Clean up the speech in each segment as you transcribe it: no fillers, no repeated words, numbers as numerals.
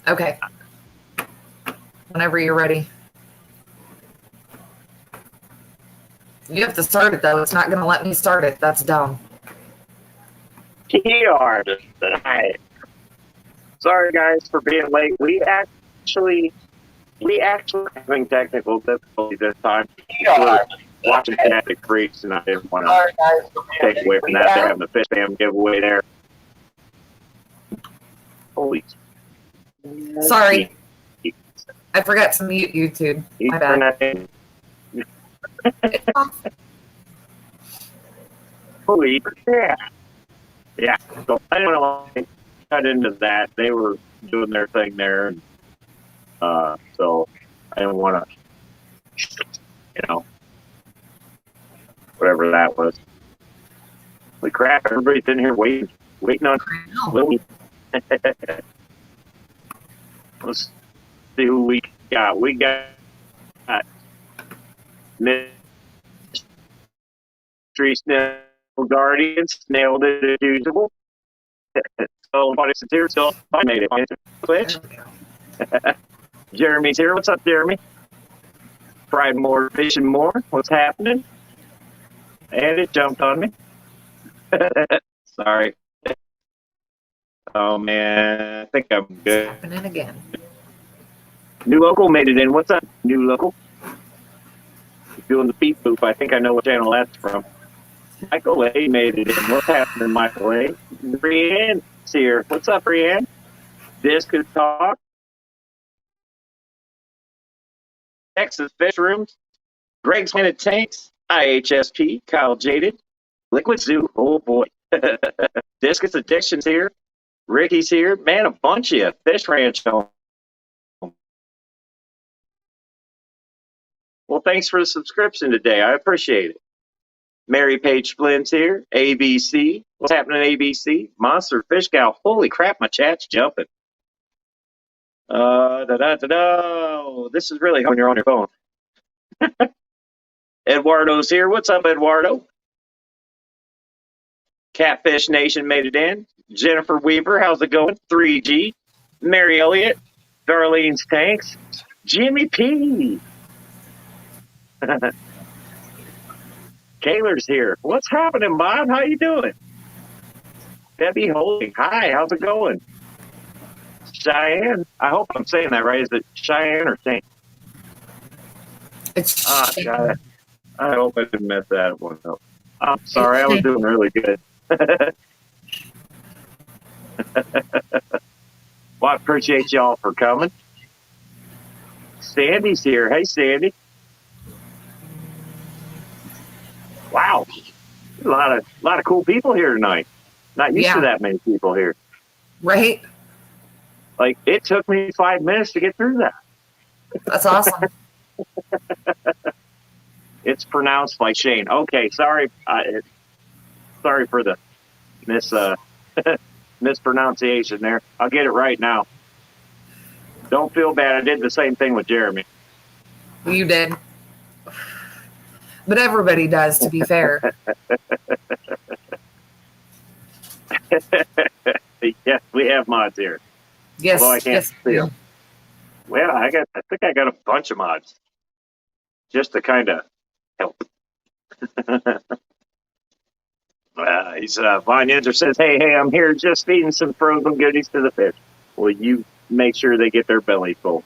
Okay. Whenever you're ready. You have to start it, though. It's not going to let me start it. That's dumb. TR tonight. Sorry, guys, for being late. We actually having technical difficulty this time. We're watching Kinetic Freaks, and I didn't want to take away from that. They're having the fish fam giveaway there. Holy. Sorry. I forgot to mute YouTube. My bad. Holy crap. Yeah. So I don't know why I got into that. They were doing their thing there. And, so I didn't want to, whatever that was. Holy crap. Everybody's in here waiting on Lily. Let's see who we got. We got Mystery Snail Guardians. Nailed it as usual. So, body's here. So, I made it. Twitch. Jeremy's here. What's up, Jeremy? Fried more, fishing more. What's happening? And it jumped on me. Sorry. Oh, man. I think I'm good. It's happening again. New local made it in. What's up, new local? Doing the beat boop. I think I know what channel that's from. Michael A made it in. What's happening, Michael A? Brianne's here. What's up, Brianne? Disc is talk. Texas Fish Rooms. Greg's Minute Tanks. IHSP. Kyle Jaded. Liquid Zoo. Oh, boy. Discus Addiction's here. Ricky's here. Man, a bunch of you. Fish Ranch home. Well, thanks for the subscription today. I appreciate it. Mary Page Flynn's here. ABC. What's happening, ABC? Monster Fish Gal. Holy crap, my chat's jumping. This is really when you're on your phone. Eduardo's here. What's up, Eduardo? Catfish Nation made it in. Jennifer Weaver, how's it going? 3G. Mary Elliott. Darlene's Tanks. Jimmy P. Kaylor's here. What's happening, Bob? How you doing? Debbie Holy. Hi, how's it going? Cheyenne. I hope I'm saying that right. Is it Cheyenne or Saint? It's God. I hope I didn't mess that one up. I'm sorry. I was doing really good. Well, I appreciate y'all for coming. Sandy's here. Hey, Sandy. Wow. A lot of cool people here tonight. Not used to that many people here. Right? Like, it took me 5 minutes to get through that. That's awesome. It's pronounced like Shane. Okay, sorry. Sorry for the mispronunciation there. I'll get it right now. Don't feel bad. I did the same thing with Jeremy. You did. But everybody does, to be fair. Yes, we have mods here. Yes. Although I can't see them. Well, I think I got a bunch of mods. Just to kind of help. Vine Ninja says, hey, I'm here just feeding some frozen goodies to the fish. Well, you make sure they get their belly full.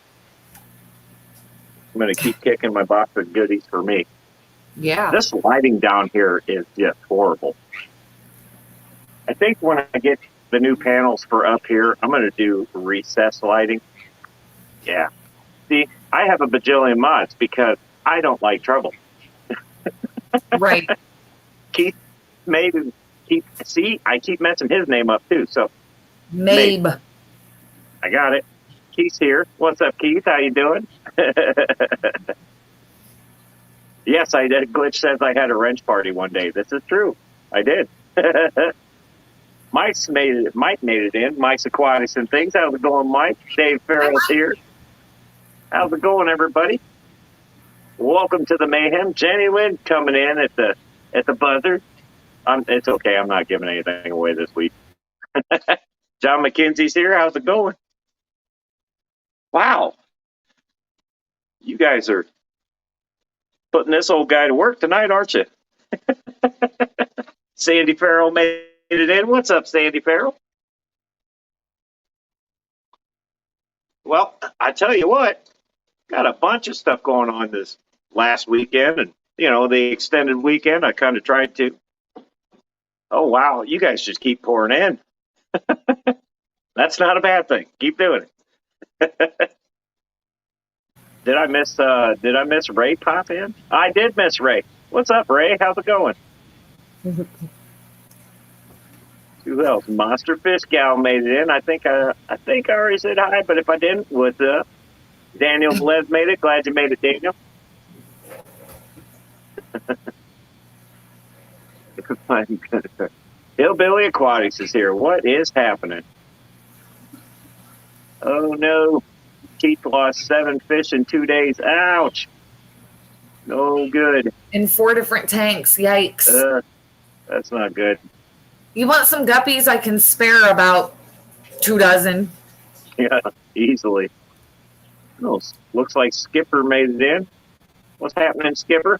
I'm going to keep kicking my box of goodies for me. Yeah. This lighting down here is just horrible. I think when I get the new panels for up here, I'm going to do recessed lighting. Yeah. See, I have a bajillion mods because I don't like trouble. Right. Keith, maybe I keep messing his name up too. So Mabe. I got it. Keith's here. What's up, Keith? How you doing? Yes, I did. Glitch says I had a wrench party one day. This is true. I did. Mike made it in. Mike's Aquatics and Things. How's it going, Mike? Dave Farrell's here. How's it going, everybody? Welcome to the Mayhem. Jenny Lynn coming in at the buzzer. It's okay. I'm not giving anything away this week. John McKenzie's here. How's it going? Wow. You guys are putting this old guy to work tonight, aren't you? Sandy Farrell made it in. What's up, Sandy Farrell? Well, I tell you what, got a bunch of stuff going on this last weekend, and the extended weekend. I kind of tried to. Oh wow, you guys just keep pouring in. That's not a bad thing. Keep doing it. Did I miss Ray pop in? I did miss Ray. What's up, Ray? How's it going? Who else? Monster Fish Gal made it in. I think I already said hi, but if I didn't, what's up? Daniel Velez made it. Glad you made it, Daniel. Hillbilly Aquatics is here. What is happening? Oh no. Keith lost 7 fish in 2 days. Ouch. No good. In 4 different tanks. Yikes. That's not good. You want some guppies? I can spare about 2 dozen. Yeah, easily. Oh, looks like Skipper made it in. What's happening, Skipper?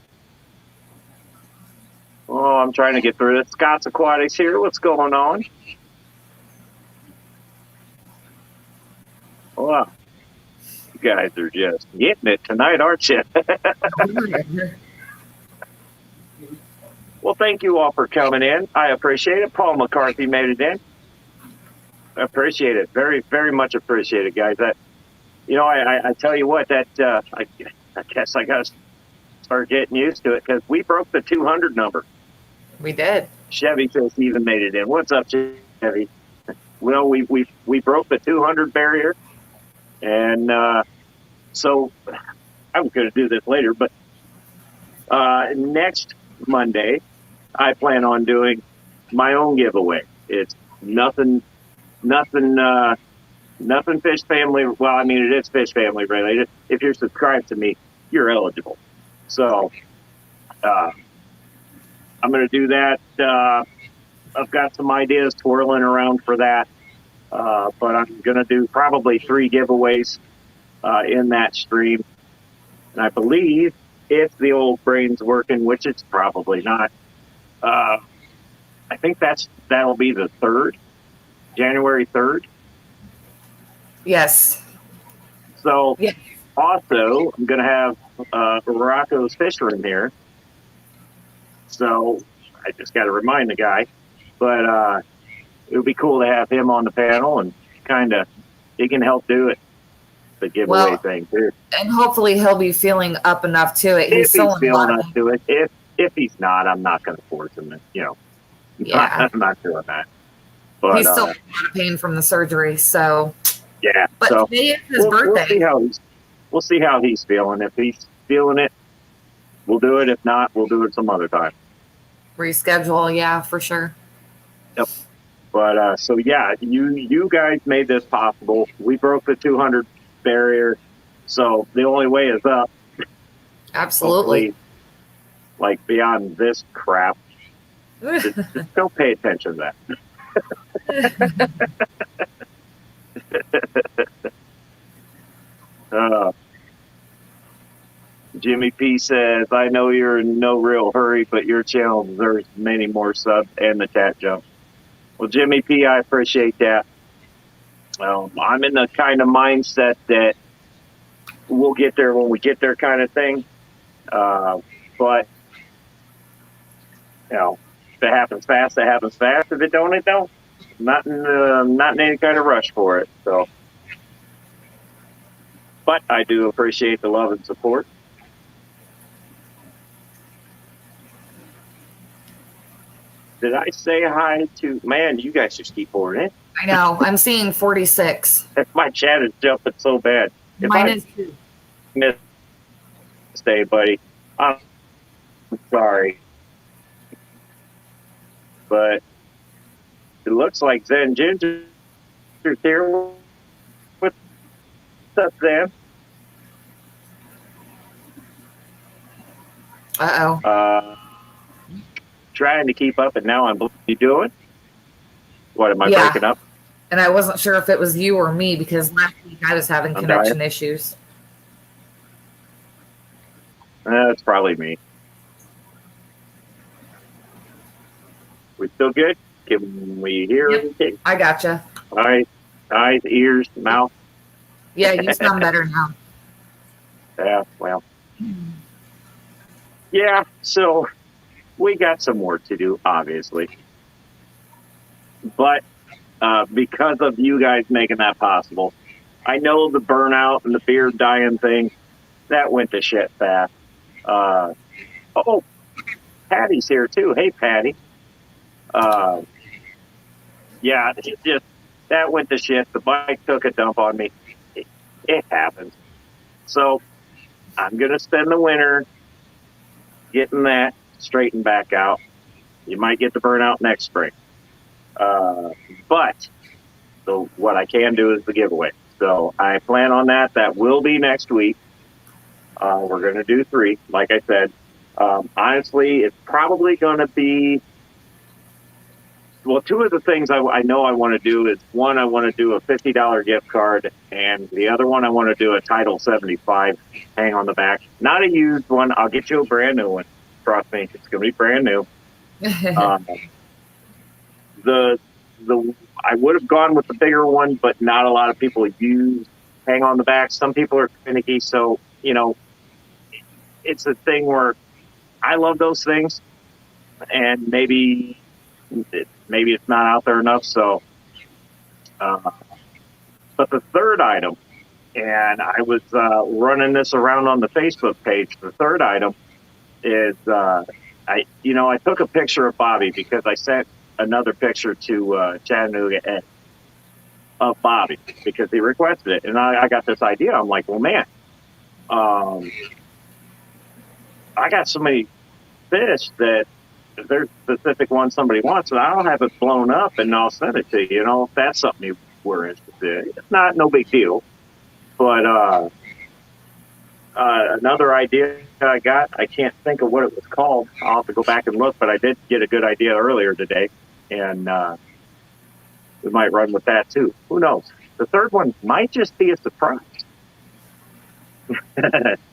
Oh, I'm trying to get through it. Scott's Aquatics here. What's going on? Wow. You guys are just getting it tonight, aren't you? Well, thank you all for coming in. I appreciate it. Paul McCarthy made it in. I appreciate it. Very, very much appreciate it, guys. I tell you what, I guess I got to start getting used to it because we broke the 200 number. We did. Chevy Fish even made it in. What's up, Chevy? Well, we broke the 200 barrier, and so I'm going to do this later. But next Monday, I plan on doing my own giveaway. It's nothing fish family. Well, I mean, it is fish family related. If you're subscribed to me, you're eligible. So I'm going to do that. I've got some ideas twirling around for that. But I'm going to do probably 3 giveaways in that stream. And I believe if the old brain's working, which it's probably not, I think that'll be the 3rd, January 3rd. Yes. So yeah. Also, I'm going to have Rocco's Fish Room here. So I just got to remind the guy. But it would be cool to have him on the panel and he can help do it, the giveaway thing too. And hopefully he'll be feeling up enough to it. He's feeling up to it. If he's not, I'm not going to force him. Yeah. I'm not doing that. But he's still in a lot of pain from the surgery, so. Yeah. But so today is his birthday. We'll see how he's feeling. If he's feeling it, we'll do it. If not, we'll do it some other time. Reschedule, yeah, for sure. Yep. But so yeah, you guys made this possible. We broke the 200 barrier, so the only way is up. Absolutely. Hopefully, like beyond this crap, just don't pay attention to that. Jimmy P says, I know you're in no real hurry, but your channel deserves many more subs and the chat jump. Well, Jimmy P, I appreciate that. I'm in the kind of mindset that we'll get there when we get there kind of thing. But, if it happens fast, it happens fast. If it don't, it don't. Not in any kind of rush for it. So, but I do appreciate the love and support. Did I say hi to, man, you guys just keep pouring in. I know. I'm seeing 46. My chat is jumping so bad. Mine is too. Stay, buddy. I'm sorry. But it looks like Zen Ginger's here. What's up, Zen? Uh-oh. Trying to keep up, and now I'm. You doing? What am I breaking up? And I wasn't sure if it was you or me because last week I was having connection issues. It's probably me. We still good? Can we hear everything? I gotcha. All right. Eyes, ears, mouth. Yeah, you sound better now. Yeah, well. Yeah, so we got some work to do, obviously. But because of you guys making that possible, I know the burnout and the beard dying thing, that went to shit fast. Oh, Patty's here too. Hey, Patty. Yeah, it just, that went to shit. The bike took a dump on me. It happens. So I'm going to spend the winter getting that straightened back out. You might get the burnout next spring. But so what I can do is the giveaway. So I plan on that. That will be next week. We're going to do 3, like I said. Honestly, it's probably going to be, well, 2 of the things I know I want to do is, one, I want to do a $50 gift card, and the other one, I want to do a Title 75 hang on the back. Not a used one. I'll get you a brand new one. Trust me, it's going to be brand new. I would have gone with the bigger one, but not a lot of people use hang on the back. Some people are finicky, so it's a thing where I love those things, and maybe it's not out there enough. So, but the third item, and I was running this around on the Facebook page. The third item is I took a picture of Bobby because I sent another picture to Chattanooga Ed of Bobby because he requested it, and I got this idea. I'm like, well, man, I got so many fish that if there's a specific one somebody wants, and I'll have it blown up and I'll send it to you. If that's something you were interested in. It's no big deal. But another idea I got, I can't think of what it was called. I'll have to go back and look, but I did get a good idea earlier today, and we might run with that too. Who knows? The third one might just be a surprise.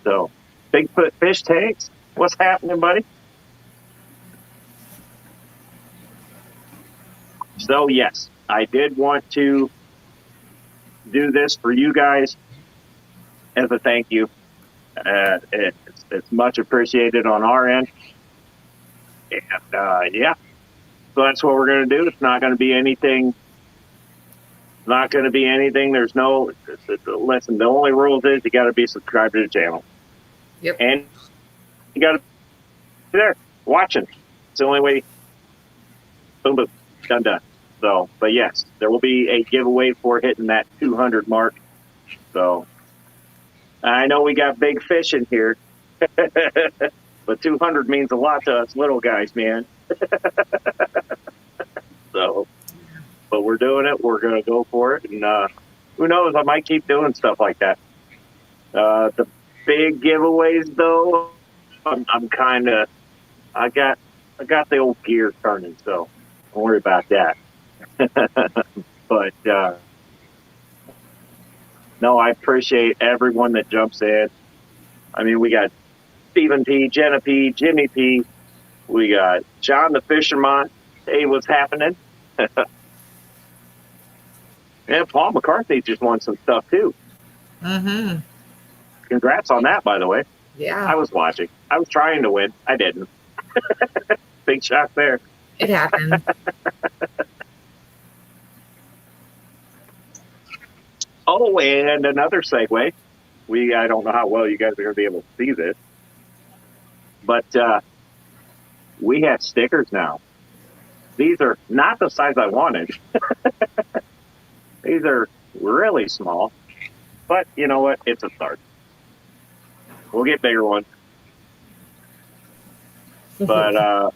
So, Bigfoot fish tanks, what's happening, buddy? So, yes, I did want to do this for you guys as a thank you. It's much appreciated on our end. And, yeah, so that's what we're going to do. It's not going to be anything. There's no, listen, the only rule is you got to be subscribed to the channel. Yep. And you got to be there watching. It's the only way. Boom, boom, done. So, but yes, there will be a giveaway for hitting that 200 mark. So, I know we got big fish in here, but 200 means a lot to us little guys, man. So, but we're doing it. We're going to go for it. And who knows? I might keep doing stuff like that. The big giveaways, though, I'm kind of, I got the old gear turning, so don't worry about that. But no, I appreciate everyone that jumps in. I mean, we got Stephen P, Jenna P, Jimmy P. We got John the Fisherman. Hey, what's happening? And Paul McCarthy just won some stuff too. Mm-hmm. Congrats on that, by the way. Yeah. I was watching. I was trying to win. I didn't. Big shot there. It happened. Oh, and another segue. I don't know how well you guys are going to be able to see this, but we have stickers now. These are not the size I wanted. These are really small, but you know what? It's a start. We'll get bigger ones. But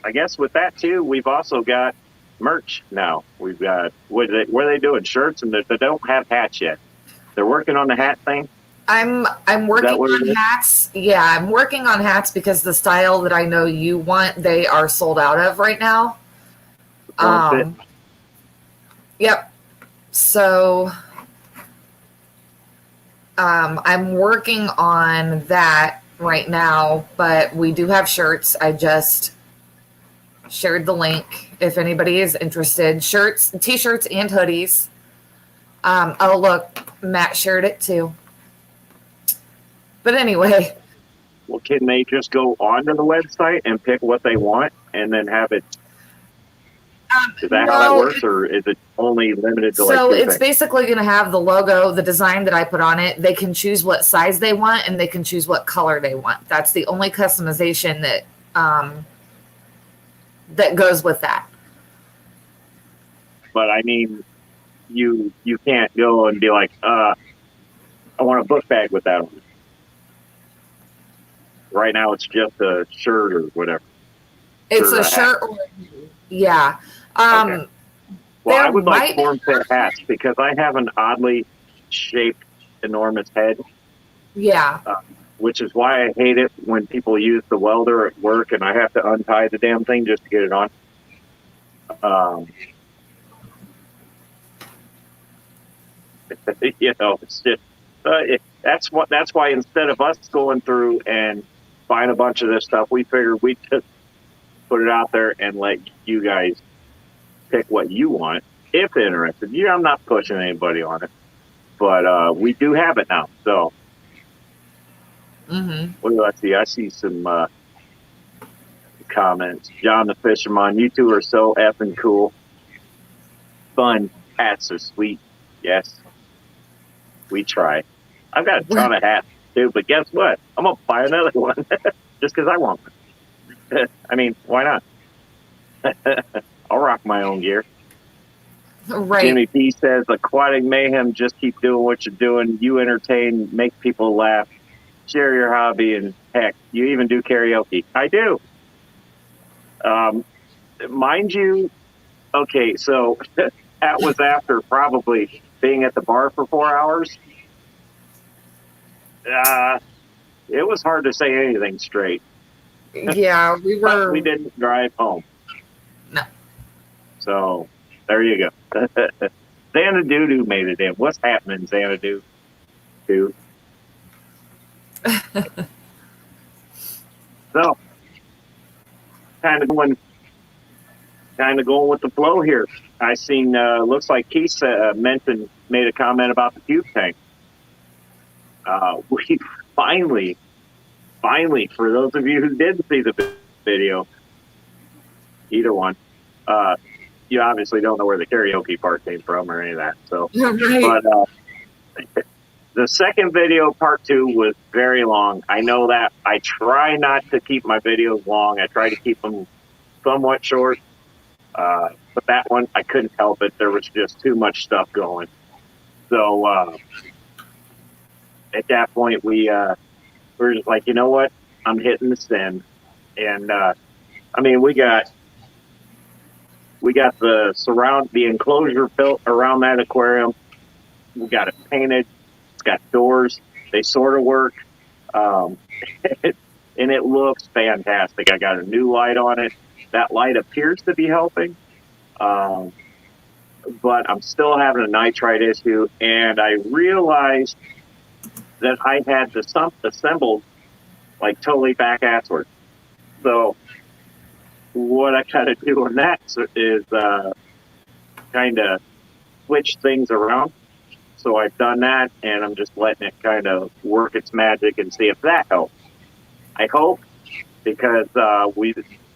I guess with that too, we've also got merch now. We've got what are they doing? Shirts, and they don't have hats yet. They're working on the hat thing. I'm working on hats. Yeah, I'm working on hats because the style that I know you want, they are sold out of right now. Yep. So I'm working on that right now, but we do have shirts. I just shared the link if anybody is interested. Shirts, t-shirts, and hoodies. Oh, look, Matt shared it too. But anyway. Well, can they just go onto the website and pick what they want and then have it? Is that how that works, or is it only limited to so like? It's basically going to have the logo, the design that I put on it. They can choose what size they want, and they can choose what color they want. That's the only customization that that goes with that. But I mean, you can't go and be like, I want a book bag with that on it. Right now, it's just a shirt or whatever. It's a shirt, yeah. Okay. Well, I would like form-fit hats because I have an oddly shaped, enormous head. Yeah. Which is why I hate it when people use the welder at work and I have to untie the damn thing just to get it on. You know, it's just that's why instead of us going through and buying a bunch of this stuff, we figured we'd just put it out there and let you guys pick what you want if interested. Yeah, I'm not pushing anybody on it, but we do have it now. So, what do I see? I see some comments. John the Fisherman, you two are so effing cool. Fun. Hats are sweet. Yes. We try. I've got a ton of hats too, but guess what? I'm gonna buy another one just because I want one. I mean, why not? I'll rock my own gear. Right. Jimmy P says, Aquatic Mayhem, just keep doing what you're doing. You entertain, make people laugh, share your hobby, and heck, you even do karaoke. I do. Mind you, okay, so that was after probably being at the bar for 4 hours. It was hard to say anything straight. Yeah, But we didn't drive home. No. So there you go. Xanadu made it in. What's happening, Xanadu? So kind of going with the flow here. I seen looks like Keith made a comment about the fuel tank. We finally, for those of you who didn't see the video, either one, you obviously don't know where the karaoke part came from or any of that. So, right. But the second video, part 2, was very long. I know that. I try not to keep my videos long. I try to keep them somewhat short. But that one, I couldn't help it. There was just too much stuff going. So at that point, we were just like, you know what? I'm hitting the send. And I mean, we got the enclosure built around that aquarium. We got it painted. It's got doors. They sort of work. And it looks fantastic. I got a new light on it. That light appears to be helping. But I'm still having a nitrite issue. And I realized that I had the sump assembled like totally back-assward. So what I got to do on that is kind of switch things around. So I've done that, and I'm just letting it kind of work its magic and see if that helps. I hope, because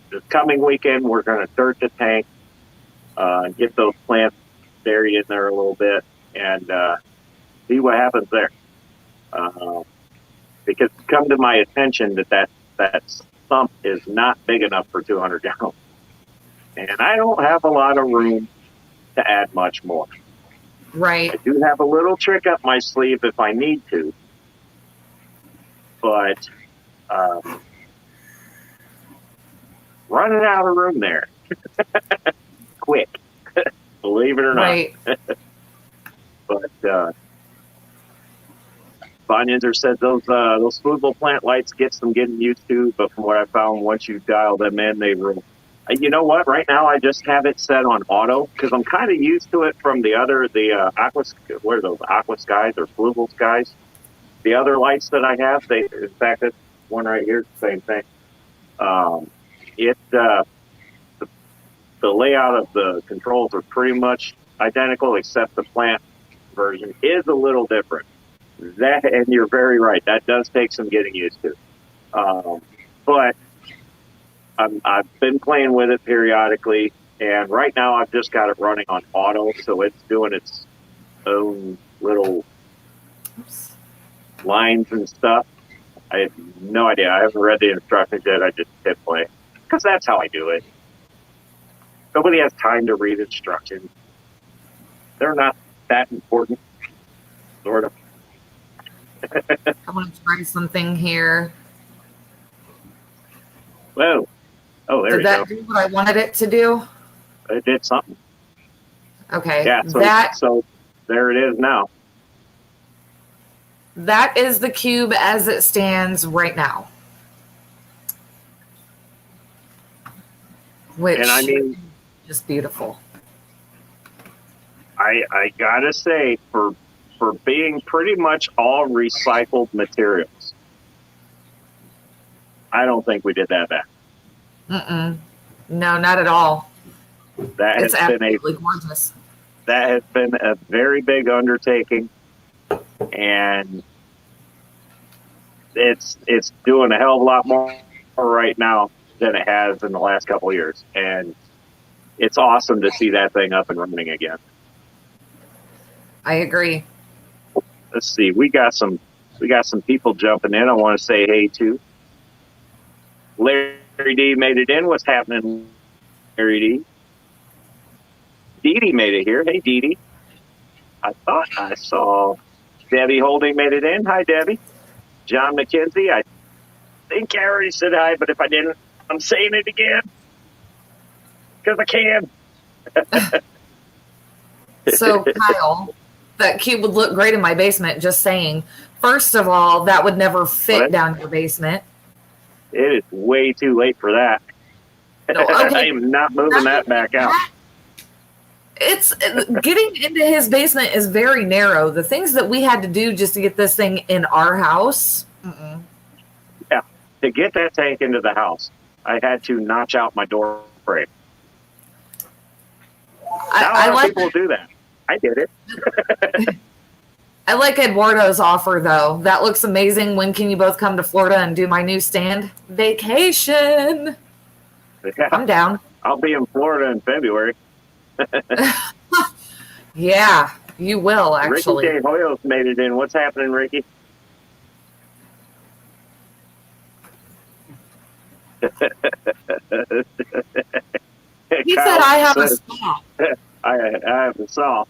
this coming weekend, we're going to dirt the tank, get those plants buried in there a little bit, and see what happens there. Because it's come to my attention that sump is not big enough for 200 gallons. And I don't have a lot of room to add much more. Right. I do have a little trick up my sleeve if I need to. But running out of room there. Quick. Believe it or not. Right. But Bonyenzer said those spoonable plant lights gets them getting used to, but from what I found, once you dial them in, they will You know what? Right now, I just have it set on auto because I'm kind of used to it from the what are those, Aqua Skies or Fluval Skies? The other lights that I have, in fact, this one right here is the same thing. The layout of the controls are pretty much identical, except the plant version is a little different. And you're very right. That does take some getting used to. But I've been playing with it periodically, and right now I've just got it running on auto, so it's doing its own little lines and stuff. I have no idea. I haven't read the instructions yet. I just hit play because that's how I do it. Nobody has time to read instructions. They're not that important, sort of. I want to try something here. Whoa. Oh, there you go. Did that do what I wanted it to do? It did something. Okay. Yeah, so there it is now. That is the cube as it stands right now. Which, and I mean, just beautiful. I gotta say, for being pretty much all recycled materials, I don't think we did that bad. No, not at all. It's absolutely gorgeous. That has been a very big undertaking, and it's doing a hell of a lot more right now than it has in the last couple of years, and it's awesome to see that thing up and running again. I agree. Let's see, we got some people jumping in. I want to say hey to Larry D. Made it in. What's happening, Larry D? Dee Dee made it here. Hey, Dee Dee. I thought I saw Debbie Holding made it in. Hi, Debbie. John McKenzie. I think I already said hi, but if I didn't, I'm saying it again because I can. So, Kyle, that cube would look great in my basement, just saying. First of all, that would never fit down your basement. It is way too late for that. No, okay. I am not moving that back out. It's getting into his basement is very narrow. The things that we had to do just to get this thing in our house. Yeah, to get that tank into the house, I had to notch out my door frame. A lot of people do that. I did it. I like Eduardo's offer, though. That looks amazing. When can you both come to Florida and do my new stand? Vacation. Yeah. I'm down. I'll be in Florida in February. Yeah, you will, actually. Ricky J. Hoyos made it in. What's happening, Ricky? He said I have a saw. I have a saw.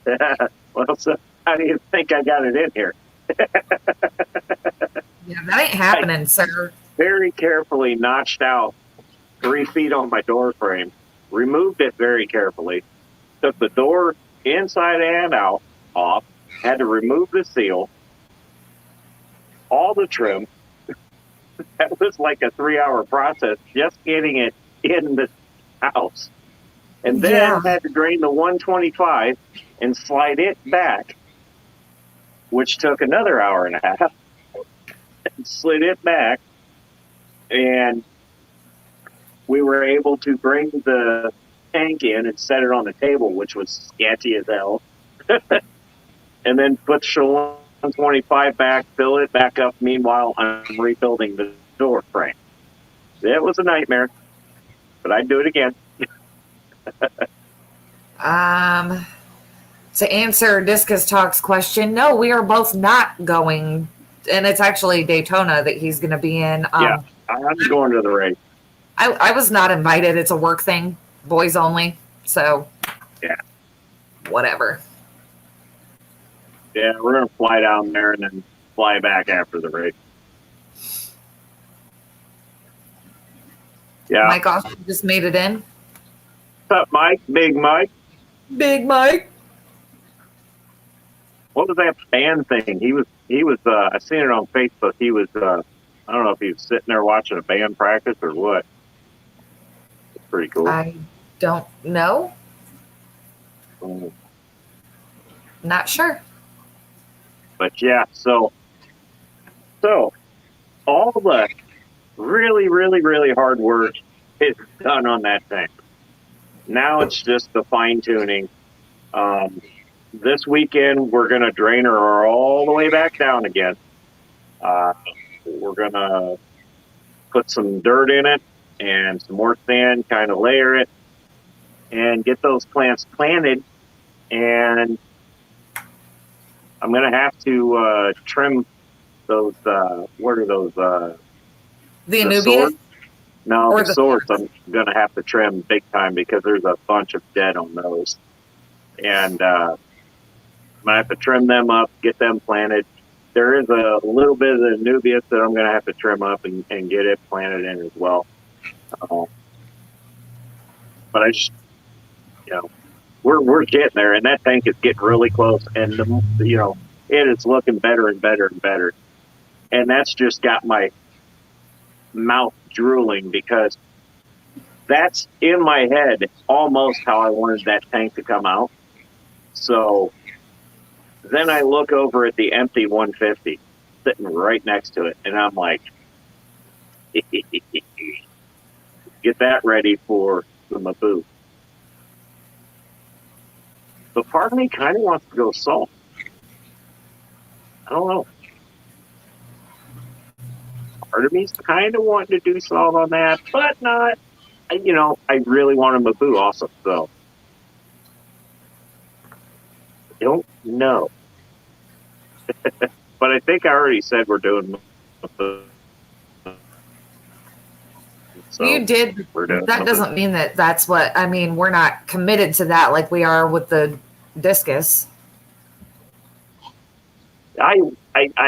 Well, so how do you think I got it in here? Yeah, that ain't happening, sir. Very carefully notched out 3 feet on my door frame, removed it very carefully, took the door inside and out off, had to remove the seal, all the trim. That was like a 3-hour process just getting it in the house. And then had to drain the 125 and slide it back, which took another hour and a half. And slid it back, and we were able to bring the tank in and set it on the table, which was sketchy as hell. And then put the 125 back, fill it back up. Meanwhile, I'm rebuilding the door frame. It was a nightmare, but I'd do it again. To answer Discus Talk's question, no, we are both not going. And it's actually Daytona that he's going to be in. Yeah, I'm going to the race. I was not invited. It's a work thing, boys only. So, yeah, whatever. Yeah, we're going to fly down there and then fly back after the race. Yeah. Mike Austin just made it in. What's up, Mike? Big Mike. Big Mike. What was that band thing? He was. I seen it on Facebook. He was. I don't know if he was sitting there watching a band practice or what. Pretty cool. I don't know. Mm. Not sure. But yeah, so all the really, really, really hard work is done on that thing. Now it's just the fine tuning. This weekend we're gonna drain her all the way back down again. We're gonna put some dirt in it and some more sand, kind of layer it, and get those plants planted. And I'm gonna have to trim those. What are those? The The Anubia? swords? No, Or the the- swords I'm gonna have to trim big time because there's a bunch of dead on those, and I'm gonna have to trim them up, get them planted. There is a little bit of the Nubius that I'm gonna have to trim up and get it planted in as well. But I just, we're getting there, and that tank is getting really close, and it is looking better and better and better, and that's just got my mouth drooling because that's in my head almost how I wanted that tank to come out. So then I look over at the empty 150 sitting right next to it, and I'm like, get that ready for the Maboo. But part of me kind of wants to go salt. I don't know. Part of me's kind of wanting to do salt on that, but not. I really want a Maboo also, so I don't know. But I think I already said we're doing Maboo. So you did. we're doing That Maboo. doesn't mean that's what, I mean, we're not committed to that like we are with the discus. I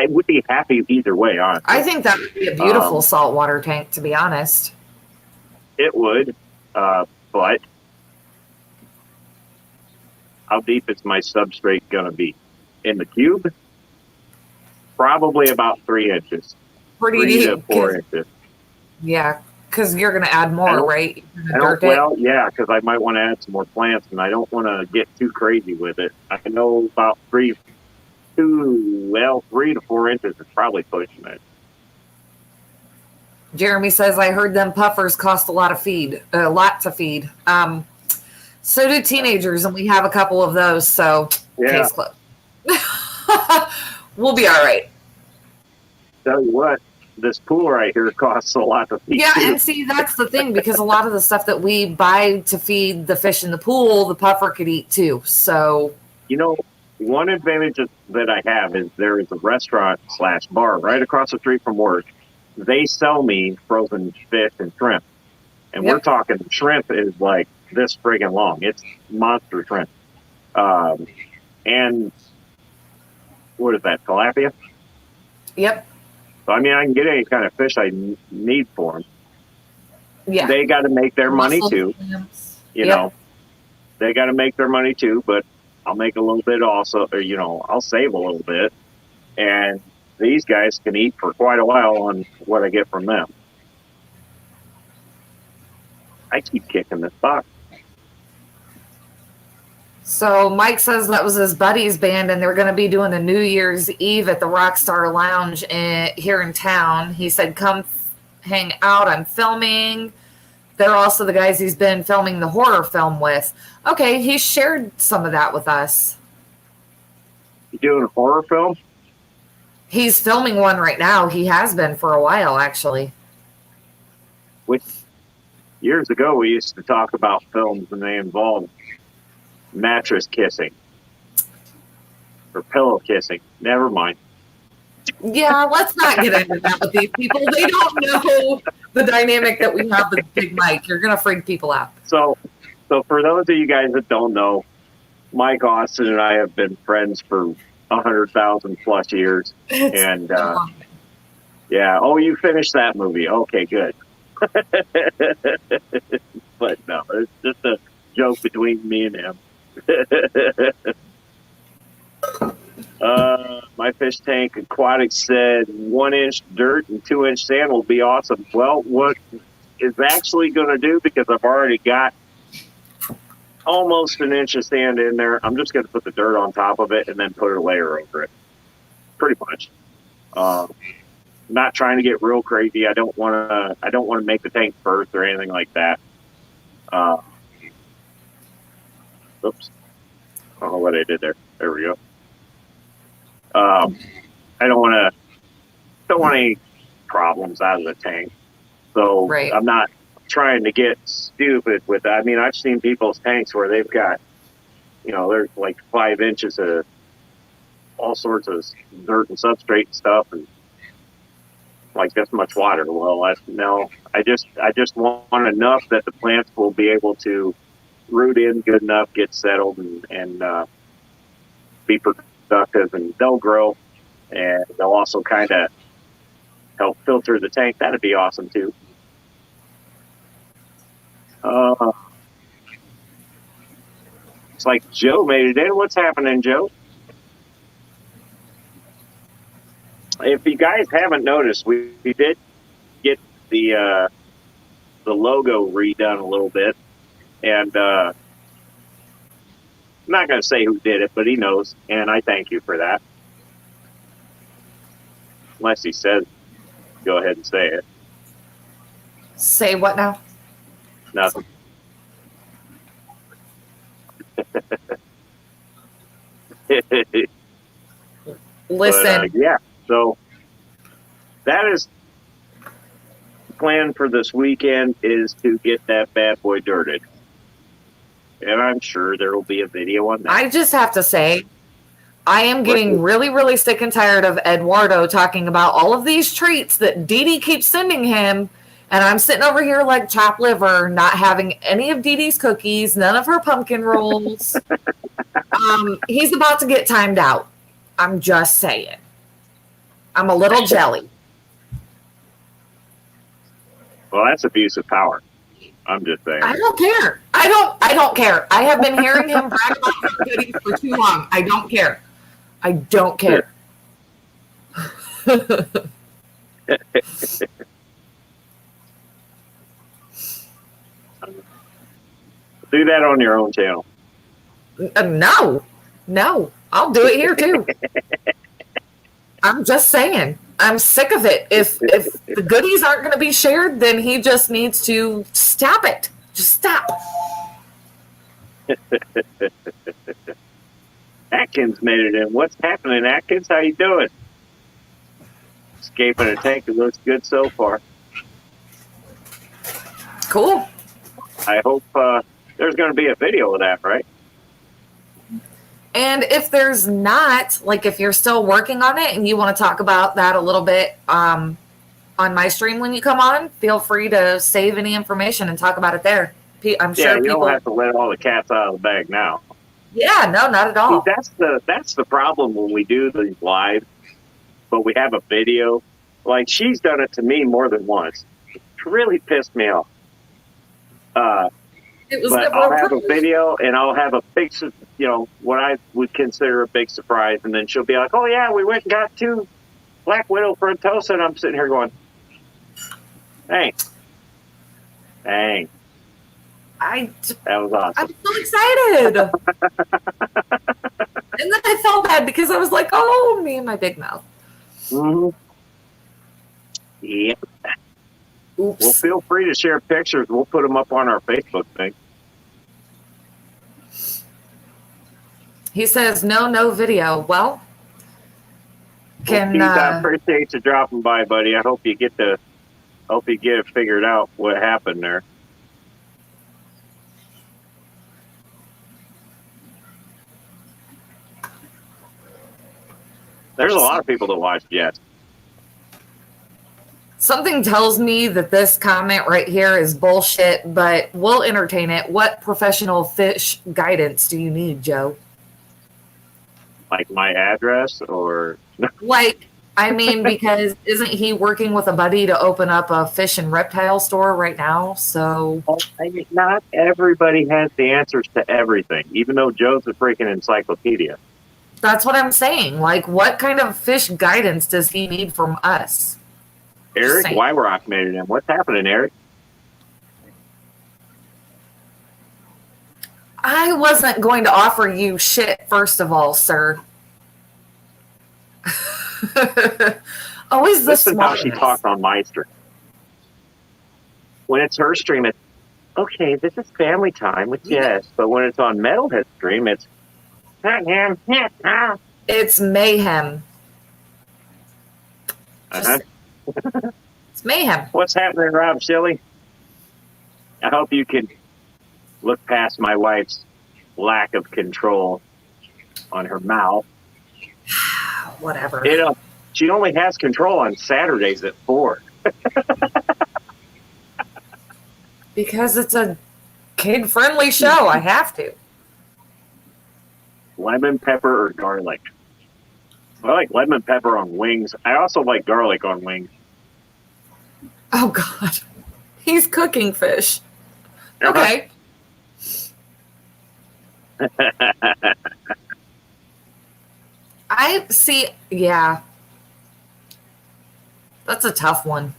would be happy either way, honestly. I think that would be a beautiful saltwater tank, to be honest. It would, but how deep is my substrate going to be? In the cube? Probably about 3 inches. Pretty 3 to deep. 4 inches. Yeah, because you're going to add more, right? Yeah, because I might want to add some more plants, and I don't want to get too crazy with it. I know about 3 to 4 inches is probably pushing it. Jeremy says, I heard them puffers cost a lot to feed. So do teenagers, and we have a couple of those, so Yeah. case closed. We'll be all right. Tell you what, this pool right here costs a lot to feed. Yeah, too. and see, that's the thing, because a lot of the stuff that we buy to feed the fish in the pool, the puffer could eat too. So, one advantage that I have is there is a restaurant/bar right across the street from work. They sell me frozen fish and shrimp. And we're talking shrimp is like this friggin' long. It's monster shrimp. And what is that, tilapia? yep. So, I can get any kind of fish I need for them. Yeah. They got to make their money Mussels, too. clams. You know, they got to make their money too, but I'll make a little bit also, I'll save a little bit. And these guys can eat for quite a while on what I get from them. I keep kicking this box. So Mike says that was his buddy's band, and they're going to be doing a New Year's Eve at the Rockstar Lounge here in town. He said, come hang out. I'm filming. They're also the guys he's been filming the horror film with. Okay, he shared some of that with us. You doing a horror film? He's filming one right now. He has been for a while, actually. Which years ago we used to talk about films and they involved mattress kissing or pillow kissing. Never mind. Yeah, let's not get into that with these people. They don't know the dynamic that we have with Big Mike. You're going to freak people out. So for those of you guys that don't know, Mike Austin and I have been friends for 100,000 plus years. And yeah. Oh, you finished that movie. Okay, good. But no, it's just a joke between me and him. My fish tank aquatic said 1 inch dirt and 2 inch sand will be awesome. Well, is actually going to do, because I've already got almost an inch of sand in there, I'm just going to put the dirt on top of it and then put a layer over it. Pretty much. Not trying to get real crazy. I don't want to make the tank burst or anything like that. Oops. I don't know what I did there. There we go. I don't want any problems out of the tank. So Right. I'm not trying to get stupid with that. I mean, I've seen people's tanks where they've got, there's like 5 inches of all sorts of dirt and substrate and stuff, and like this much water. Well, no, I just want enough that the plants will be able to root in good enough, get settled, and be productive, and they'll grow, and they'll also kind of help filter the tank. That'd be awesome too. It's like Joe made it in. What's happening, Joe? If you guys haven't noticed, we did get the logo redone a little bit, and I'm not going to say who did it, but he knows, and I thank you for that. Unless he says, go ahead and say it. Say what now? Nothing. Listen. But, yeah, so that is the plan for this weekend, is to get that bad boy dirted. And I'm sure there will be a video on that. I just have to say, I am getting really, really sick and tired of Eduardo talking about all of these treats that Dee Dee keeps sending him. And I'm sitting over here like chopped liver, not having any of Dee Dee's cookies, none of her pumpkin rolls. He's about to get timed out. I'm just saying. I'm a little jelly. Well, that's abuse of power. I'm just saying. I don't care. I don't care. I have been hearing him brag about her goodies for too long. I don't care. I don't care. Do that on your own channel. No, I'll do it here too. I'm just saying. I'm sick of it. If the goodies aren't going to be shared, then he just needs to stop it. Just stop. Atkins made it in. What's happening, Atkins? How you doing? Escaping a tank. It looks good so far. Cool. I hope there's going to be a video of that, right? And if there's not, like if you're still working on it and you want to talk about that a little bit on my stream when you come on, feel free to save any information and talk about it there. I'm sure you people don't have to let all the cats out of the bag now. Yeah, no, not at all. See, that's the problem when we do these live, but we have a video. Like, she's done it to me more than once. It really pissed me off. It was but I'll have a video, and I'll have a big, what I would consider a big surprise, and then she'll be like, "Oh yeah, we went and got 2 Black Widow Frontosa," and I'm sitting here going, "Thanks, that was awesome." I'm so excited. And then I felt bad because I was like, "Oh, me and my big mouth." Mm-hmm. Yep. Oops. Well, feel free to share pictures. We'll put them up on our Facebook thing. He says, no video. Well, I appreciate you dropping by, buddy. I hope you get it figured out what happened there. There's a lot of people that watch Jets. Something tells me that this comment right here is bullshit, but we'll entertain it. What professional fish guidance do you need, Joe? Like my address or... Because isn't he working with a buddy to open up a fish and reptile store right now? So not everybody has the answers to everything, even though Joe's a freaking encyclopedia. That's what I'm saying. Like, what kind of fish guidance does he need from us? Eric Wyrock made it in. What's happening, Eric? I wasn't going to offer you shit, first of all, sir. Always the Listen how she smartest. talks on my stream. When it's her stream, it's, okay, this is family time with Jess. But when it's on Metalhead's stream, it's... It's mayhem. Uh-huh. It's mayhem. What's happening, Rob Shilly? I hope you can look past my wife's lack of control on her mouth. Whatever. She only has control on Saturdays at 4. Because it's a kid-friendly show. I have to. Lemon, pepper, or garlic? I like lemon pepper on wings. I also like garlic on wings. Oh, God. He's cooking fish. Okay. I see. Yeah. That's a tough one.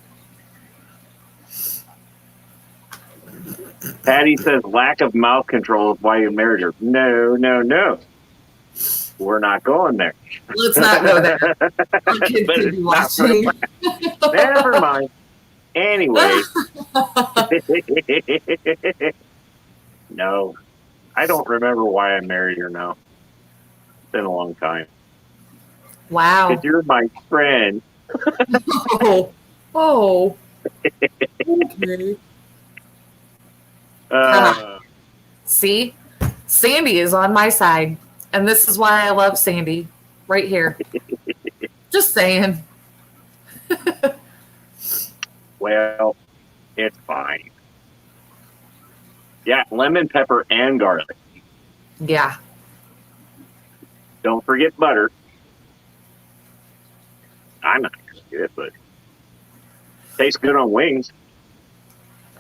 Patty says lack of mouth control is why you married her. No. We're not going there. Let's not go there. Our kids could be watching. Never mind. Anyway. No. I don't remember why I married her now. It's been a long time. Wow. Because you're my friend. Oh. Okay. See? Sandy is on my side. And this is why I love Sandy. Right here. Just saying. Well, it's fine. Yeah, lemon, pepper, and garlic. Yeah. Don't forget butter. I'm not going to get it, but tastes good on wings.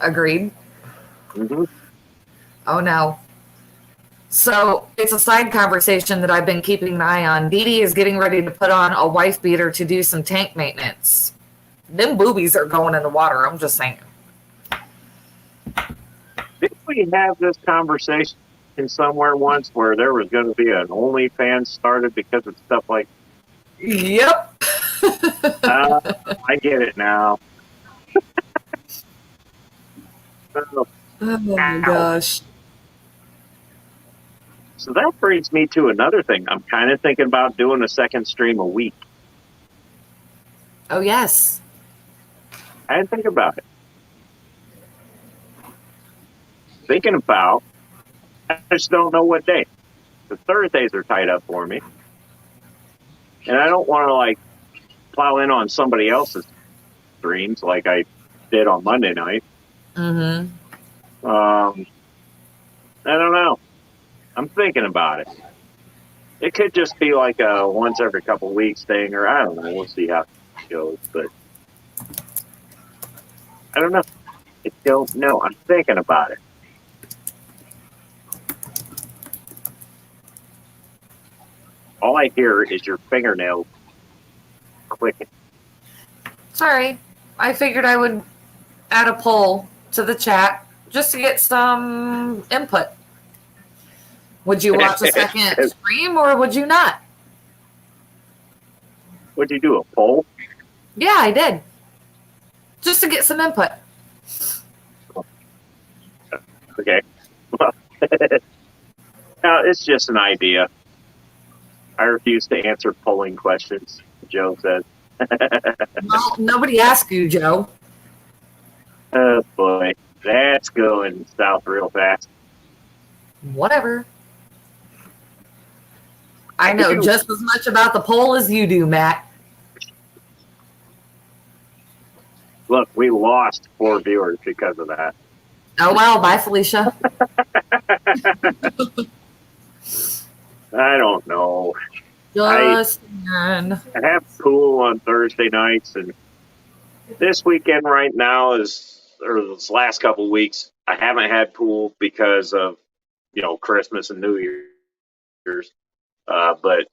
Agreed. Mm-hmm. Oh, no. So it's a side conversation that I've been keeping an eye on. Dee Dee is getting ready to put on a wife beater to do some tank maintenance. Them boobies are going in the water. I'm just saying. Didn't we have this conversation somewhere once where there was going to be an OnlyFans started because of stuff like... Yep. I get it now. Oh my gosh. So that brings me to another thing. I'm kind of thinking about doing a second stream a week. Oh, yes. I didn't think about it. Thinking about, I just don't know what day. The Thursdays are tied up for me. And I don't want to, like, plow in on somebody else's streams like I did on Monday night. Mm-hmm. I don't know. I'm thinking about it. It could just be like a once every couple weeks thing, or I don't know. We'll see how it goes. But I don't know. I don't know. I'm thinking about it. All I hear is your fingernail clicking. Sorry. I figured I would add a poll to the chat just to get some input. Would you watch a second stream or would you not? Would you do, a poll? Yeah, I did. Just to get some input. Okay. Well, no, it's just an idea. I refuse to answer polling questions, Joe says. Well, nobody asked you, Joe. Oh, boy. That's going south real fast. Whatever. I know just as much about the poll as you do, Matt. Look, we lost 4 viewers because of that. Oh, well, bye, Felicia. I don't know. Just I have pool on Thursday nights, and this weekend right now or this last couple of weeks, I haven't had pool because of, Christmas and New Year's. But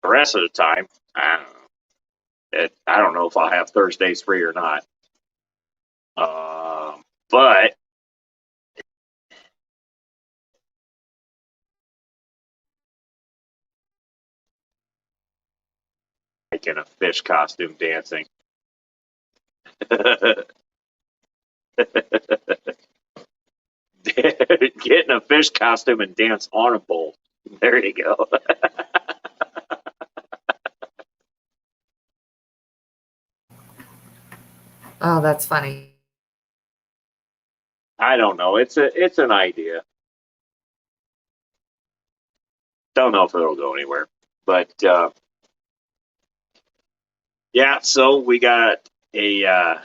the rest of the time, I don't know. I don't know if I'll have Thursdays free or not. But like in a fish costume dancing. Get in a fish costume and dance on a bowl. There you go. Oh, that's funny. I don't know. It's an idea. Don't know if it'll go anywhere. But yeah, so we got a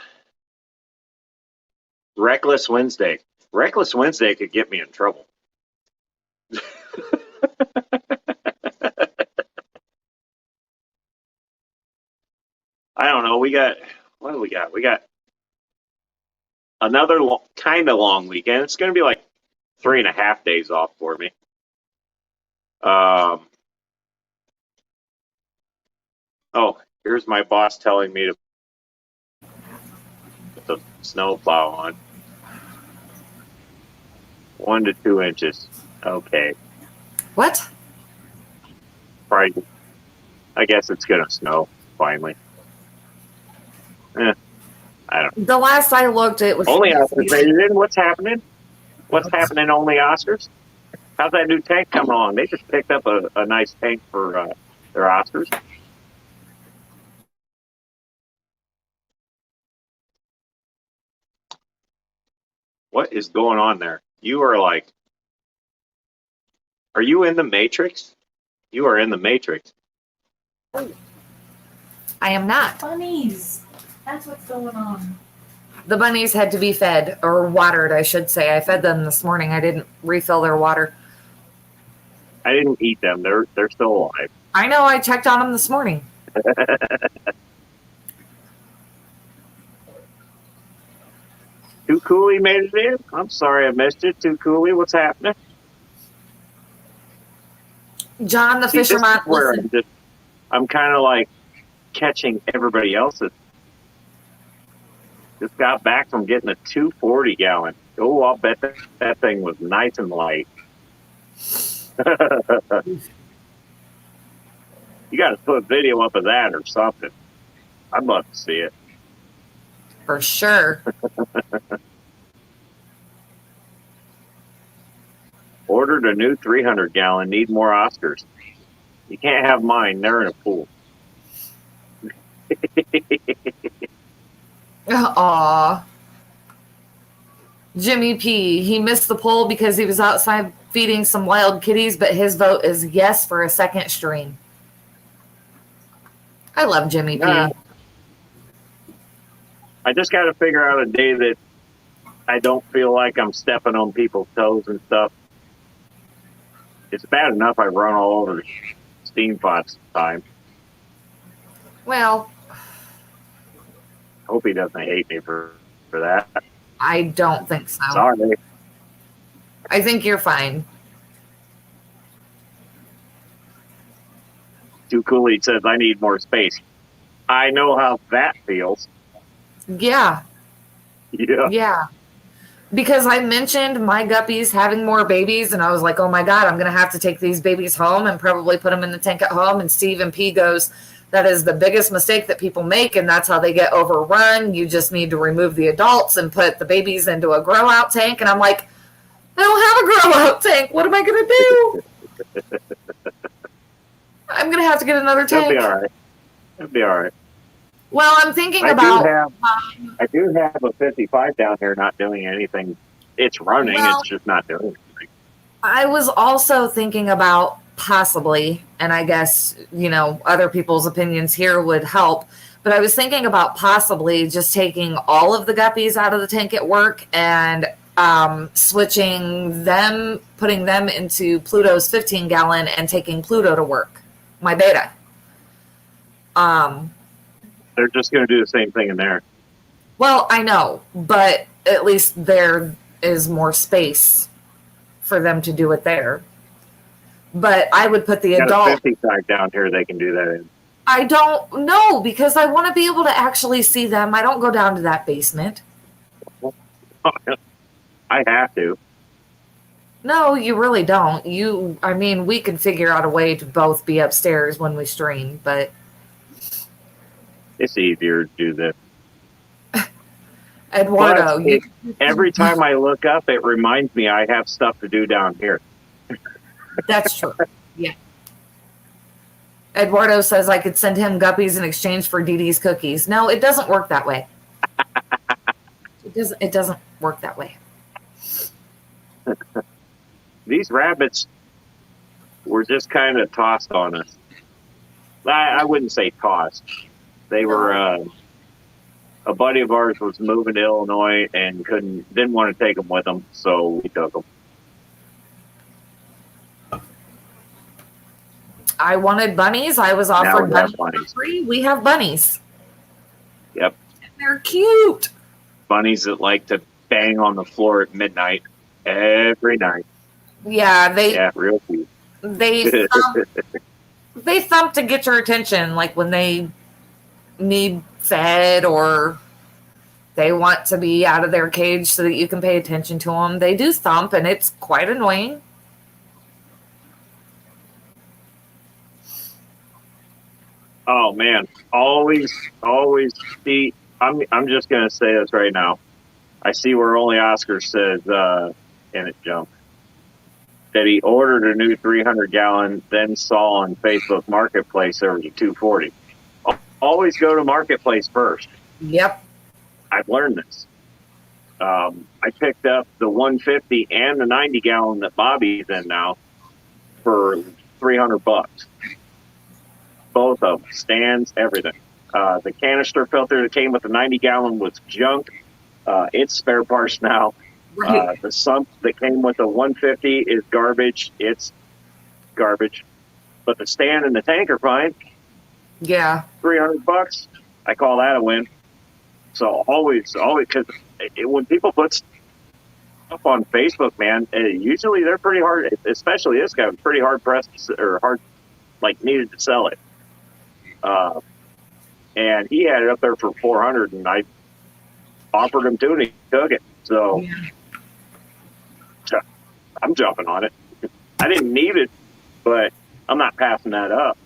Reckless Wednesday. Reckless Wednesday could get me in trouble. I don't know. What do we got? We got another kind of long weekend. It's going to be like 3.5 days off for me. Oh, here's my boss telling me to put the snowplow on. 1 to 2 inches. Okay. What? Probably. I guess it's going to snow finally. I don't know. The last I looked, it was Only Oscars made it in. What's happening? What's happening? Only Oscars? How's that new tank coming along? They just picked up a nice tank for their Oscars. What is going on there? You are like, are you in the Matrix? You are in the Matrix. I am not. Bunnies. That's what's going on. The bunnies had to be fed, or watered, I should say. I fed them this morning. I didn't refill their water. I didn't eat them. They're still alive. I know. I checked on them this morning. Too Cooley made it in? I'm sorry I missed it. Too Cooley, what's happening? John the See, this is fisherman. where Listen, I'm kind of like catching everybody else's. Just got back from getting a 240 gallon. Oh, I'll bet that thing was nice and light. You got to put a video up of that or something. I'd love to see it. for sure. Ordered a new 300 gallon. Need more Oscars. You can't have mine. They're in a pool. Aw. Jimmy P. He missed the poll because he was outside feeding some wild kitties, but his vote is yes for a second stream. I love Jimmy P. I just got to figure out a day that I don't feel like I'm stepping on people's toes and stuff. It's bad enough I run all over steam pots time. Well, Hope he doesn't hate me for that. I don't think so. Sorry. I think you're fine. Too Cooley says I need more space. I know how that feels. Yeah. Yeah. Yeah. Because I mentioned my guppies having more babies, and I was like, oh my God, I'm going to have to take these babies home and probably put them in the tank at home. And Stephen P goes, that is the biggest mistake that people make, and that's how they get overrun. You just need to remove the adults and put the babies into a grow out tank. And I'm like, I don't have a grow out tank. What am I going to do? I'm going to have to get another tank. It'll be all right. It'll be all right. Well, I'm thinking I do have a 55 down here not doing anything. It's running. Well, it's just not doing anything. I was also thinking about possibly, and I guess, other people's opinions here would help, but I was thinking about possibly just taking all of the guppies out of the tank at work and switching them, putting them into Pluto's 15 gallon and taking Pluto to work, my beta. They're just going to do the same thing in there. Well, I know, but at least there is more space for them to do it there. But I would put the Got adult. a 55 down here they can do that in. I don't know, because I want to be able to actually see them. I don't go down to that basement. I have to. No, you really don't. We can figure out a way to both be upstairs when we stream, but It's easier to do this. Eduardo, But every time I look up, it reminds me I have stuff to do down here. that's true. Yeah. Eduardo says I could send him guppies in exchange for Dee Dee's cookies. No, it doesn't work that way. It doesn't work that way. These rabbits were just kind of tossed on us. I wouldn't say tossed. They were, a buddy of ours was moving to Illinois and didn't want to take them with him, so we took them. I wanted bunnies. I was offered bunnies for free. We have bunnies. Yep. And they're cute. Bunnies that like to bang on the floor at midnight every night. Yeah, real cute. They thump to get your attention, like when they need fed or they want to be out of their cage so that you can pay attention to them. They do thump, and it's quite annoying. Oh man, always see. I'm just gonna say this right now. I see where only Oscar says, and it jumped, that he ordered a new 300-gallon, then saw on Facebook Marketplace there was a 240. Always go to Marketplace first. Yep. I've learned this. I picked up the 150 and the 90-gallon that Bobby's in now for $300. Both of them, stands, everything. The canister filter that came with the 90-gallon was junk. It's spare parts now. Right. The sump that came with the 150 is garbage. It's garbage. But the stand and the tank are fine. Yeah. $300. I call that a win. So always, because when people put stuff on Facebook, man, usually they're pretty hard. Especially this guy was pretty hard pressed or hard, like needed to sell it. And he had it up there for $400, and I offered him to, and he took it. So I'm jumping on it. I didn't need it, but I'm not passing that up.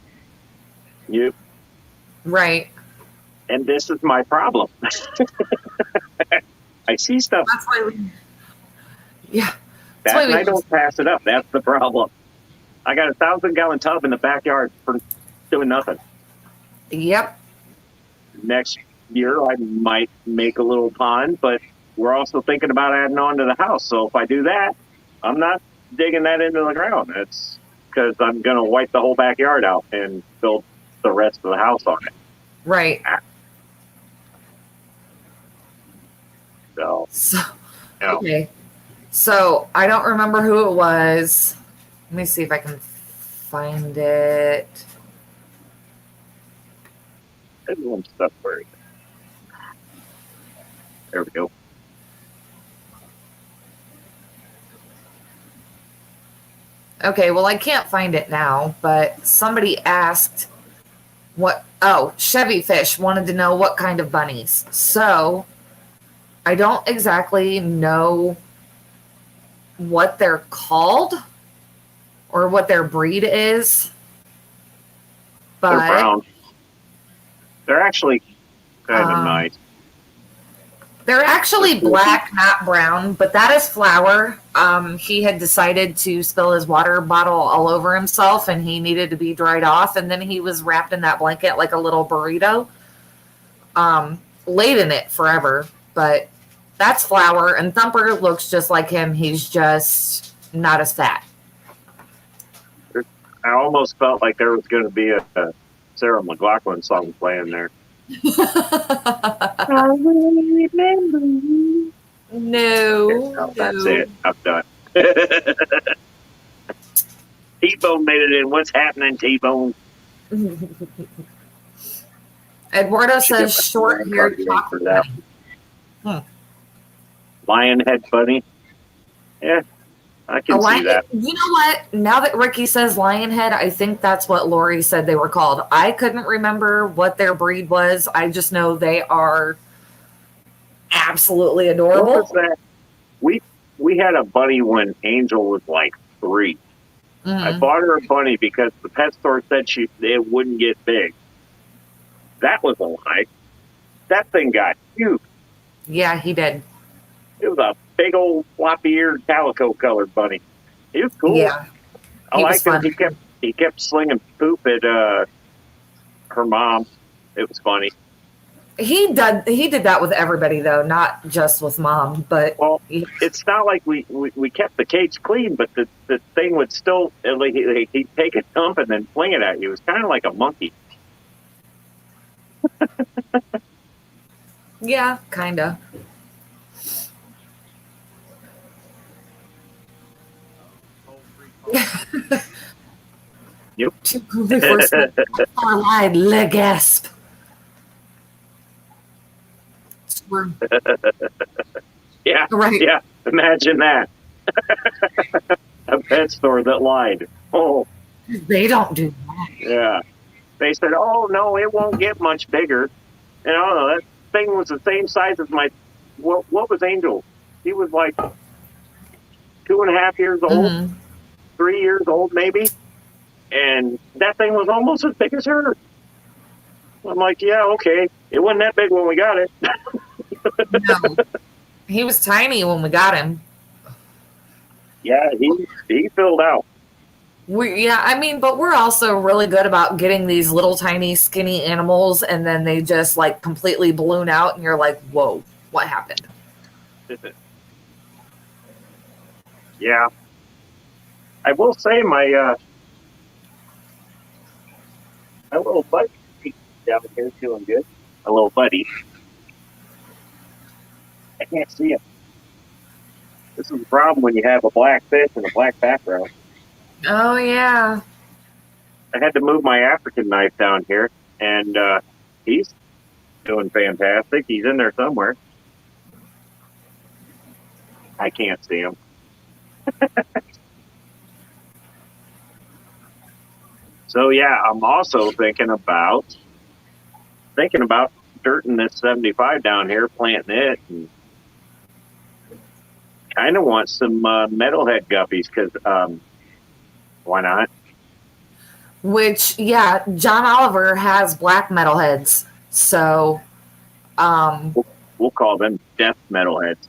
You Right. And this is my problem. I see stuff. That's why And I don't pass it up. That's the problem. I got a 1,000-gallon tub in the backyard for doing nothing. Yep. Next year, I might make a little pond, but we're also thinking about adding on to the house. So if I do that, I'm not digging that into the ground. It's because I'm going to wipe the whole backyard out and build the rest of the house on it. Right. So okay. So I don't remember who it was. Let me see if I can find it. Everyone's stuff where it is. There we go. Okay, well, I can't find it now, but somebody asked Chevy Fish wanted to know what kind of bunnies. So I don't exactly know what they're called or what their breed is. But They're brown. They're actually kind of nice. They're actually black, not brown, but that is Flower. He had decided to spill his water bottle all over himself, and he needed to be dried off, and then he was wrapped in that blanket like a little burrito. Laid in it forever, but that's Flower, and Thumper looks just like him. He's just not as fat. I almost felt like there was going to be a Sarah McLachlan song playing there. I will remember you. No. That's it. I'm done. T-Bone made it in. What's happening, T-Bone? Eduardo says short-haired chocolate. Lion head bunny. Yeah, I can see that. You know what? Now that Ricky says lionhead, I think that's what Lori said they were called. I couldn't remember what their breed was. I just know they are absolutely adorable. What was that? We had a bunny when Angel was like 3. I bought her a bunny because the pet store said it wouldn't get big. That was a lie. That thing got huge. Yeah, he did. It was a big old floppy-eared calico-colored bunny. He was cool. Yeah, I he was liked him. fun. He kept slinging poop at her mom. It was funny. He did that with everybody though, not just with mom. But Well, it's not like we kept the cage clean, but the thing would still, he'd take a dump and then fling it at you. It was kind of like a monkey. yeah, kinda. Yep. Our lied leg gasp. Yeah. Right. Yeah. Imagine that. A pet store that lied. Oh, They don't do that. yeah. They said, "Oh no, it won't get much bigger." And I don't know, that thing was the same size as my. What was Angel? He was like 2.5 years old, Mhm. 3 years old maybe, and that thing was almost as big as her. I'm like, yeah, okay. It wasn't that big when we got it. No, he was tiny when we got him. Yeah, he filled out. I mean, but we're also really good about getting these little tiny skinny animals and then they just like completely balloon out and you're like, whoa, what happened? Yeah. I will say my little buddy down here doing good. A little buddy. I can't see him. This is the problem when you have a black fish and a black background. Oh yeah. I had to move my African knife down here, and he's doing fantastic. He's in there somewhere. I can't see him. So yeah, I'm also thinking about dirting this 75 down here, planting it, and kind of want some metalhead guppies because why not? Which, yeah, John Oliver has black metalheads. So, We'll call them death metalheads.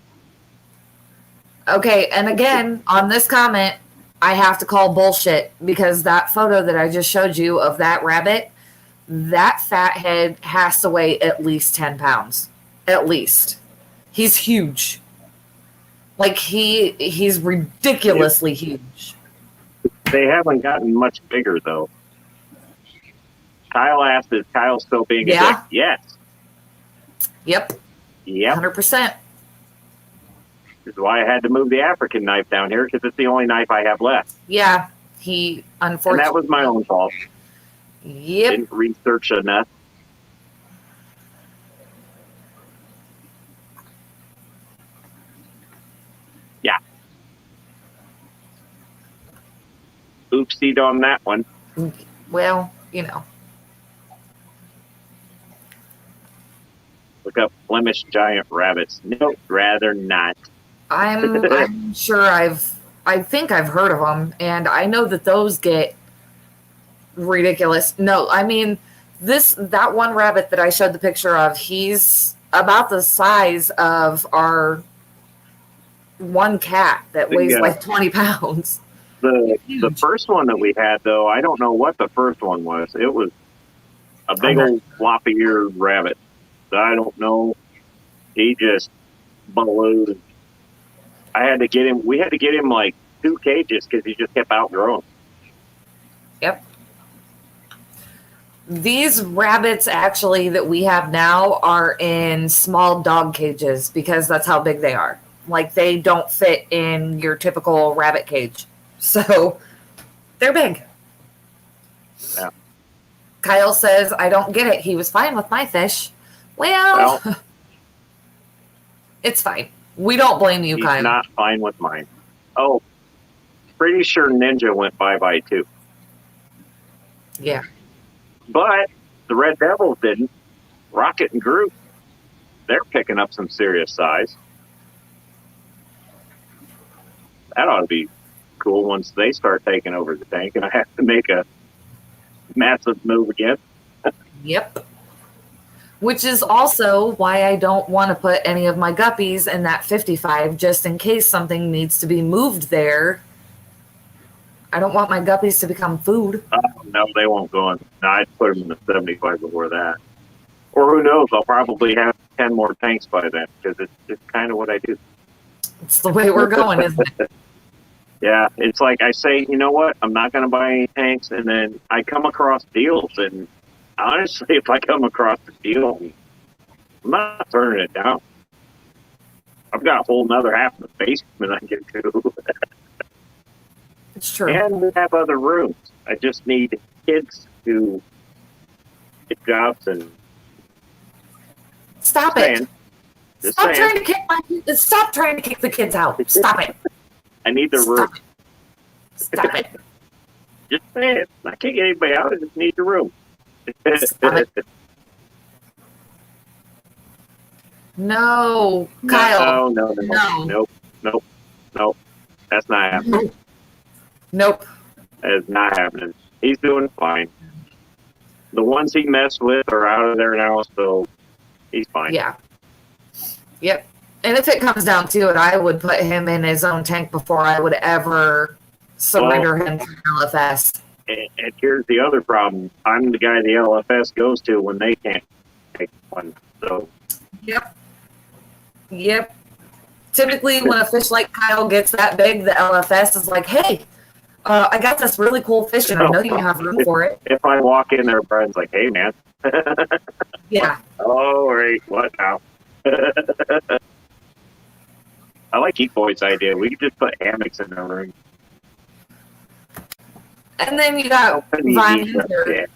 okay. And again, on this comment, I have to call bullshit because that photo that I just showed you of that rabbit, that fat head has to weigh at least 10 pounds. At least. He's huge. Like he's ridiculously huge. They haven't gotten much bigger though. Kyle asked, "Is Kyle still being a dick?" Yes. Yep. 100%. This is why I had to move the African knife down here because it's the only knife I have left. Yeah. He unfortunately. And that was my own fault. Yep. Didn't research enough. Yeah. Oopsied on that one. Well, you know. Look up Flemish giant rabbits. Nope, rather not. I'm sure I think I've heard of them, and I know that those get ridiculous. No, I mean that one rabbit that I showed the picture of, he's about the size of our one cat that weighs like 20 pounds. The first one that we had, though, I don't know what the first one was. It was a big old floppy-eared rabbit. I don't know. He just ballooned. We had to get him like 2 cages because he just kept outgrowing. Yep. These rabbits actually that we have now are in small dog cages because that's how big they are. Like they don't fit in your typical rabbit cage. So they're big. Yeah. Kyle says, I don't get it. He was fine with my fish. Well it's fine. We don't blame you, Kyle. He's not fine with mine. Oh, pretty sure Ninja went bye-bye too. Yeah. But the Red Devils didn't. Rocket and Groot, they're picking up some serious size. That ought to be cool once they start taking over the tank and I have to make a massive move again. Yep. Which is also why I don't want to put any of my guppies in that 55, just in case something needs to be moved there. I don't want my guppies to become food. No, they won't go in. No, I'd put them in the 75 before that. Or who knows? I'll probably have 10 more tanks by then because it's just kind of what I do. It's the way we're going, isn't it? Yeah, it's like I say, you know what? I'm not going to buy any tanks, and then I come across deals, and honestly, if I come across a deal, I'm not turning it down. I've got a whole nother half of the basement I can do. It's true. And we have other rooms. I just need kids to get jobs and Stop saying, it. just Stop saying, Stop trying to kick the kids out. Stop it. I need the room. Stop it. Stop it. Just saying. I can't get anybody out. I just need the room. Stop it. No, Kyle. No. Nope. That's not happening. Nope. That is not happening. He's doing fine. The ones he messed with are out of there now, so he's fine. Yeah. Yep. And if it comes down to it, I would put him in his own tank before I would ever surrender him to LFS. And here's the other problem. I'm the guy the LFS goes to when they can't take one. So. Yep. Typically, when a fish like Kyle gets that big, the LFS is like, hey, I got this really cool fish, and I know you have room for it. If I walk in there, Brian's like, hey, man. Yeah. All right, what now? I like Geek Boy's idea. We could just put hammocks in the room. And then you got Von Hinder.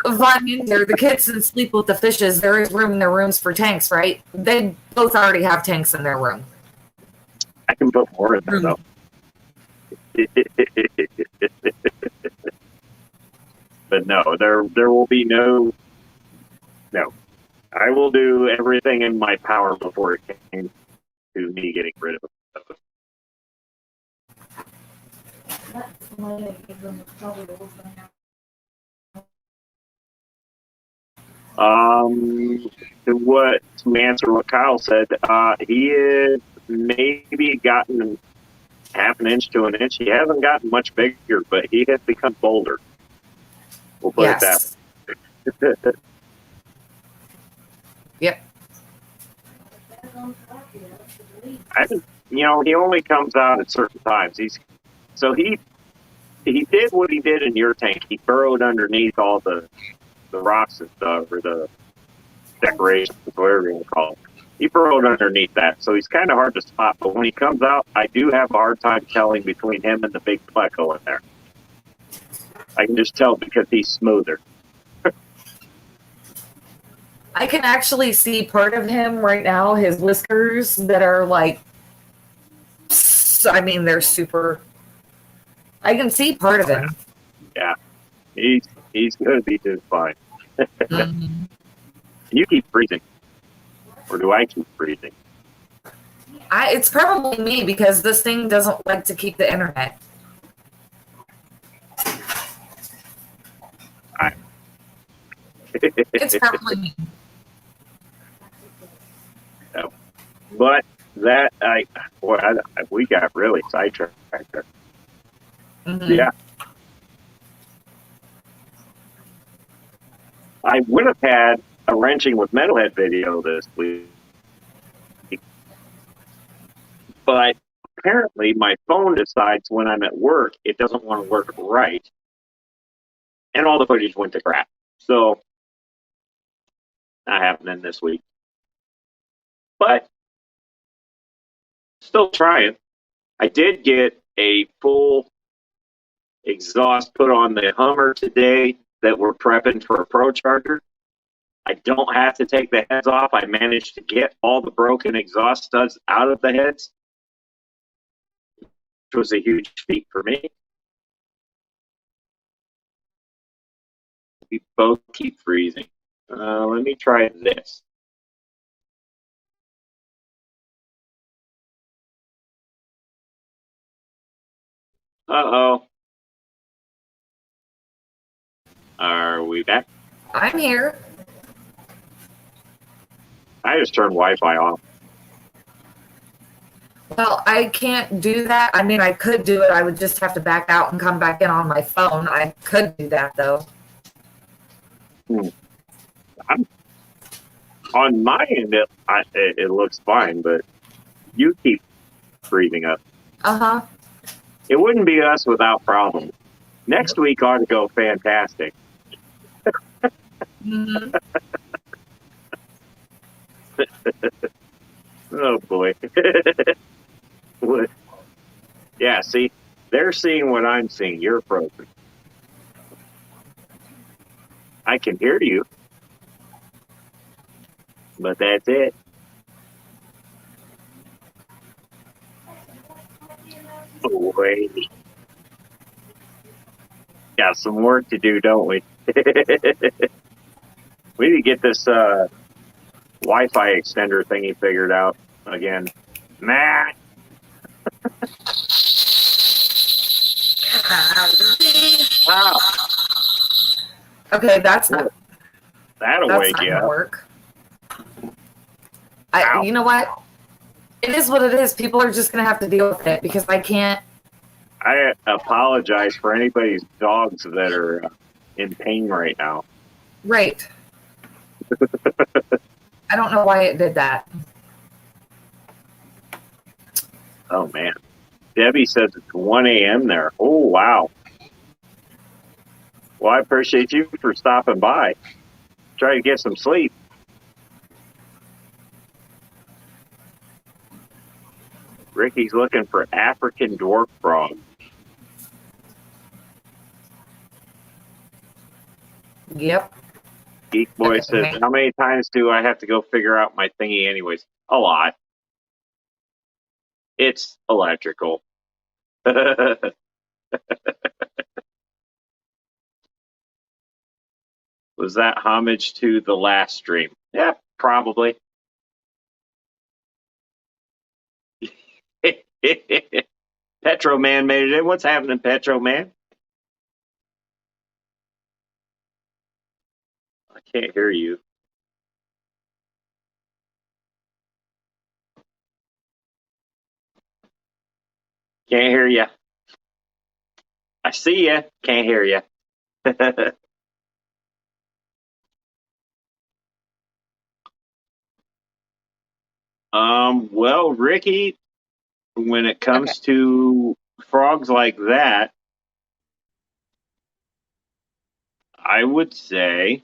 Von Hinder, the kids can sleep with the fishes. There is room in their rooms for tanks, right? They both already have tanks in their room. I can put more in there, though. But no, there will be no. I will do everything in my power before it came to me getting rid of it. That's why I give them the trouble to To answer what Kyle said, he is maybe gotten half an inch to an inch. He hasn't gotten much bigger, but he has become bolder. We'll put it that way. Yep. He only comes out at certain times. He did what he did in your tank. He burrowed underneath all the rocks and stuff, or the decorations, whatever you want to call it. He burrowed underneath that, so he's kind of hard to spot. But when he comes out, I do have a hard time telling between him and the big Pleco in there. I can just tell because he's smoother. I can actually see part of him right now, his whiskers that are like, they're super. I can see part of him. Yeah. He's going to be just fine. Mm-hmm. You keep freezing. Or do I keep freezing? It's probably me because this thing doesn't like to keep the internet. It's probably me. No. But that, we got really sidetracked there. Mm-hmm. Yeah. I would have had a wrenching with Metalhead video this week. But apparently my phone decides when I'm at work, it doesn't want to work right. And all the footage went to crap. So, not happening this week. But, still trying. I did get a full exhaust put on the Hummer today that we're prepping for a Pro Charger. I don't have to take the heads off. I managed to get all the broken exhaust studs out of the heads, which was a huge feat for me. We both keep freezing. Let me try this. Uh-oh. Are we back? I'm here. I just turned Wi-Fi off. Well, I can't do that. I mean, I could do it. I would just have to back out and come back in on my phone. I could do that, though. On my end, it looks fine, but you keep breathing up. Uh-huh. It wouldn't be us without problems. Next week ought to go fantastic. Mm-hmm. Oh, boy. Yeah, see, they're seeing what I'm seeing. You're frozen. I can hear you, but that's it. Boy. Got some work to do, don't we? We need to get this Wi-Fi extender thingy figured out again. Matt. Wow. Okay, that'll wake not you gonna up. work. Ow. You know what? It is what it is. People are just gonna have to deal with it because I can't. I apologize for anybody's dogs that are in pain right now. Right. I don't know why it did that. Oh, man. Debbie says it's 1 a.m. there. Oh, wow. Well, I appreciate you for stopping by. Try to get some sleep. Ricky's looking for African dwarf frog. Yep. Geek Boy Okay, says, okay. how many times do I have to go figure out my thingy anyways? A lot. It's electrical. Was that homage to the last stream? Yeah, probably. Petro Man made it in. What's happening, Petro Man? I can't hear you. Can't hear you. I see you. Can't hear you. Well, Ricky, when it comes to frogs like that, I would say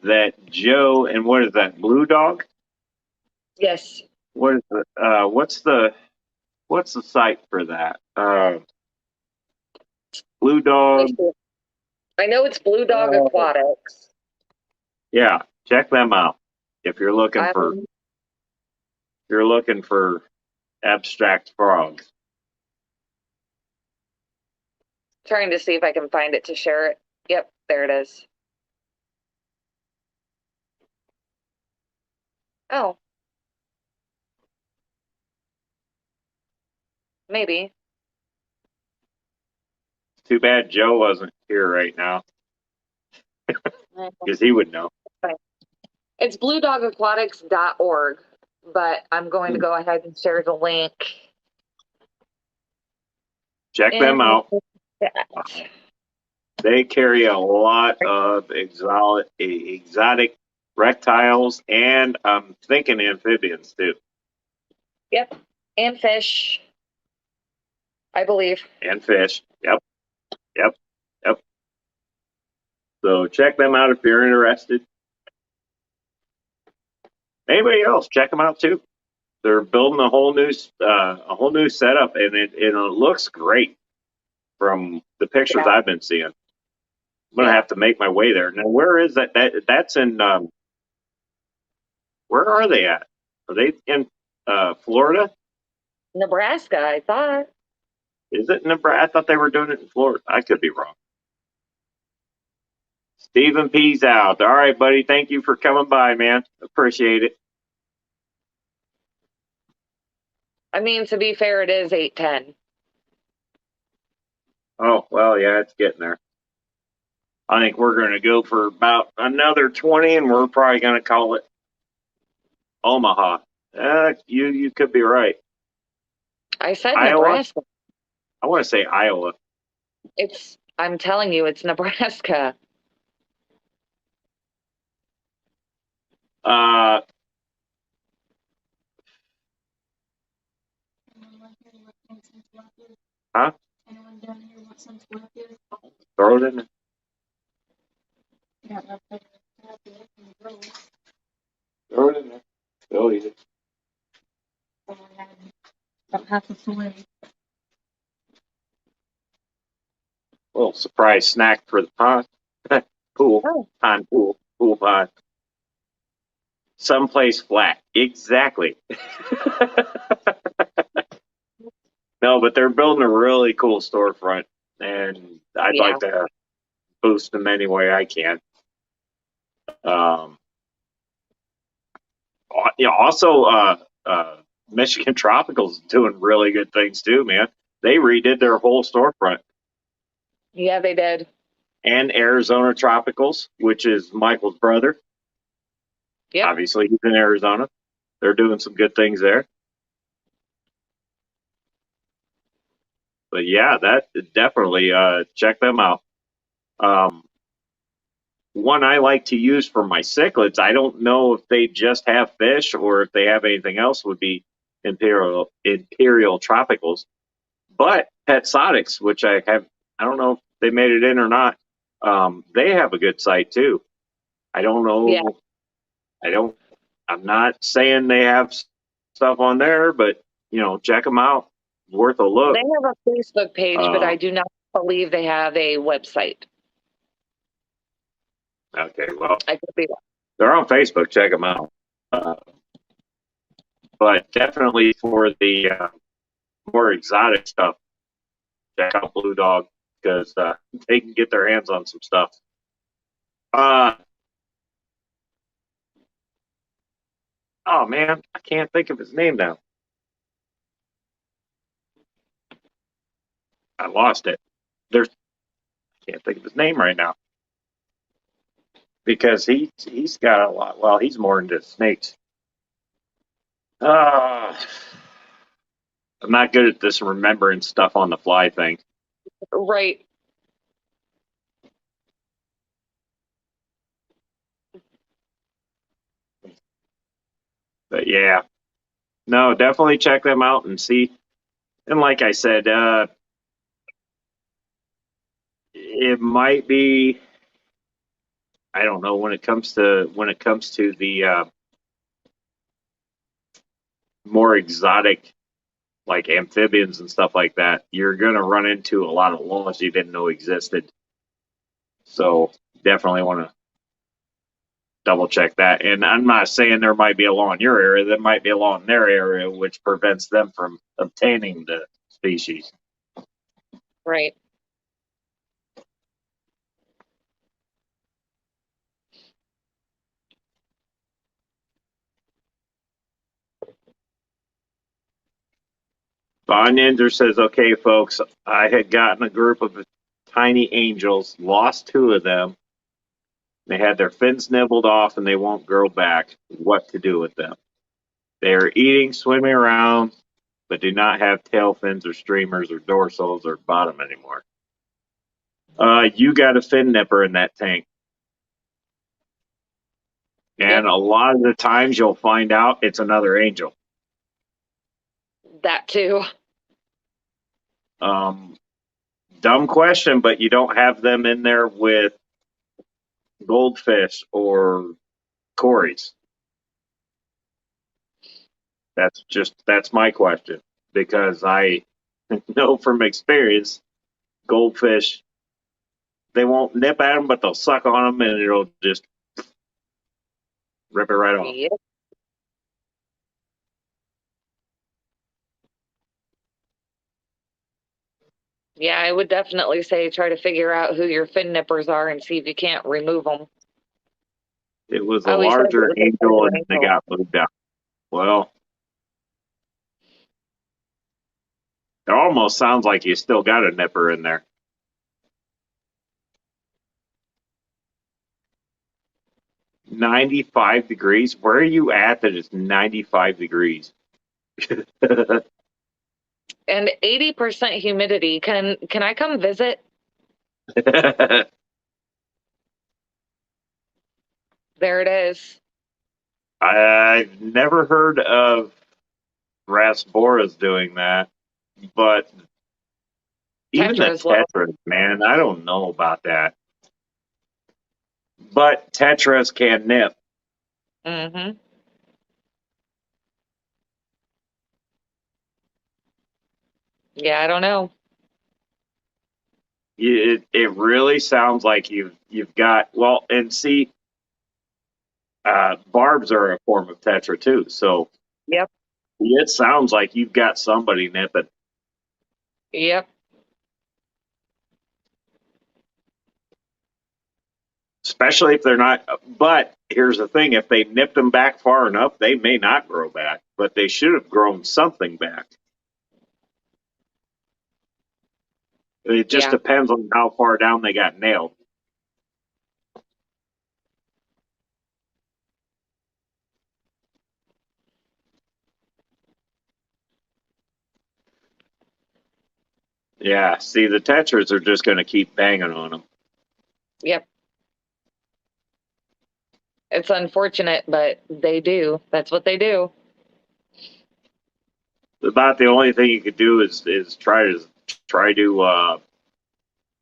that Joe and what is that, Blue Dog? Yes. What is what's the site for that? Blue Dog. I know it's Blue Dog Aquatics. Yeah, check them out if you're looking for abstract frogs. Trying to see if I can find it to share it. Yep, there it is. Oh. Maybe. Too bad Joe wasn't here right now because he would know. It's bluedogaquatics.org, but I'm going to go ahead and share the link. Check them out. They carry a lot of exotic reptiles and I'm thinking amphibians too. Yep, and fish, I believe. And fish. Yep. So check them out if you're interested. Anybody else, check them out too. They're building a whole new setup, and it looks great from the pictures I've been seeing. I'm gonna have to make my way there. Now, where is that? That's in. Where are they at? Are they in Florida? Nebraska, I thought. Is it Nebraska? I thought they were doing it in Florida. I could be wrong. Stephen P's out. All right, buddy. Thank you for coming by, man. Appreciate it. I mean, to be fair, it is 8:10. Oh, well, yeah, it's getting there. I think we're going to go for about another 20, and we're probably going to call it. Omaha. You could be right. I said Iowa? Nebraska. I want to say Iowa. I'm telling you, it's Nebraska. Uh, huh? Anyone down here want some Flappers? Throw it in there. Yeah, that's like Throw it in there. They'll eat it. about half a fillet. Little surprise snack for the pond. Pool. Oh. Pond pool. Pool pond. Someplace flat. Exactly. No, but they're building a really cool storefront, and I'd Yeah. like to boost them any way I can. Also, Michigan Tropical's doing really good things too, man. They redid their whole storefront. Yeah, they did. And Arizona Tropicals, which is Michael's brother. Yep. Obviously, he's in Arizona. They're doing some good things there. But yeah, that definitely check them out. One I like to use for my cichlids, I don't know if they just have fish or if they have anything else, would be Imperial Tropicals. But Petsotics, which I don't know if they made it in or not. They have a good site too. I don't know. Yeah. I'm not saying they have stuff on there, but check them out. Worth a look. They have a Facebook page, but I do not believe they have a website. Okay, well, I could be wrong. they're on Facebook. Check them out. But definitely for the more exotic stuff, check out Blue Dog because they can get their hands on some stuff. Oh man, I can't think of his name now. I lost it. I can't think of his name right now because he's got a lot. Well, he's more into snakes. I'm not good at this remembering stuff on the fly thing. Right. But yeah, no, definitely check them out and see. And like I said, it might be. I don't know when it comes to the more exotic, like amphibians and stuff like that. You're gonna run into a lot of laws you didn't know existed. So definitely want to double check that. And I'm not saying there might be a law in your area. There might be a law in their area which prevents them from obtaining the species. Right. Von Ninja says, okay, folks, I had gotten a group of tiny angels, lost 2 of them. They had their fins nibbled off and they won't grow back. What to do with them? They are eating, swimming around, but do not have tail fins or streamers or dorsals or bottom anymore. You got a fin nipper in that tank. And a lot of the times you'll find out it's another angel. That too. Dumb question, but you don't have them in there with goldfish or cories. That's my question, because I know from experience, goldfish, they won't nip at them, but they'll suck on them and it'll just rip it right off. Yep. Yeah, I would definitely say try to figure out who your fin nippers are and see if you can't remove them. It was a Oh, he said it larger was a angel larger and they angel. got moved out. Well, it almost sounds like you still got a nipper in there. 95 degrees? Where are you at that it's 95 degrees? And 80% humidity. Can I come visit? There it is. I've never heard of Rasboras doing that, but even the Tetras will. Tetras, man, I don't know about that. But Tetras can nip. Mm-hmm. Yeah, I don't know. It really sounds like you've got, well, and see, barbs are a form of Tetra too, so Yep. it sounds like you've got somebody nipping. Yep. Especially if they're not, but here's the thing, if they nipped them back far enough, they may not grow back, but they should have grown something back. It just Yeah. depends on how far down they got nailed. Yeah, see, the Tetras are just going to keep banging on them. Yep. It's unfortunate, but they do. That's what they do. About the only thing you could do is try to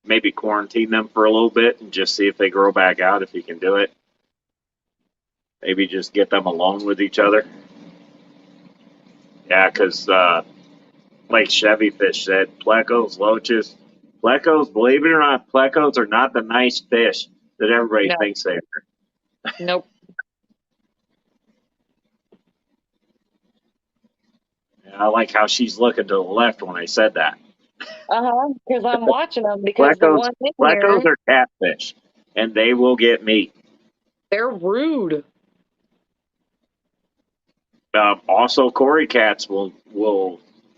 maybe quarantine them for a little bit and just see if they grow back out, if you can do it. Maybe just get them alone with each other. Yeah, because like Chevy Fish said, Plecos, loaches. Plecos, believe it or not, Plecos are not the nice fish that everybody No. thinks they are. Nope. And I like how she's looking to the left when I said that. Because I'm watching them because the Plecos, one in Plecos here, are catfish, and they will get meat. they're rude. Also, Cory cats will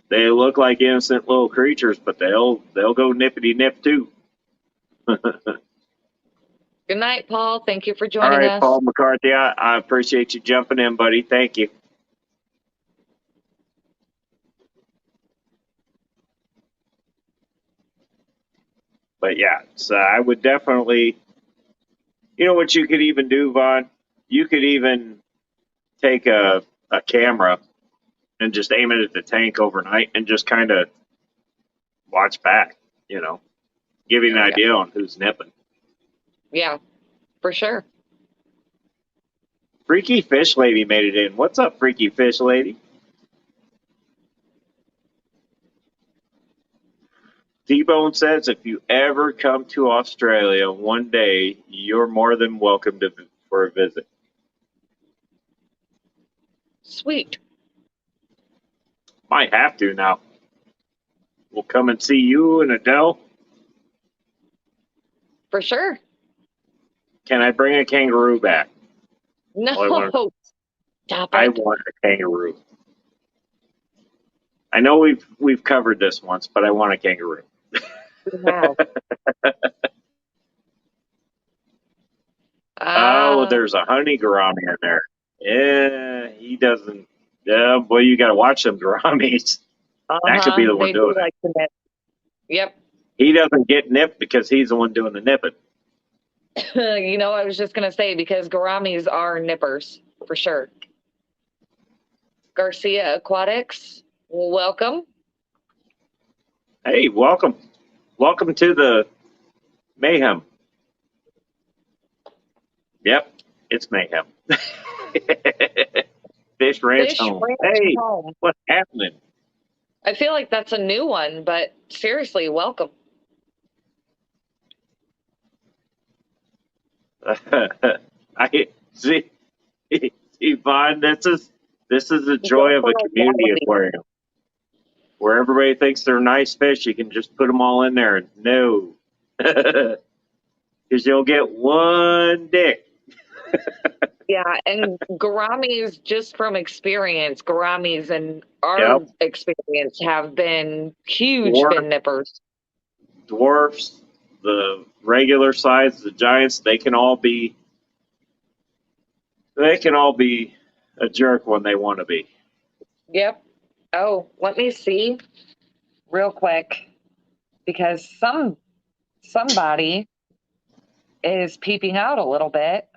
they look like innocent little creatures, but they'll go nippity nip too. Good night, Paul. Thank you for All joining right, us. Paul McCarthy, I appreciate you jumping in, buddy. Thank you. But yeah, so I would definitely, you know what you could even do, Vaughn? You could even take a camera and just aim it at the tank overnight and just kind of watch back, give you an Yeah. idea on who's nipping. Yeah, for sure. Freaky Fish Lady made it in. What's up, Freaky Fish Lady? T-Bone says, if you ever come to Australia one day, you're more than welcome for a visit. Sweet. Might have to now. We'll come and see you and Adele. For sure. Can I bring a kangaroo back? No. Stop I it. want a kangaroo. I know we've covered this once, but I want a kangaroo. Wow. Oh, there's a honey gourami in there. Yeah, he doesn't. Yeah, boy, you got to watch them gouramis. That could be the one They doing do it. like to nip. Yep. He doesn't get nipped because he's the one doing the nipping. I was just going to say, because gouramis are nippers, for sure. Garcia Aquatics, welcome. Hey, welcome. Welcome to the MayheM. Yep, it's MayheM. Fish Ranch Fish Home. Ranch Hey, Home. what's happening? I feel like that's a new one, but seriously, welcome. I see, Yvonne. This is the joy of a community aquarium, where everybody thinks they're nice fish. You can just put them all in there. No, because you'll get one dick. Yeah, and gouramis, just from experience, gouramis and our Yep. experience have been huge fin nippers. Dwarfs, the regular size, the giants, they can all be They can all be a jerk when they want to be. Yep. Oh, let me see real quick because somebody is peeping out a little bit.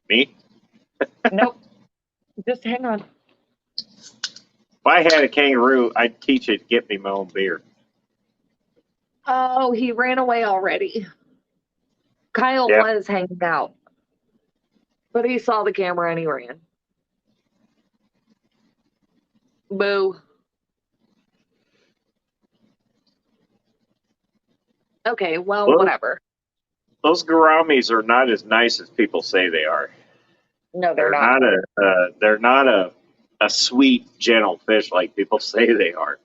Me? Nope. Just hang on. If I had a kangaroo, I'd teach it to get me my own beer. Oh, he ran away already. Kyle Yep. was hanging out, but he saw the camera and he ran. Boo. Okay, well, Well, whatever. those gouramis are not as nice as people say they are. No, they're not. They're not a sweet, gentle fish like people say they are.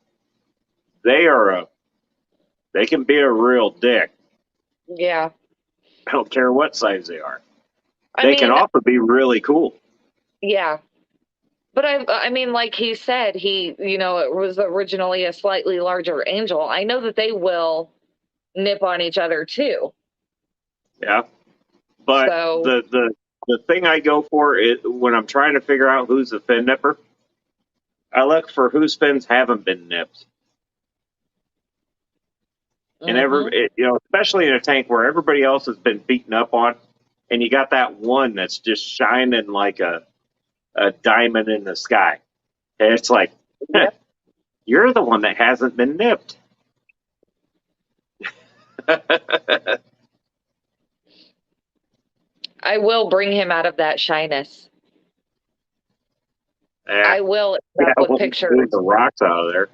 They can be a real dick. Yeah. I don't care what size they are. I They mean, can also be really cool. yeah. But I mean, like he said, it was originally a slightly larger angel. I know that they will nip on each other too. Yeah. But So, the thing I go for is when I'm trying to figure out who's the fin nipper, I look for whose fins haven't been nipped. And especially in a tank where everybody else has been beaten up on, and you got that one that's just shining like a diamond in the sky. And it's like, yep. you're the one that hasn't been nipped. I will bring him out of that shyness. I will end up with we'll pictures. move the rocks out of there.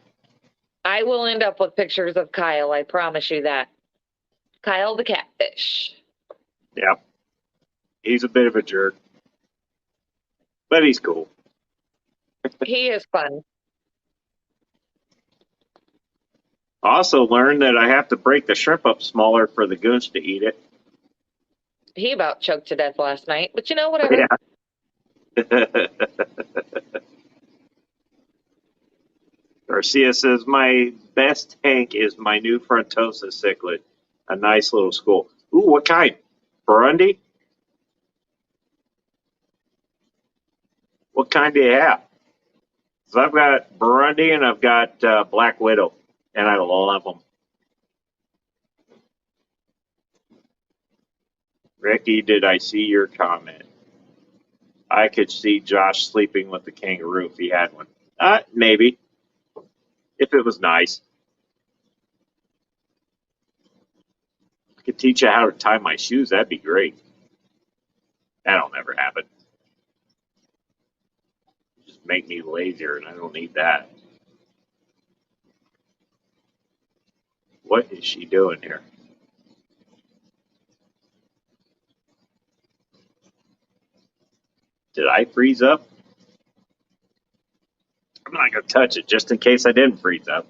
I will end up with pictures of Kyle. I promise you that. Kyle the catfish. Yeah. He's a bit of a jerk. But he's cool. He is fun. I also learned that I have to break the shrimp up smaller for the goons to eat it. He about choked to death last night, but whatever. Yeah. Garcia says, my best tank is my new Frontosa cichlid. A nice little school. Ooh, what kind? Burundi? What kind do you have? So I've got Burundi and I've got Black Widow, and I love them. Ricky, did I see your comment? I could see Josh sleeping with the kangaroo if he had one. Maybe. If it was nice. I could teach you how to tie my shoes. That'd be great. That'll never happen. Just make me lazier, and I don't need that. What is she doing here? Did I freeze up? I'm not going to touch it just in case I didn't freeze up.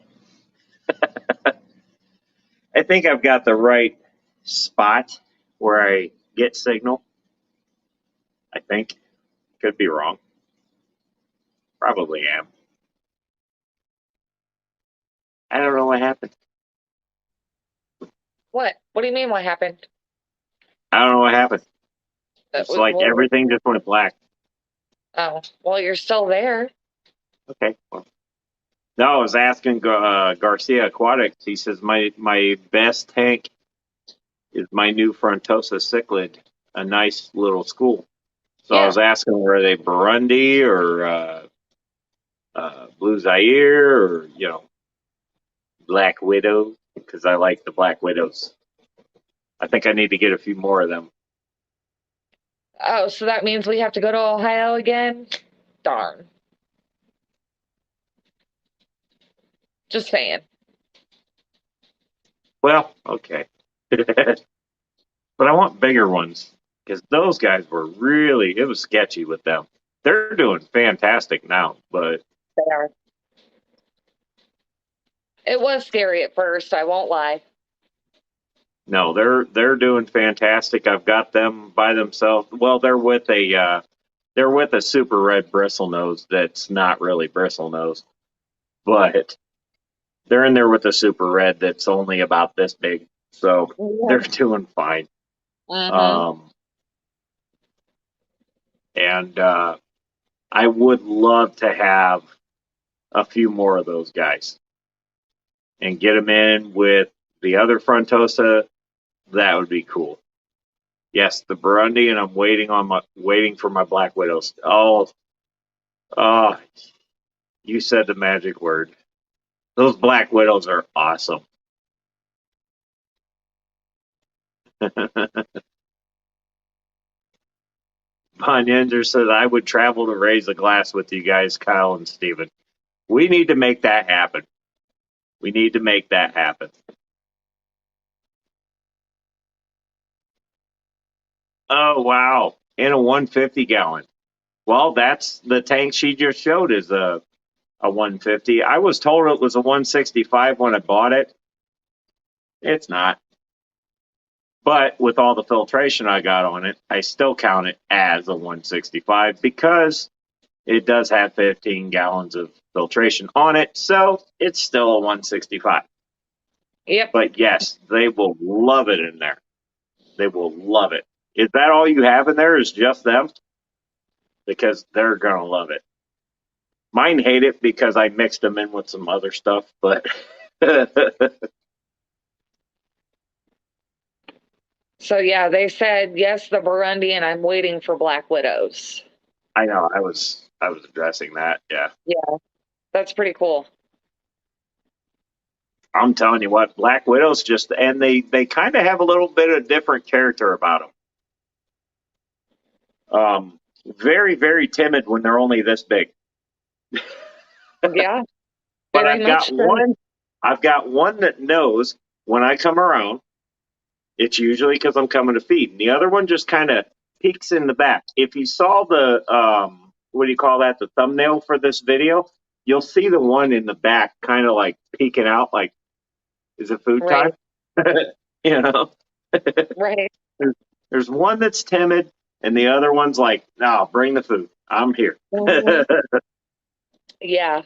I think I've got the right spot where I get signal. I think. Could be wrong. Probably am. I don't know what happened. What? What do you mean? What happened? I don't know what happened. It's like everything just went black. Oh, well, you're still there. Okay. Well. No, I was asking Garcia Aquatics. He says my best tank is my new Frontosa cichlid, a nice little school. So I was asking, were they Burundi or Blue Zaire or Black Widow? Because I like the Black Widows. I think I need to get a few more of them. Oh, so that means we have to go to Ohio again? Darn. Just saying. Well, okay. But I want bigger ones because those guys were it was sketchy with them. They're doing fantastic now, but They are. It was scary at first, I won't lie. no, they're doing fantastic. I've got them by themselves. Well, they're with a super red bristlenose that's not really bristlenose, but they're in there with a super red that's only about this big. So they're doing fine. Mm-hmm. And I would love to have a few more of those guys and get them in with the other Frontosa. That would be cool. Yes, the Burundi, and I'm waiting for my Black Widows. Oh, you said the magic word. Those Black Widows are awesome. Von Yender says, I would travel to raise a glass with you guys, Kyle and Steven. We need to make that happen. We need to make that happen. Oh, wow. In a 150 gallon. Well, that's the tank she just showed is a 150. I was told it was a 165 when I bought it. It's not. But with all the filtration I got on it, I still count it as a 165 because it does have 15 gallons of filtration on it. So it's still a 165. Yep. But yes, they will love it in there. They will love it. Is that all you have in there is just them? Because they're going to love it. Mine hate it because I mixed them in with some other stuff, but So yeah, they said yes, the Burundi, and I'm waiting for Black Widows. I know I was addressing that. Yeah. Yeah, that's pretty cool. I'm telling you what, Black Widows and they kind of have a little bit of different character about them. Very, very timid when they're only this big. Yeah, But very much so. I've got one that knows when I come around, it's usually because I'm coming to feed. And the other one just kind of peeks in the back. If you saw the, what do you call that, the thumbnail for this video, you'll see the one in the back kind of like peeking out like, is it food time? You know? Right. There's one that's timid, and the other one's like, no, bring the food. I'm here. Mhm. Yeah.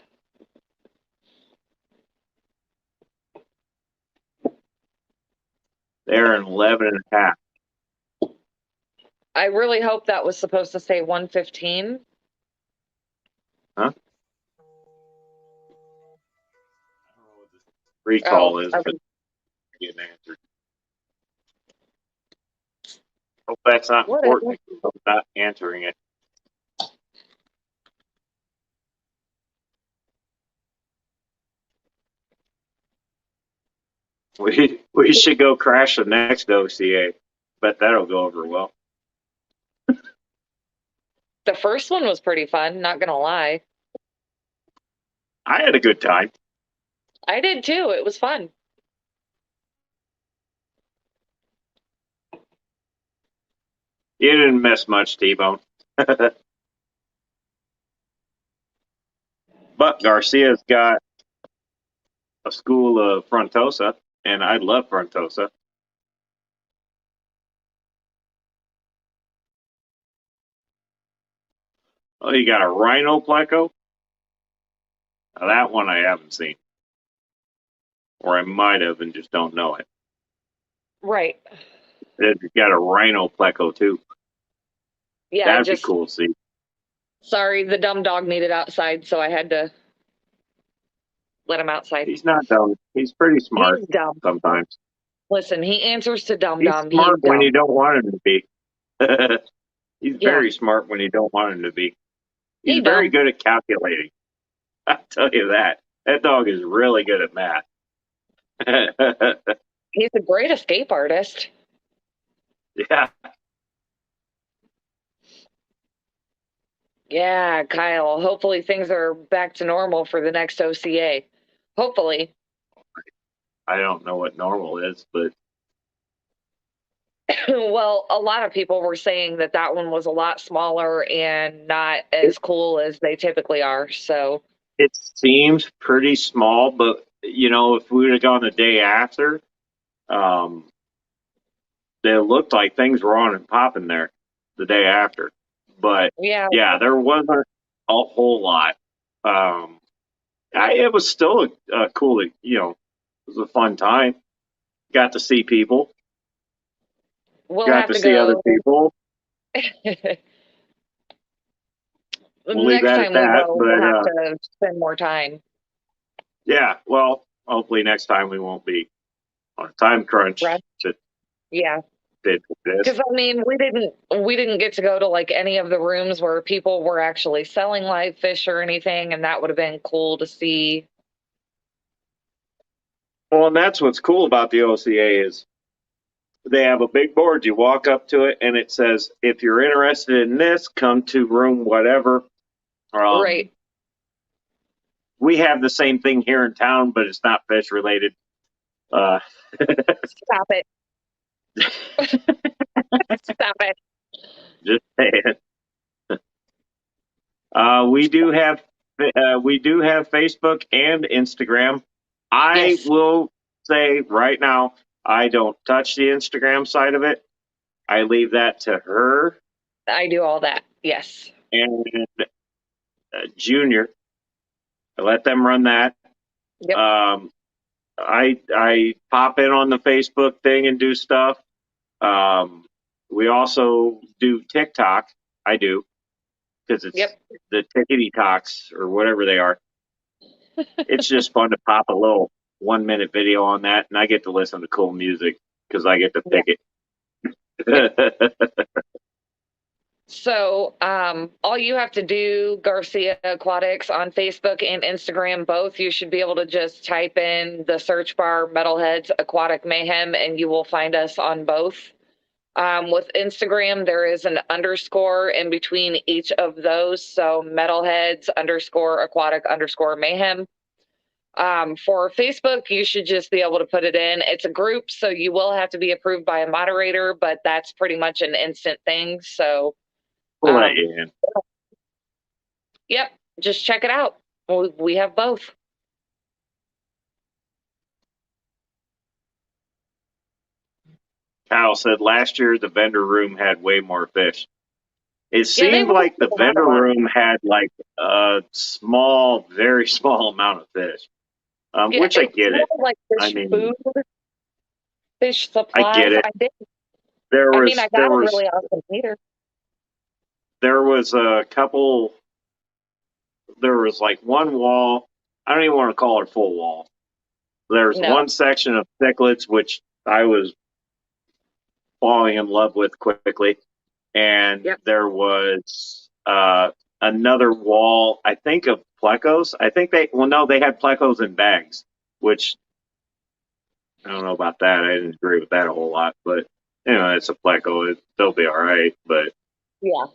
They're an 11 and a half. I really hope that was supposed to say 115. Huh? Recall is, okay. but getting answered. Hope that's not What is important. I'm not answering it. We should go crash the next OCA. Bet that'll go over well. The first one was pretty fun, not gonna lie. I had a good time. I did too. It was fun. You didn't miss much, T-Bone. But Garcia's got a school of Frontosa, and I love Frontosa. Oh, you got a Rhino Pleco? Now, that one I haven't seen. Or I might have and just don't know it. Right. It's got a Rhino Pleco, too. Yeah, That'd be cool to see. Sorry, the dumb dog needed outside, so I had to let him outside. He's not dumb. He's pretty smart He's dumb. sometimes. Listen, he answers to dumb He's dumb. smart He's when dumb. you don't want him to be. He's Yeah. very smart when you don't want him to be. He's He very dumb. good at calculating. I'll tell you that. That dog is really good at math. He's a great escape artist. Yeah. Yeah, Kyle. Hopefully things are back to normal for the next OCA. Hopefully. I don't know what normal is, but Well, a lot of people were saying that that one was a lot smaller and not as cool as they typically are. So it seems pretty small. But, you know, if we would have gone the day after, it looked like things were on and popping there the day after. But, yeah, there wasn't a whole lot. It was still a cool, it was a fun time. Got to see people. we'll Got have to to see other go. people. we'll leave Next that at time we that. go, we'll have to spend more time. Yeah, well, hopefully next time we won't be on a time crunch Right. to Yeah. did this. Because I mean, we didn't get to go to like any of the rooms where people were actually selling live fish or anything, and that would have been cool to see. Well, and that's what's cool about the OCA is they have a big board. You walk up to it, and it says, "If you're interested in this, come to room whatever." Right. We have the same thing here in town, but it's not fish related. Stop it. Stop it. Just saying. We do have Facebook and Instagram. I Yes. will say right now, I don't touch the Instagram side of it. I leave that to her I do all that. Yes. and Junior. I let them run that. Yep. I pop in on the Facebook thing and do stuff. We also do TikTok. I do because it's the Tickety Talks or whatever they are. It's just fun to pop a little 1-minute video on that, and I get to listen to cool music because I get to pick it. So, all you have to do, Garcia Aquatics, on Facebook and Instagram, both, you should be able to just type in the search bar Metalheads Aquatic Mayhem, and you will find us on both. With Instagram, there is an underscore in between each of those. So Metalheads _aquatic _mayhem. For Facebook, you should just be able to put it in. It's a group, so you will have to be approved by a moderator, but that's pretty much an instant thing. So, We'll let you in. Yep, just check it out. We have both. Kyle said last year the vendor room had way more fish. It seemed like the vendor room had like a small, very small amount of fish, which I get it. Like fish food, fish supplies. I get it. I did. I got a really awesome heater. There was a couple. There was like one wall. I don't even want to call it a full wall. There's one section of cichlids which I was falling in love with quickly, and there was another wall. I think of Plecos. I think they had Plecos in bags, which I don't know about that. I didn't agree with that a whole lot, but it's a Pleco. They'll be all right. But yeah.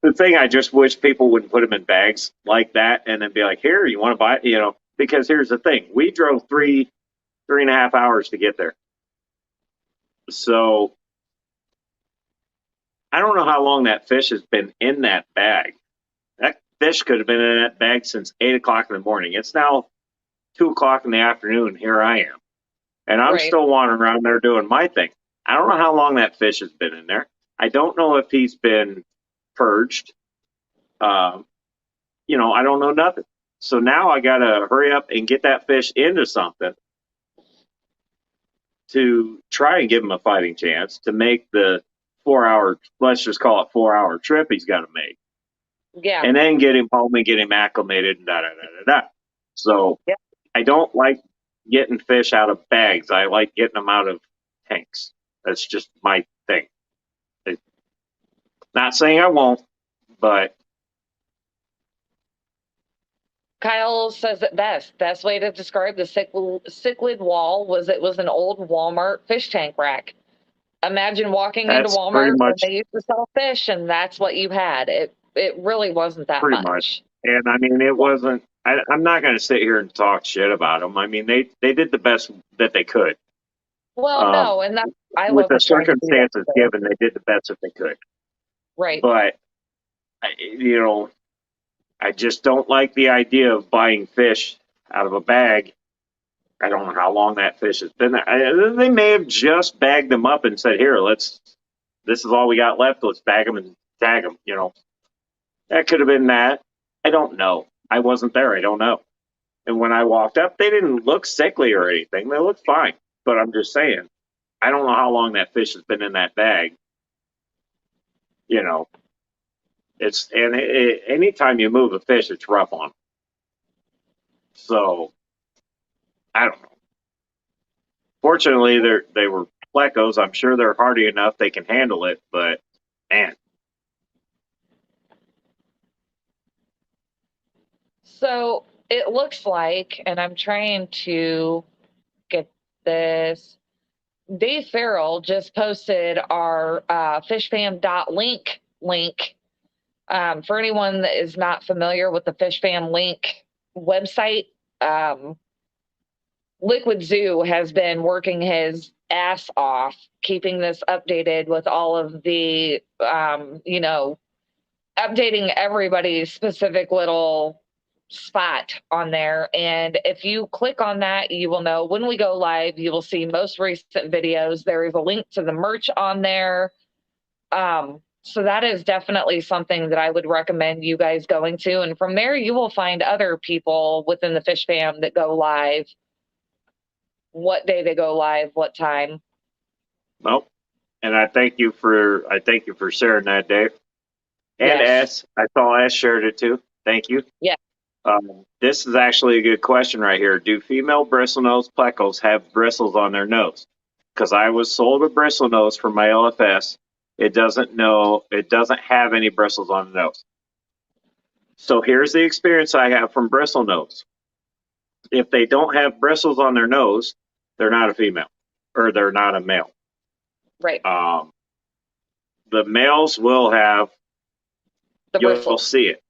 The thing I just wish people wouldn't put them in bags like that and then be like, here, you want to buy it? Because here's the thing. We drove 3.5 hours to get there. So I don't know how long that fish has been in that bag. That fish could have been in that bag since 8 o'clock in the morning. It's now 2 o'clock in the afternoon. Here I am. And I'm still wandering around there doing my thing. I don't know how long that fish has been in there. I don't know if he's been purged. I don't know nothing. So now I got to hurry up and get that fish into something to try and give him a fighting chance to make the 4-hour, let's just call it 4-hour trip he's got to make. Yeah. And then get him home and get him acclimated and da-da-da-da-da. So I don't like getting fish out of bags. I like getting them out of tanks. That's just my thing. Not saying I won't, but Kyle says it best. Best way to describe the cichlid wall was it was an old Walmart fish tank rack. Imagine walking into Walmart where they used to sell fish, and that's what you had. It really wasn't that much. And I mean, it wasn't. I'm not going to sit here and talk shit about them. I mean, they did the best that they could. Well, no, and that's with the circumstances given, they did the best that they could. Right. But I just don't like the idea of buying fish out of a bag. I don't know how long that fish has been there. They may have just bagged them up and said, here, this is all we got left. Let's bag them and tag them, That could have been that. I don't know. I wasn't there. I don't know. And when I walked up, they didn't look sickly or anything. They looked fine. But I'm just saying, I don't know how long that fish has been in that bag. Anytime you move a fish, it's rough on them. So I don't know. Fortunately, they were Plecos. I'm sure they're hardy enough they can handle it, but man. So it looks like, and I'm trying to get this. Dave Farrell just posted our fishfam.link link. For anyone that is not familiar with the FishFam link website, Liquid Zoo has been working his ass off, keeping this updated with all of the, updating everybody's specific little spot on there. And if you click on that, you will know when we go live. You will see most recent videos. There is a link to the merch on there. So that is definitely something that I would recommend you guys going to. And from there, you will find other people within the Fish Fam that go live, what day they go live, what time. Well, and I thank you for sharing that, Dave. And Yes. S, I saw S shared it too. Thank you. Yeah. This is actually a good question right here. Do female bristlenose plecos have bristles on their nose? Because I was sold a bristlenose for my LFS. It doesn't have any bristles on the nose. So here's the experience I have from bristlenose. If they don't have bristles on their nose, they're not a female, or they're not a male. Right. The males will have, you'll bristles. see it.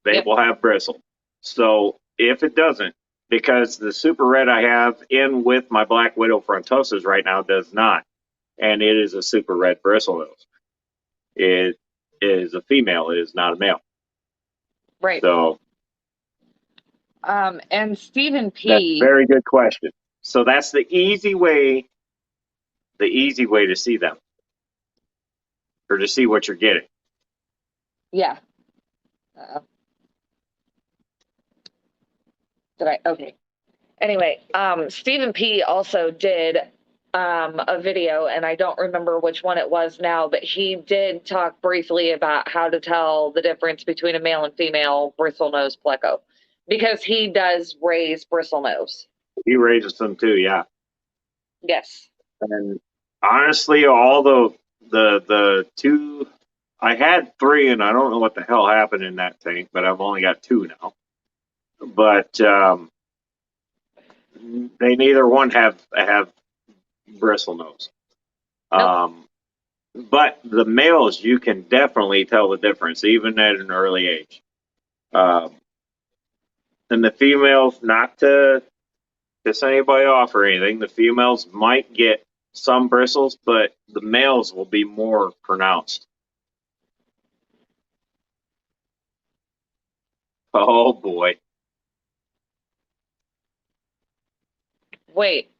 They will have bristles. So if it doesn't, because the super red I have in with my black widow frontosis right now does not, and it is a super red bristlenose. It is a female. It is not a male. Right. So and Stephen P. That's a very good question. So that's the easy way to see them, or to see what you're getting. Yeah. Okay. Anyway, Stephen P. also did a video, and I don't remember which one it was now, but he did talk briefly about how to tell the difference between a male and female bristlenose pleco, because he does raise bristlenose. He raises them too, yeah. Yes. And honestly, all the two, I had three, and I don't know what the hell happened in that tank, but I've only got two now. But they neither one have bristlenose. Nope. But the males, you can definitely tell the difference, even at an early age. And the females, not to piss anybody off or anything, the females might get some bristles, but the males will be more pronounced. Oh boy. Wait.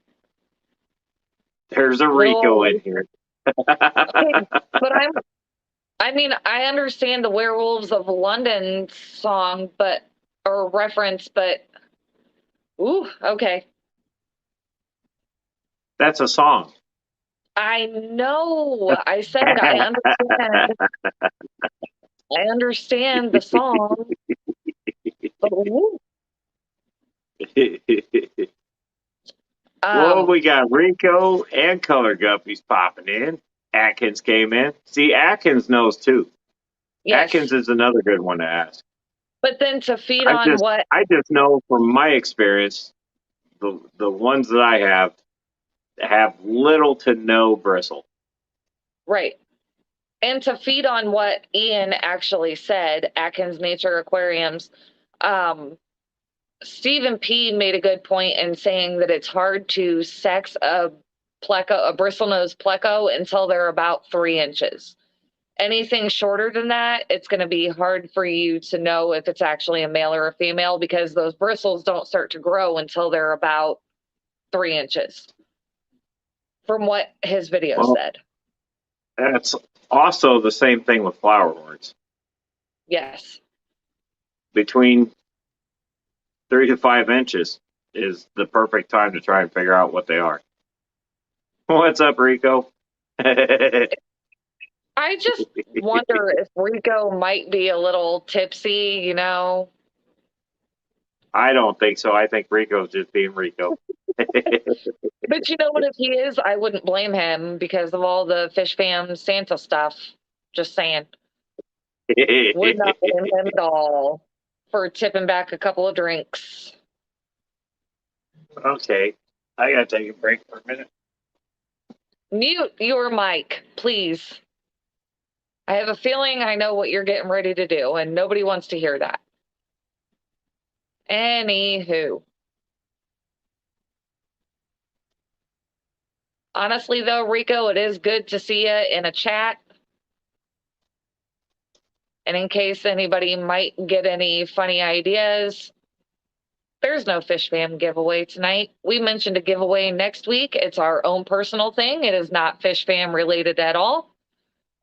There's a Rico in here. Okay, but I understand the Werewolves of London song, or reference, but ooh, okay. That's a song. I know. I said I understand. I understand the song. But ooh. Well, we got Rico and Color Guppies popping in. Atkins came in. See, Atkins knows too. Yes. Atkins is another good one to ask. But then to feed on what I just know from my experience, the ones that I have little to no bristle. right. And to feed on what Ian actually said, Atkins Nature Aquariums, Stephen P made a good point in saying that it's hard to sex a bristlenose pleco until they're about 3 inches. Anything shorter than that, it's going to be hard for you to know if it's actually a male or a female, because those bristles don't start to grow until they're about 3 inches, from what his video said. That's also the same thing with flower horns. Yes. Between 3 to 5 inches is the perfect time to try and figure out what they are. What's up, Rico? I just wonder if Rico might be a little tipsy, you know. I don't think so. I think Rico's just being Rico. But you know what? If he is, I wouldn't blame him because of all the Fish Fam Santa stuff. Just saying. Would not blame him at all for tipping back a couple of drinks. Okay. I gotta take a break for a minute. Mute your mic, please. I have a feeling I know what you're getting ready to do, and nobody wants to hear that. Anywho. Honestly, though, Rico, it is good to see you in a chat. And in case anybody might get any funny ideas, there's no Fish Fam giveaway tonight. We mentioned a giveaway next week. It's our own personal thing. It is not Fish Fam related at all.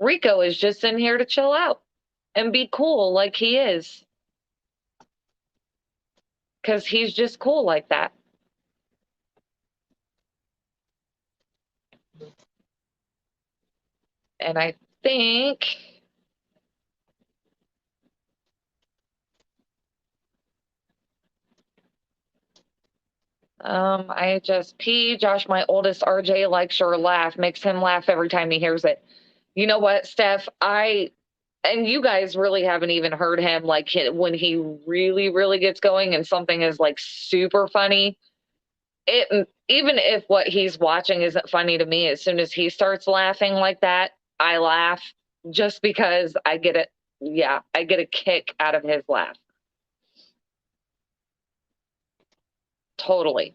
Rico is just in here to chill out and be cool like he is. Because he's just cool like that. And I think I just pee. Josh, my oldest RJ, likes your laugh, makes him laugh every time he hears it. You know what, Steph? And you guys really haven't even heard him like when he really, really gets going and something is like super funny. Even if what he's watching isn't funny to me, as soon as he starts laughing like that, I laugh just because I get it. Yeah, I get a kick out of his laugh. Totally.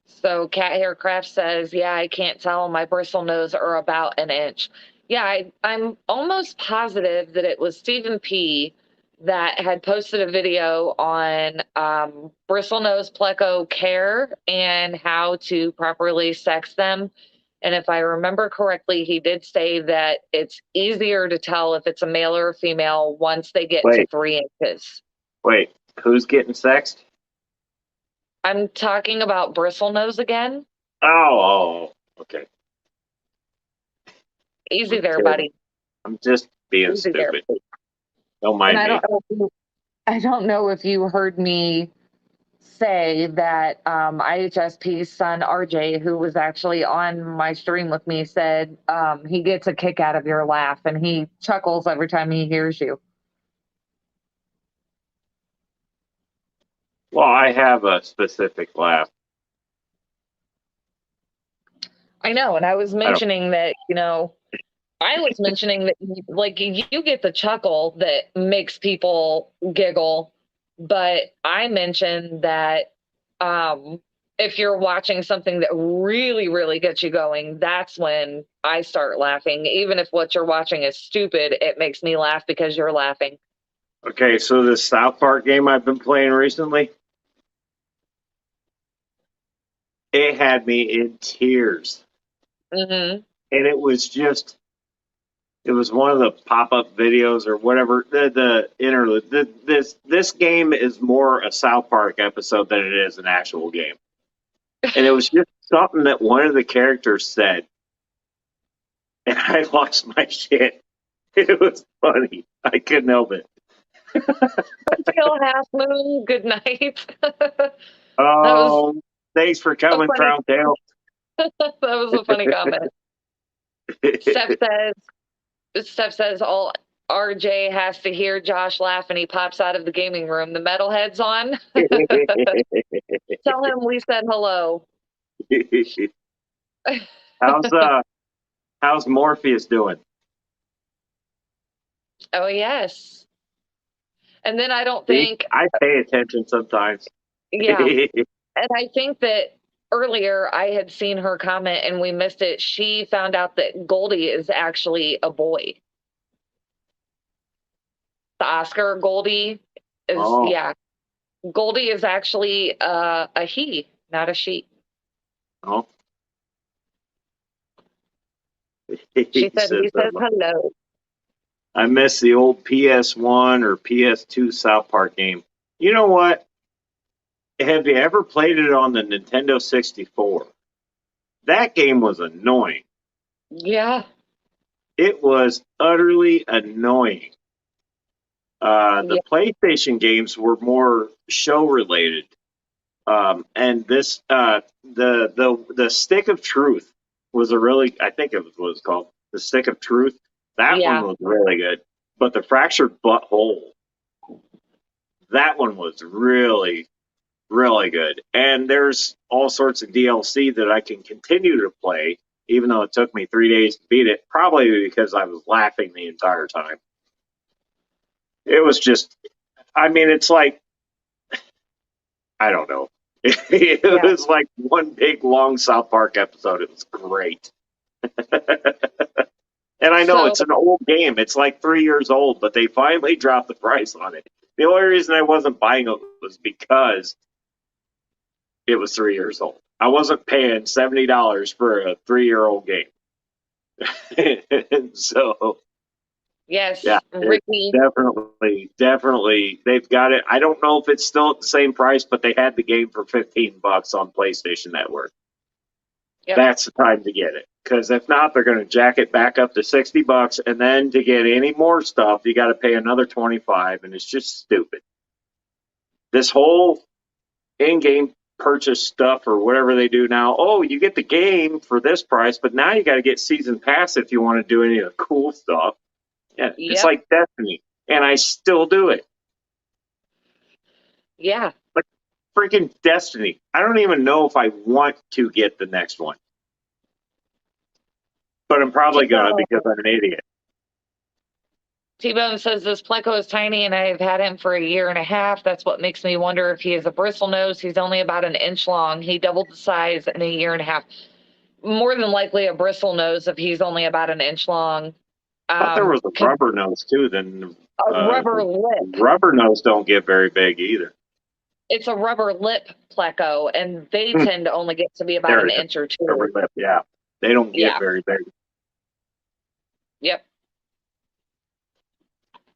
So Cat Haircraft says, yeah, I can't tell. My Bristlenose are about an inch. Yeah, I'm almost positive that it was Stephen P. that had posted a video on Bristlenose Pleco care and how to properly sex them. And if I remember correctly, he did say that it's easier to tell if it's a male or a female once they get to 3 inches. Wait, who's getting sexed? I'm talking about Bristlenose again. Oh, okay. Easy there, buddy. I'm just being Easy there. stupid. Don't mind me. I don't know if you heard me say that IHSP's son RJ, who was actually on my stream with me, said he gets a kick out of your laugh and he chuckles every time he hears you. Well, I have a specific laugh. I know, and I was mentioning that, I was mentioning that, like, you get the chuckle that makes people giggle, but I mentioned that if you're watching something that really, really gets you going, that's when I start laughing. Even if what you're watching is stupid, it makes me laugh because you're laughing. Okay, so this South Park game I've been playing recently, it had me in tears. Mm-hmm. And it was one of the pop-up videos or whatever. The interlude. This game is more a South Park episode than it is an actual game. And it was just something that one of the characters said, and I lost my shit. It was funny. I couldn't help it. Until Half Moon, good night. Thanks for coming, Crown Tail. That was a funny comment. Steph says all RJ has to hear Josh laugh and he pops out of the gaming room. The metalhead's on. Tell him we said hello. How's Morpheus doing? Oh yes. And then I don't think I pay attention sometimes. Yeah. And I think that earlier I had seen her comment and we missed it. She found out that Goldie is actually a boy. The Oscar Goldie is Goldie is actually a he, not a she. Oh. She said he says hello. I miss the old PS1 or PS2 South Park game. You know what? Have you ever played it on the Nintendo 64? That game was annoying. Yeah. It was utterly annoying. The Yeah. PlayStation games were more show related. And this, the Stick of Truth was a really, I think it was what it's called, the Stick of Truth. That one Yeah. was really good. But the Fractured Butthole, that one was really, really good. And there's all sorts of DLC that I can continue to play, even though it took me 3 days to beat it, probably because I was laughing the entire time. It was just, I mean, it's like, I don't know. It Yeah. was like one big long South Park episode. It was great. And I know So, it's an old game. It's like 3 years old, but they finally dropped the price on it. The only reason I wasn't buying it was because it was 3 years old. I wasn't paying $70 for a 3-year-old game. So, yes, yeah, it's Ricky. definitely, they've got it. I don't know if it's still at the same price, but they had the game for $15 on PlayStation Network. Yep. That's the time to get it. Because if not, they're going to jack it back up to $60, and then to get any more stuff, you got to pay another $25, and it's just stupid. This whole in-game purchase stuff or whatever they do now. Oh, you get the game for this price, but now you got to get season pass if you want to do any of the cool stuff. Yeah, it's Yep. like Destiny, and I still do it. Yeah. Like freaking Destiny. I don't even know if I want to get the next one. But I'm probably gonna because I'm an idiot. T-Bone says this Pleco is tiny and I've had him for a year and a half. That's what makes me wonder if he is a Bristlenose. He's only about an inch long. He doubled the size in a year and a half. More than likely a Bristlenose if he's only about an inch long. I thought there was a rubber nose too. Then a rubber lip. Rubber nose don't get very big either. It's a rubber lip Pleco, and they tend to only get to be about There an it is. inch or two. Rubber lip, yeah. They don't get Yeah. very big. Yep.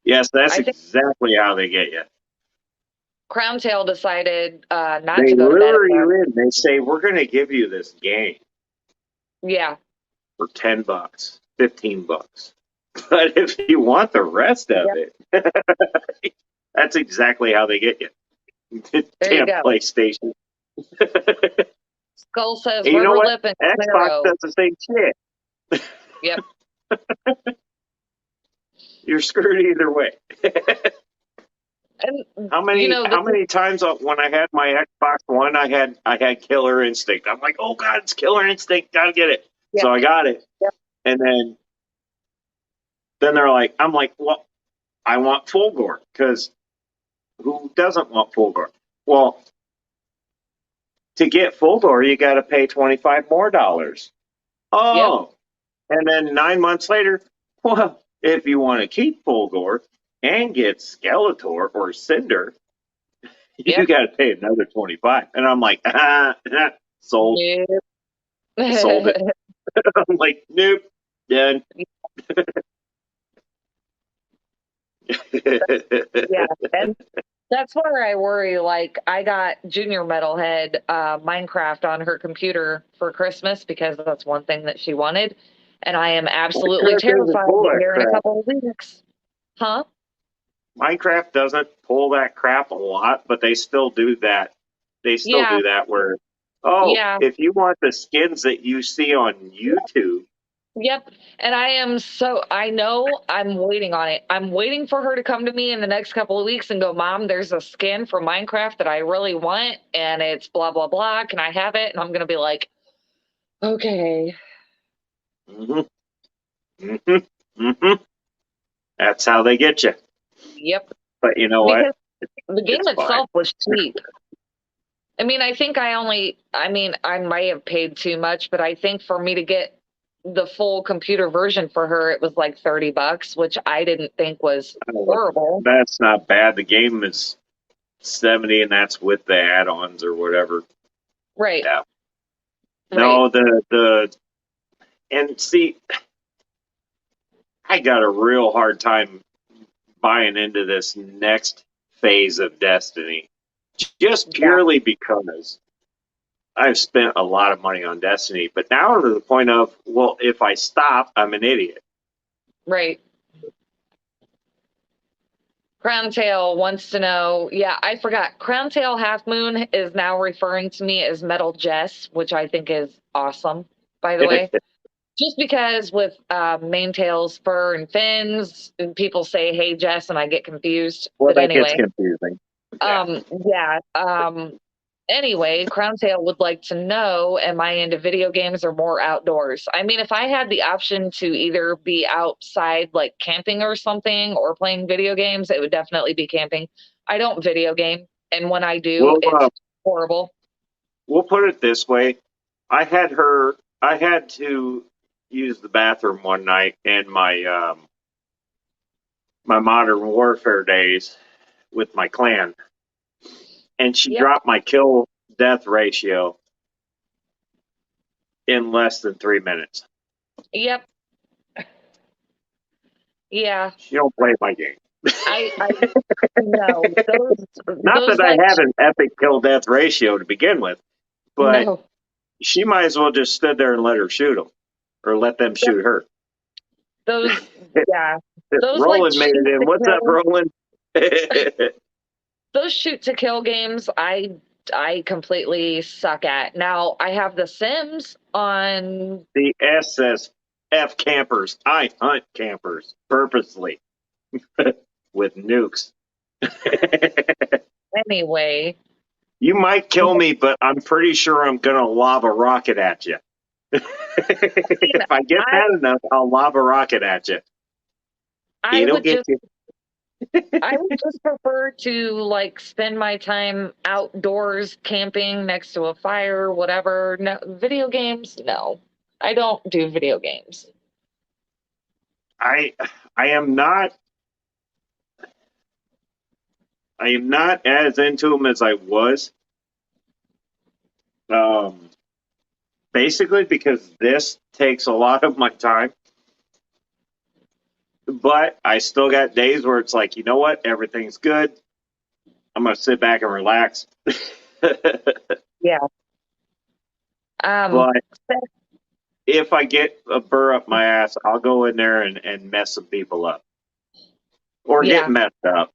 Yes, that's I think exactly how they get you. Crown Tail decided not They to go to bed. lure you in. They say, we're going to give you this game Yeah. for $10, $15. But if you want the rest of it, that's exactly how they get you. There you Damn go. PlayStation. Skull says And you know rubber what? lip and Xbox Claro. does the same shit. Yep. You're screwed either way. And How many you know, how many times when I had my Xbox One, I had Killer Instinct. I'm like, oh god, it's Killer Instinct, gotta get it. Yeah. So I got it, Yeah. and then they're like, I'm like, well, I want full gore because who doesn't want full gore? Well, to get full gore, you got to pay $25 more. Oh, and then 9 months later, well, if you want to keep full gore and get Skeletor or Cinder, you got to pay another 25. And I'm like, sold. Yep. Sold it. I'm like, nope, done. Yeah, and that's where I worry. Like, I got Junior Metalhead Minecraft on her computer for Christmas because that's one thing that she wanted, and I am absolutely Minecraft doesn't terrified pull that that here in a crap. couple of weeks. Huh? Minecraft doesn't pull that crap a lot, but they still do that. They still Yeah. do that where, Yeah. if you want the skins that you see on YouTube, Yep. And I know I'm waiting on it. I'm waiting for her to come to me in the next couple of weeks and go, Mom, there's a skin for Minecraft that I really want, and it's blah, blah, blah. Can I have it? And I'm going to be like, okay. that's how they get you. Yep. But you know what? Because the game It's itself was cheap. I mean, I might have paid too much, but I think for me to get the full computer version for her, it was like $30, which I didn't think was horrible. That's not bad. The game is 70, and that's with the add-ons or whatever. Right. Yeah. Right. No, and see, I got a real hard time buying into this next phase of Destiny, just Yeah, purely because I've spent a lot of money on Destiny, but now to the point of, well, if I stop, I'm an idiot. right. Crown Tail wants to know. Yeah, I forgot. Crown Tail Half Moon is now referring to me as Metal Jess, which I think is awesome, by the way. Just because with Maintail's fur and fins, and people say, "Hey Jess," and I get confused. Well, But that gets anyway, confusing. Yeah. yeah. Anyway, Crown Tail would like to know, am I into video games or more outdoors? I mean, if I had the option to either be outside, like camping or something, or playing video games, it would definitely be camping. I don't video game, and when I do, We'll it's horrible. we'll put it this way. I had to use the bathroom one night in my Modern Warfare days with my clan, and she Yep, dropped my kill death ratio in less than 3 minutes. yep, yeah. She don't play my game. I no Not those that I like had an epic kill death ratio to begin with, but no she might as well just stood there and let her shoot them, or let them yep, shoot her. those yeah those like Roland made shoot it in. to What's up, kill Roland? those shoot to kill games I completely suck at. Now I have The Sims on. The SSF campers. I hunt campers purposely with nukes. Anyway. You might kill me, but I'm pretty sure I'm going to lob a rocket at you. If I get I mad enough, I'll lob a rocket at you. I It'll would get just you. I would just prefer to like spend my time outdoors camping next to a fire, whatever. No video games, no. I don't do video games. I I am not as into them as I was. Um, Basically because this takes a lot of my time. But I still got days where it's like, you know what? Everything's good. I'm going to sit back and relax. Yeah. Um, But if I get a burr up my ass, I'll go in there and mess some people up or get yeah. messed up.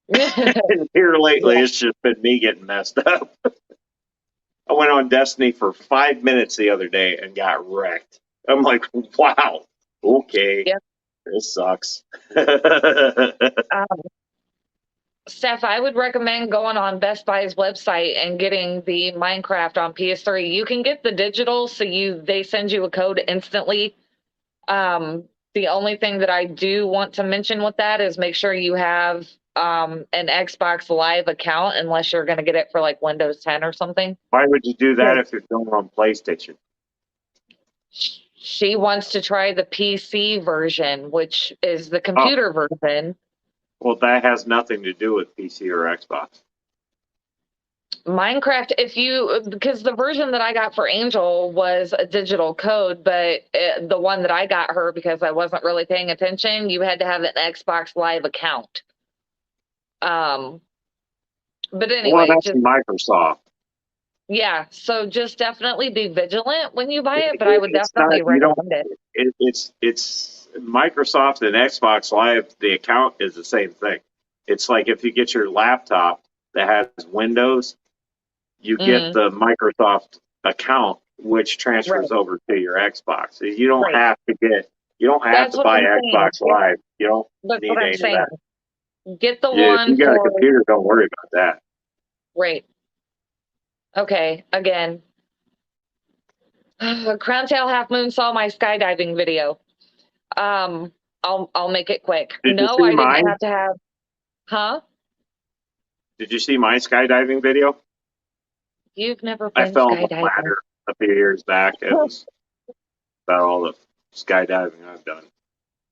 Yeah. And here lately, it's just been me getting messed up. I went on Destiny for 5 minutes the other day and got wrecked. I'm like, wow, okay, this sucks. Um, Steph, I would recommend going on Best Buy's website and getting the Minecraft on PS3. You can get the digital, so they send you a code instantly. The only thing that I do want to mention with that is make sure you have an Xbox Live account, unless you're going to get it for like Windows 10 or something. Why would you do that if you're going on PlayStation? She wants to try the PC version, which is the computer version. Well, that has nothing to do with PC or Xbox. Minecraft, because the version that I got for Angel was a digital code, but the one that I got her, because I wasn't really paying attention, you had to have an Xbox Live account. But anyway, Well, that's Microsoft. Yeah, so just definitely be vigilant when you buy it, but I would It's definitely not. You don't. recommend it. It's Microsoft and Xbox Live. The account is the same thing. It's like if you get your laptop that has Windows, you get the Microsoft account, which transfers over to your Xbox. You don't have to get. You don't have That's to what buy I'm saying. Xbox Live. You don't That's need what I'm any of saying. that. Get the If one you got a for computer, don't worry about that. right. Okay, again. Crown Tail Half Moon saw my skydiving video. I'll make it quick. Did you No, see I didn't mine? have to have. Huh? Did you see my skydiving video? You've never I been fell off a skydiving. ladder a few years back. It was about all the skydiving I've done.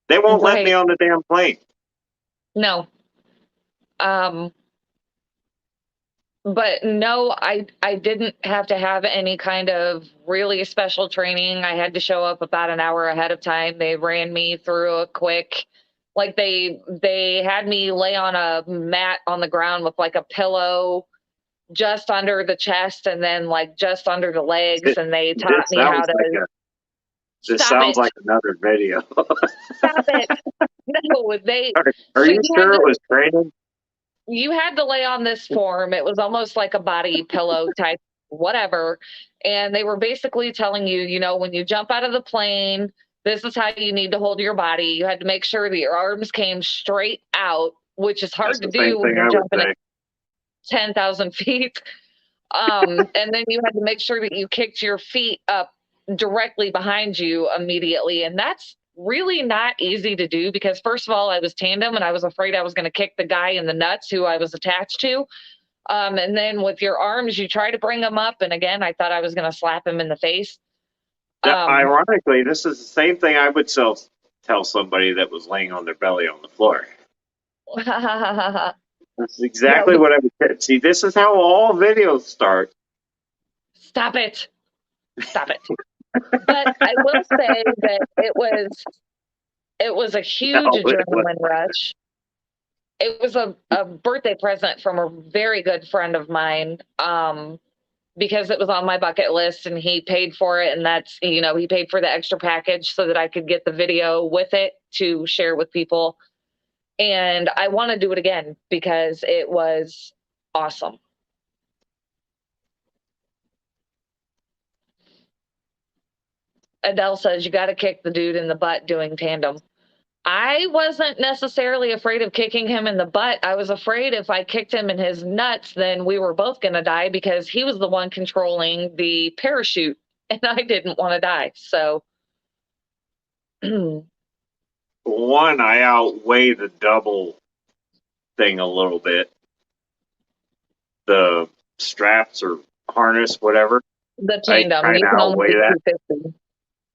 They won't let me on the damn plane. No. But no, I didn't have to have any kind of really special training. I had to show up about an hour ahead of time. They ran me through a quick, like they had me lay on a mat on the ground with like a pillow just under the chest and then like just under the legs, and they taught This me how sounds to like this stop sounds it, like another video. stop it. No, they Are so you sure it was training? you had to lay on this form. It was almost like a body pillow type, whatever. And they were basically telling you, you know, when you jump out of the plane, this is how you need to hold your body. You had to make sure that your arms came straight out, which is That's hard to the same do when thing you're I would jumping at say. 10,000 feet. And then you had to make sure that you kicked your feet up directly behind you immediately. And that's really not easy to do because, first of all, I was tandem and I was afraid I was going to kick the guy in the nuts who I was attached to. And then with your arms, you try to bring them up. And again, I thought I was going to slap him in the face. Ironically, this is the same thing I would tell somebody that was laying on their belly on the floor. No, That's exactly what I would say. See, this is how all videos start. stop it. Stop it. But I will say that it was a huge No, it was. adrenaline rush. It was a birthday present from a very good friend of mine, because it was on my bucket list and he paid for it. And that's, you know, he paid for the extra package so that I could get the video with it to share with people. And I want to do it again because it was awesome. Adele says you got to kick the dude in the butt doing tandem. I wasn't necessarily afraid of kicking him in the butt. I was afraid if I kicked him in his nuts, then we were both going to die because he was the one controlling the parachute and I didn't want to die. So, One, I outweigh the double thing a little bit. The straps or harness, whatever. the I tandem, kind you of can only outweigh do that. 250.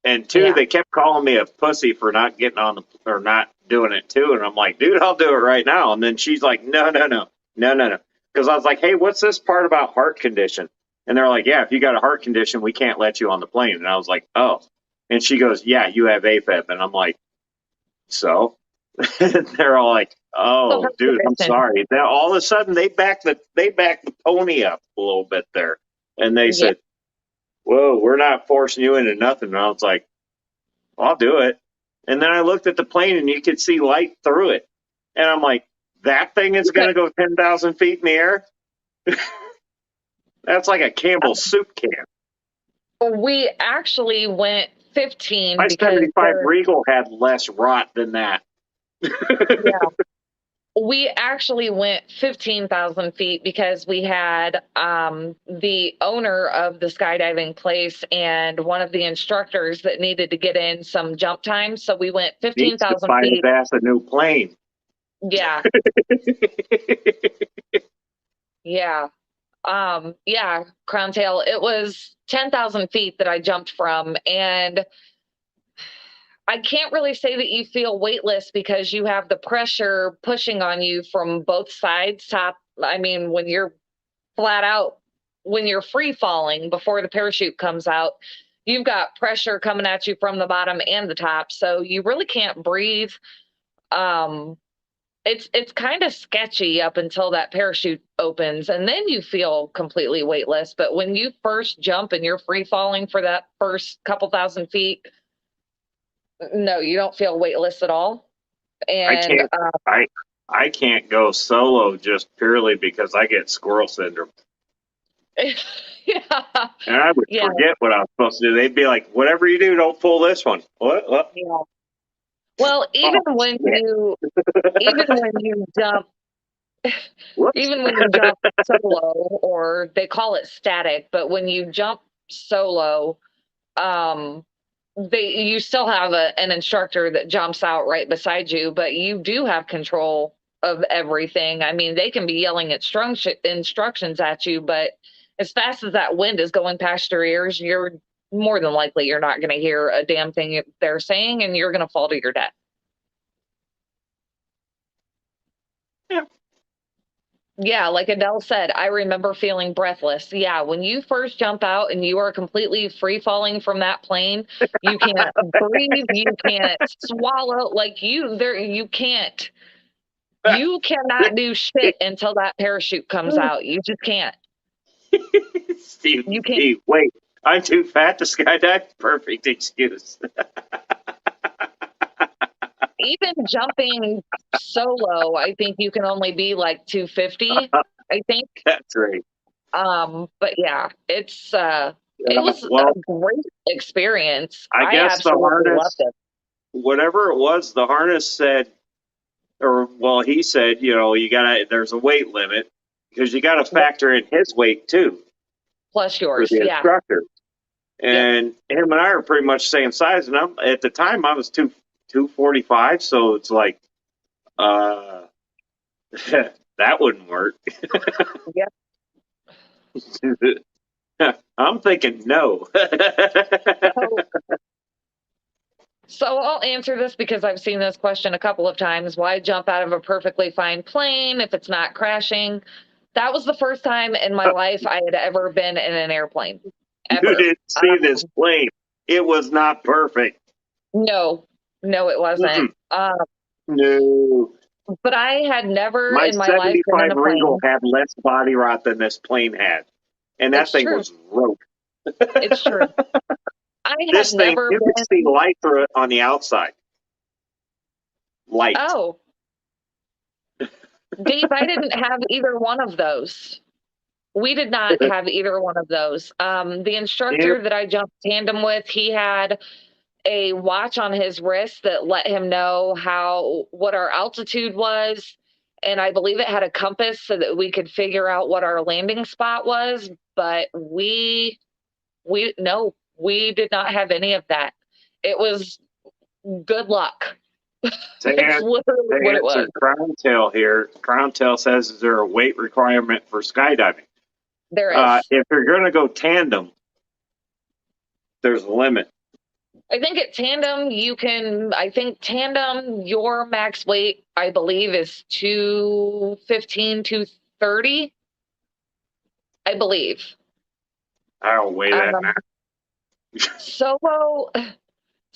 And two, Yeah. they kept calling me a pussy for not getting on the or not doing it too. And I'm like, dude, I'll do it right now. And then she's like, no. Because I was like, hey, what's this part about heart condition? And they're like, yeah, if you got a heart condition, we can't let you on the plane. And I was like, oh. And she goes, yeah, you have AFib. And I'm like, so? They're all like, oh, dude, I'm sorry. Then all of a sudden they backed the pony up a little bit there. And they said, whoa, we're not forcing you into nothing. And I was like, I'll do it. And then I looked at the plane and you could see light through it. And I'm like, that thing is going to go 10,000 feet in the air? That's like a Campbell's soup can. We actually went 15 My because 75 Regal had less rot than that. yeah. We actually went 15,000 feet because we had the owner of the skydiving place and one of the instructors that needed to get in some jump time. So we went Needs to 15,000 buy his feet. ass a new plane. Yeah. Yeah. Yeah, Crown Tail. It was 10,000 feet that I jumped from. And I can't really say that you feel weightless because you have the pressure pushing on you from both sides. I mean, when you're flat out, when you're free falling before the parachute comes out, you've got pressure coming at you from the bottom and the top. So you really can't breathe. It's kind of sketchy up until that parachute opens and then you feel completely weightless. But when you first jump and you're free falling for that first couple thousand feet, no, you don't feel weightless at all. And I can't go solo just purely because I get squirrel syndrome. yeah. And I would forget what I was supposed to do. They'd be like, whatever you do, don't pull this one. What? Yeah. Well, even when you jump even when you jump solo, or they call it static, but when you jump solo, you still have an instructor that jumps out right beside you, but you do have control of everything. I mean, they can be yelling instructions at you, but as fast as that wind is going past your ears, you're more than likely you're not going to hear a damn thing they're saying, and you're going to fall to your death. Yeah. Yeah, like Adele said, I remember feeling breathless. Yeah, when you first jump out and you are completely free falling from that plane, you can't breathe, you can't swallow, like you can't. You cannot do shit until that parachute comes out. You just can't. You can't. Steve, wait. I'm too fat to skydive. Perfect excuse. Even jumping solo, I think you can only be like 250, I think. That's right. But yeah, it Yeah, was well, a great experience. I I guess the absolutely loved harness, it. whatever it was, the harness said, or well, he said, you gotta. There's a weight limit because you got to Yep. factor in his weight too Plus for yours, the yeah. instructor. Yep. And him and I are pretty much the same size. And at the time I was 245, so it's like, uh, that wouldn't work. Yep. I'm thinking no. So, so I'll answer this because I've seen this question a couple of times. Why jump out of a perfectly fine plane if it's not crashing? That was the first time in my life I had ever been in an airplane. You Ever. didn't see this plane. It was not perfect. No, it wasn't. Mm-mm. No. But I had never My in my life been in 75 a Regal plane. had less body rot than this plane had. And that It's thing true. was rope. It's true. I had This thing, never you could see been. light through it on the outside. Light. Oh, Dave, I didn't have either one of those. We did not have either one of those. The Yep. instructor that I jumped tandem with, he had a watch on his wrist that let him know what our altitude was, and I believe it had a compass so that we could figure out what our landing spot was. But we no, we did not have any of that. It was good luck. It's To literally what it answer was. Crown Tail here, Crown Tail says, is there a weight requirement for skydiving? There is. If you're going to go tandem, there's a limit. I think at tandem I think tandem, your max weight, I believe, is 215, 230. I believe. I don't weigh that now.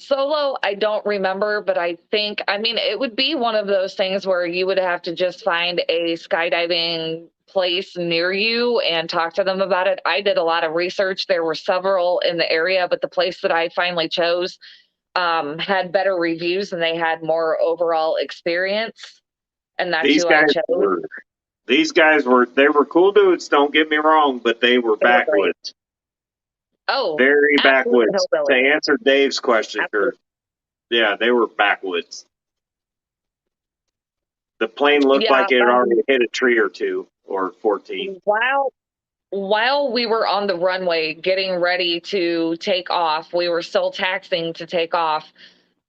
Solo, I don't remember, but I think, I mean, it would be one of those things where you would have to just find a skydiving place near you and talk to them about it. I did a lot of research. There were several in the area, but the place that I finally chose had better reviews and they had more overall experience. And that's These who I guys chose. they were cool dudes, don't get me wrong, but they were They were great. backwoods. Oh, Very absolutely backwoods. To hillbilly. answer Dave's question, yeah, they were backwoods. The plane looked Yeah. like it had already hit a tree or two, or 14. While we were on the runway getting ready to take off, we were still taxiing to take off.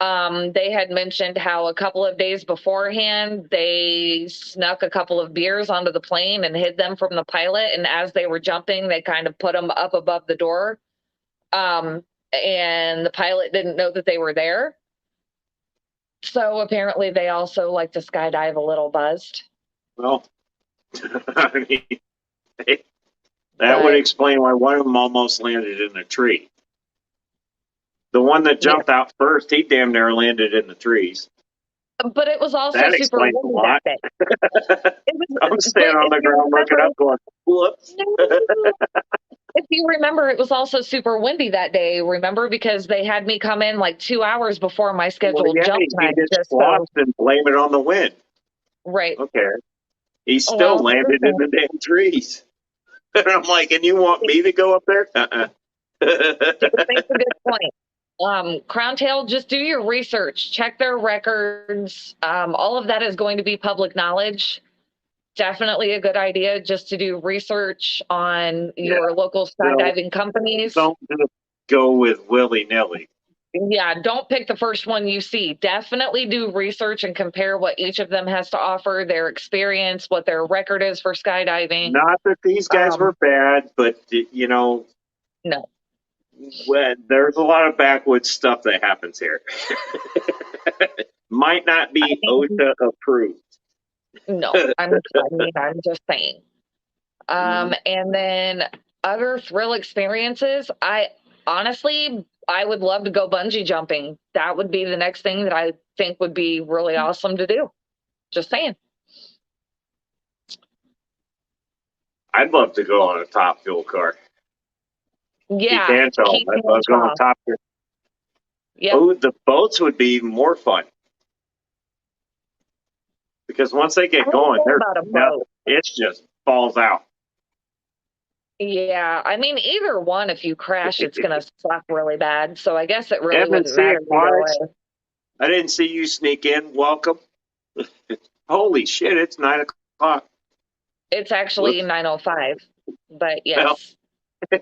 They had mentioned how a couple of days beforehand, they snuck a couple of beers onto the plane and hid them from the pilot. And as they were jumping, they kind of put them up above the door. And the pilot didn't know that they were there. So apparently they also like to skydive a little buzzed. Well, I mean, that would explain why one of them almost landed in a tree. The one that jumped out first, he damn near landed in the trees. But it was also That super explains a windy lot. that day. I'm standing on the ground looking up going, whoops. If you remember, it was also super windy that day, remember? Because they had me come in like 2 hours before my scheduled jump time. He just flopped and blame it on the wind. Right. Okay. He still landed in the damn trees. And I'm like, and you want me to go up there? Makes a good point. Crown Tail, just do your research, check their records. All of that is going to be public knowledge. Definitely a good idea just to do research on your local skydiving companies. Don't just go with willy-nilly. Yeah, don't pick the first one you see. Definitely do research and compare what each of them has to offer, their experience, what their record is for skydiving. Not that these guys were bad, but, no. There's a lot of backwoods stuff that happens here. Might not be OSHA approved. No, I'm just saying. And then other thrill experiences, I would love to go bungee jumping. That would be the next thing that I think would be really awesome to do. Just saying. I'd love to go on a Top Fuel car. Keith Yeah, Ansel, Keith I'd love going Hanshaw. Top Fuel. Yep. Oh, the boats would be even more fun. Because once they I get don't going, know about a boat. it just falls out. Yeah, I mean, either one, if you crash, it's going to suck really bad. So I guess it really wouldn't M&C matter either Aquatics, way. I didn't see you sneak in. Welcome. Holy shit, it's 9 o'clock. It's actually 9:05, but yes. Well,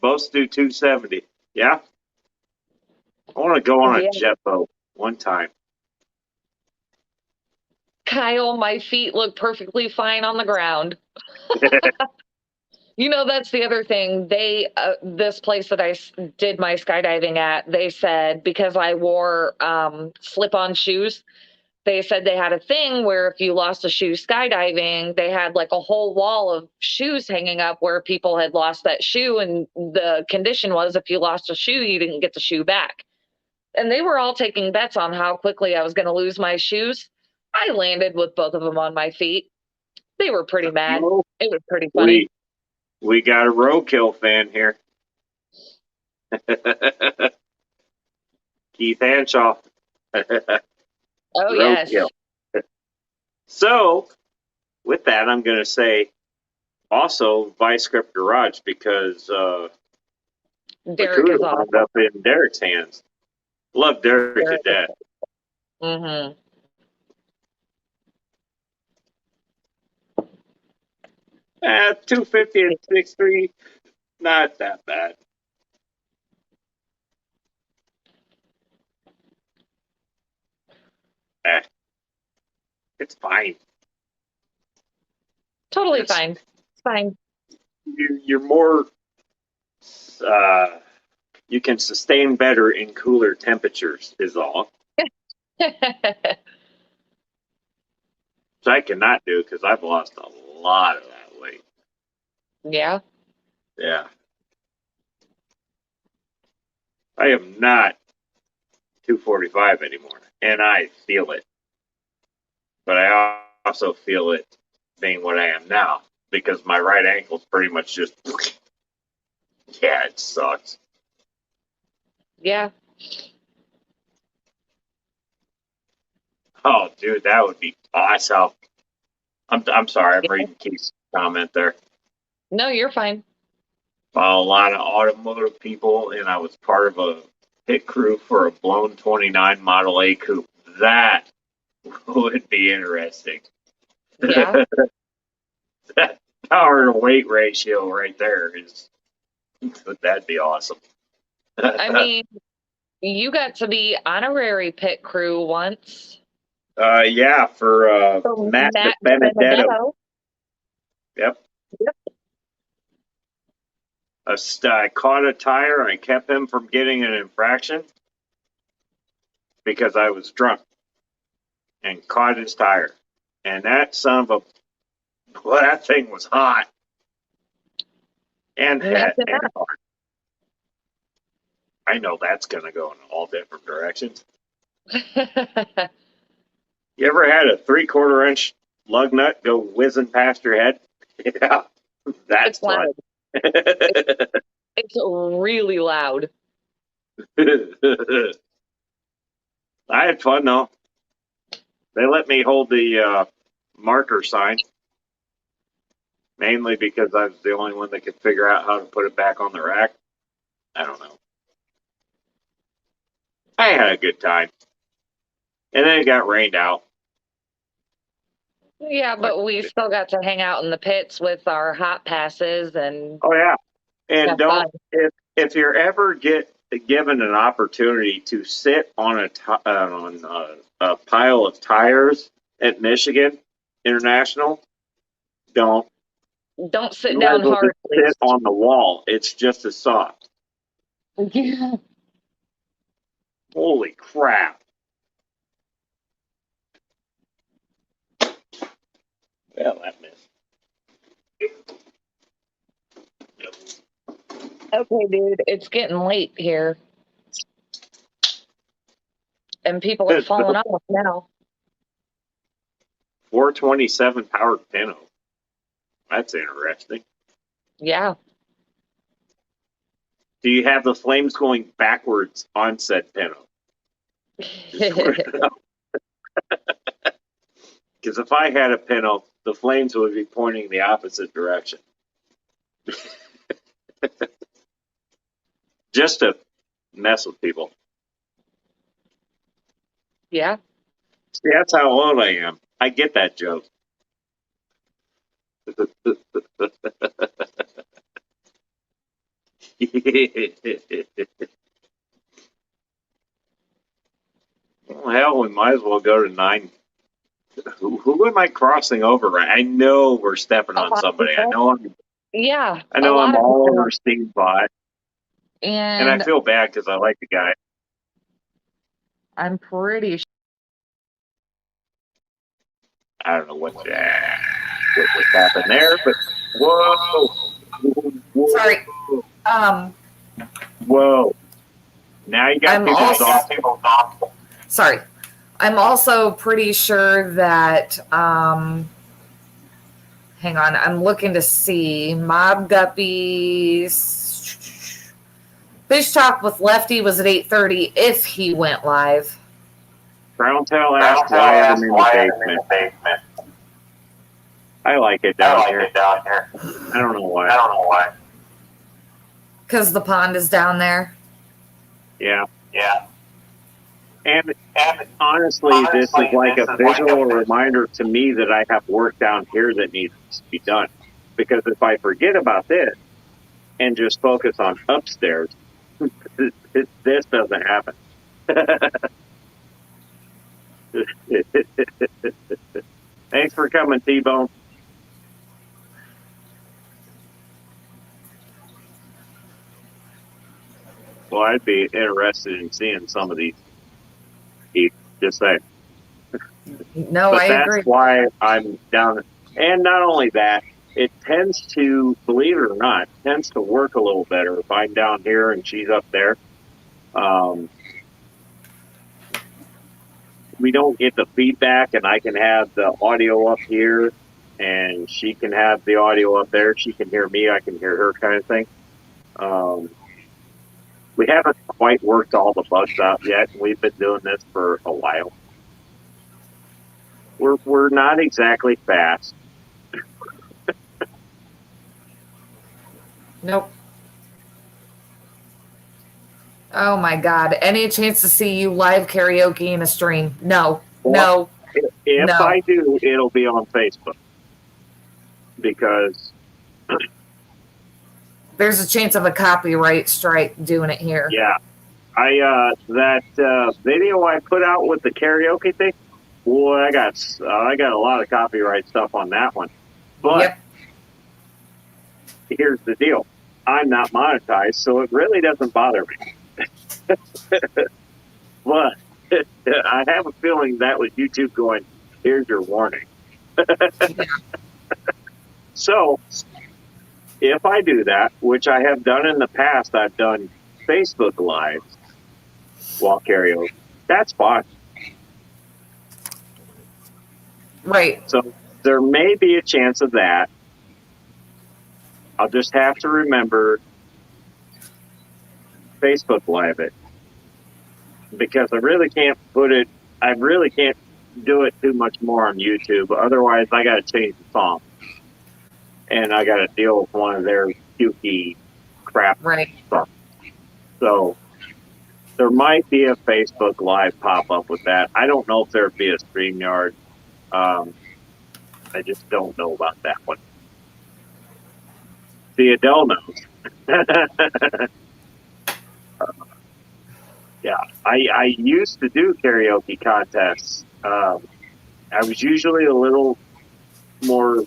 boats do 270. Yeah? I want to go on a jet boat one time. Kyle, my feet look perfectly fine on the ground. You know, that's the other thing. This place that I did my skydiving at, they said because I wore slip-on shoes, they said they had a thing where if you lost a shoe skydiving, they had like a whole wall of shoes hanging up where people had lost that shoe. And the condition was if you lost a shoe, you didn't get the shoe back. And they were all taking bets on how quickly I was going to lose my shoes. I landed with both of them on my feet. They were pretty mad. It was pretty funny. We got a roadkill fan here. Keith Anshaw. Oh, yes. So, with that, I'm going to say also Vice Grip Garage because Derek is awesome. wound up in Derek's hands. Love Derek to death. Mm-hmm. 250 and 6.3, not that bad. It's fine. Totally fine. It's fine. You're more, you can sustain better in cooler temperatures, is all. Which I cannot do because I've lost a lot of that weight. Yeah. Yeah. I am not 245 anymore, and I feel it. But I also feel it being what I am now because my right ankle's pretty much just, yeah, it sucks. Yeah. Oh, dude, that would be awesome. I'm sorry, I'm reading Keith's comment there. No, you're fine. A lot of automotive people, and I was part of a pit crew for a blown 29 Model A coupe. That would be interesting. Yeah. That power to weight ratio right there is, that'd be awesome. I mean, you got to be honorary pit crew once. Yeah, for Matt Benedetto. Yep. I caught a tire and I kept him from getting an infraction because I was drunk and caught his tire. And that son of a, well, that thing was hot and hot and hard. I know that's going to go in all different directions. You ever had a 3/4 inch lug nut go whizzing past your head? Yeah, that's fun. It's really loud. I had fun though. They let me hold the marker sign, mainly because I was the only one that could figure out how to put it back on the rack. I don't know. I had a good time. And then it got rained out. Yeah, but we still got to hang out in the pits with our hot passes and. Oh yeah, and don't if you're ever given an opportunity to sit on a pile of tires at Michigan International, don't sit down hard. Sit on the wall. It's just as soft. Yeah. Holy crap! Well, that missed. Okay, dude, it's getting late here, and people are falling off now. 427 power pinno. That's interesting. Yeah. Do you have the flames going backwards on said pinno? Because if I had a pinno, the flames would be pointing the opposite direction. Just to mess with people. Yeah. See, that's how old I am. I get that joke. Well, hell, we might as well go to 9. Who am I crossing over? I know we're stepping on somebody. I know Yeah. I'm all over Steve's bot. And I And feel bad because I like the guy. I'm pretty sure. I don't know what happened there, but whoa. Sorry. Whoa. Now you got people off. Sorry. I'm also pretty sure that hang on, I'm looking to see Mob Guppies. Fish Talk with Lefty was at 8:30 if he went live. Brown Tail asked why I'm in the basement. I like it down here. I don't know why. Because the pond is down there. Yeah. And honestly, this is like a visual reminder to me that I have work down here that needs to be done. Because if I forget about this and just focus on upstairs, this doesn't happen. Thanks for coming, T-Bone. Well, I'd be interested in seeing some of these. Just saying. No, but I agree. That's why I'm down. And not only that, it tends to, believe it or not, tends to work a little better if I'm down here and she's up there. We don't get the feedback, and I can have the audio up here, and she can have the audio up there. She can hear me, I can hear her, kind of thing. We haven't quite worked all the bugs out yet. We've been doing this for a while. We're not exactly fast. Nope. Oh my God. Any chance to see you live karaoke in a stream? No. Well, no. If no. I do, it'll be on Facebook. Because there's a chance of a copyright strike doing it here. Yeah. That video I put out with the karaoke thing, boy, I got a lot of copyright stuff on that one. But here's the deal. I'm not monetized, so it really doesn't bother me. But I have a feeling that was YouTube going, here's your warning. So if I do that, which I have done in the past, I've done Facebook Lives while karaoke. That's fine. Right. So there may be a chance of that. I'll just have to remember Facebook Live it. Because I really can't do it too much more on YouTube. Otherwise, I got to change the song. And I got to deal with one of their kooky crap stuff. So there might be a Facebook Live pop up with that. I don't know if there'd be a StreamYard. I just don't know about that one. See, Adele knows. Yeah, I used to do karaoke contests. I was usually a little more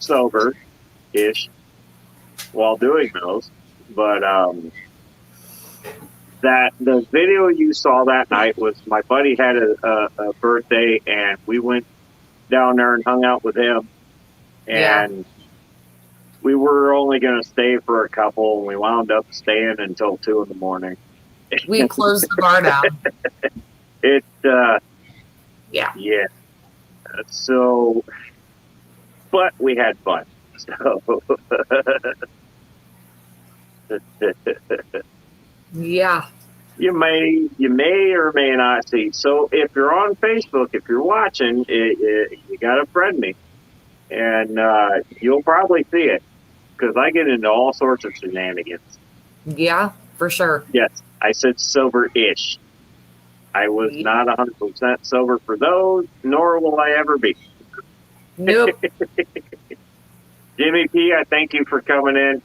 sober-ish while doing those, but that the video you saw that night was my buddy had a birthday, and we went down there and hung out with him. And we were only going to stay for a couple, and we wound up staying until 2 a.m. We closed the bar down. Yeah. So, but we had fun. So, Yeah. you may or may not see. So, if you're on Facebook, if you're watching, you gotta friend me, and you'll probably see it because I get into all sorts of shenanigans. Yeah, for sure. Yes, I said sober-ish. I was not 100% sober for those, nor will I ever be. Nope. Jimmy P, I thank you for coming in.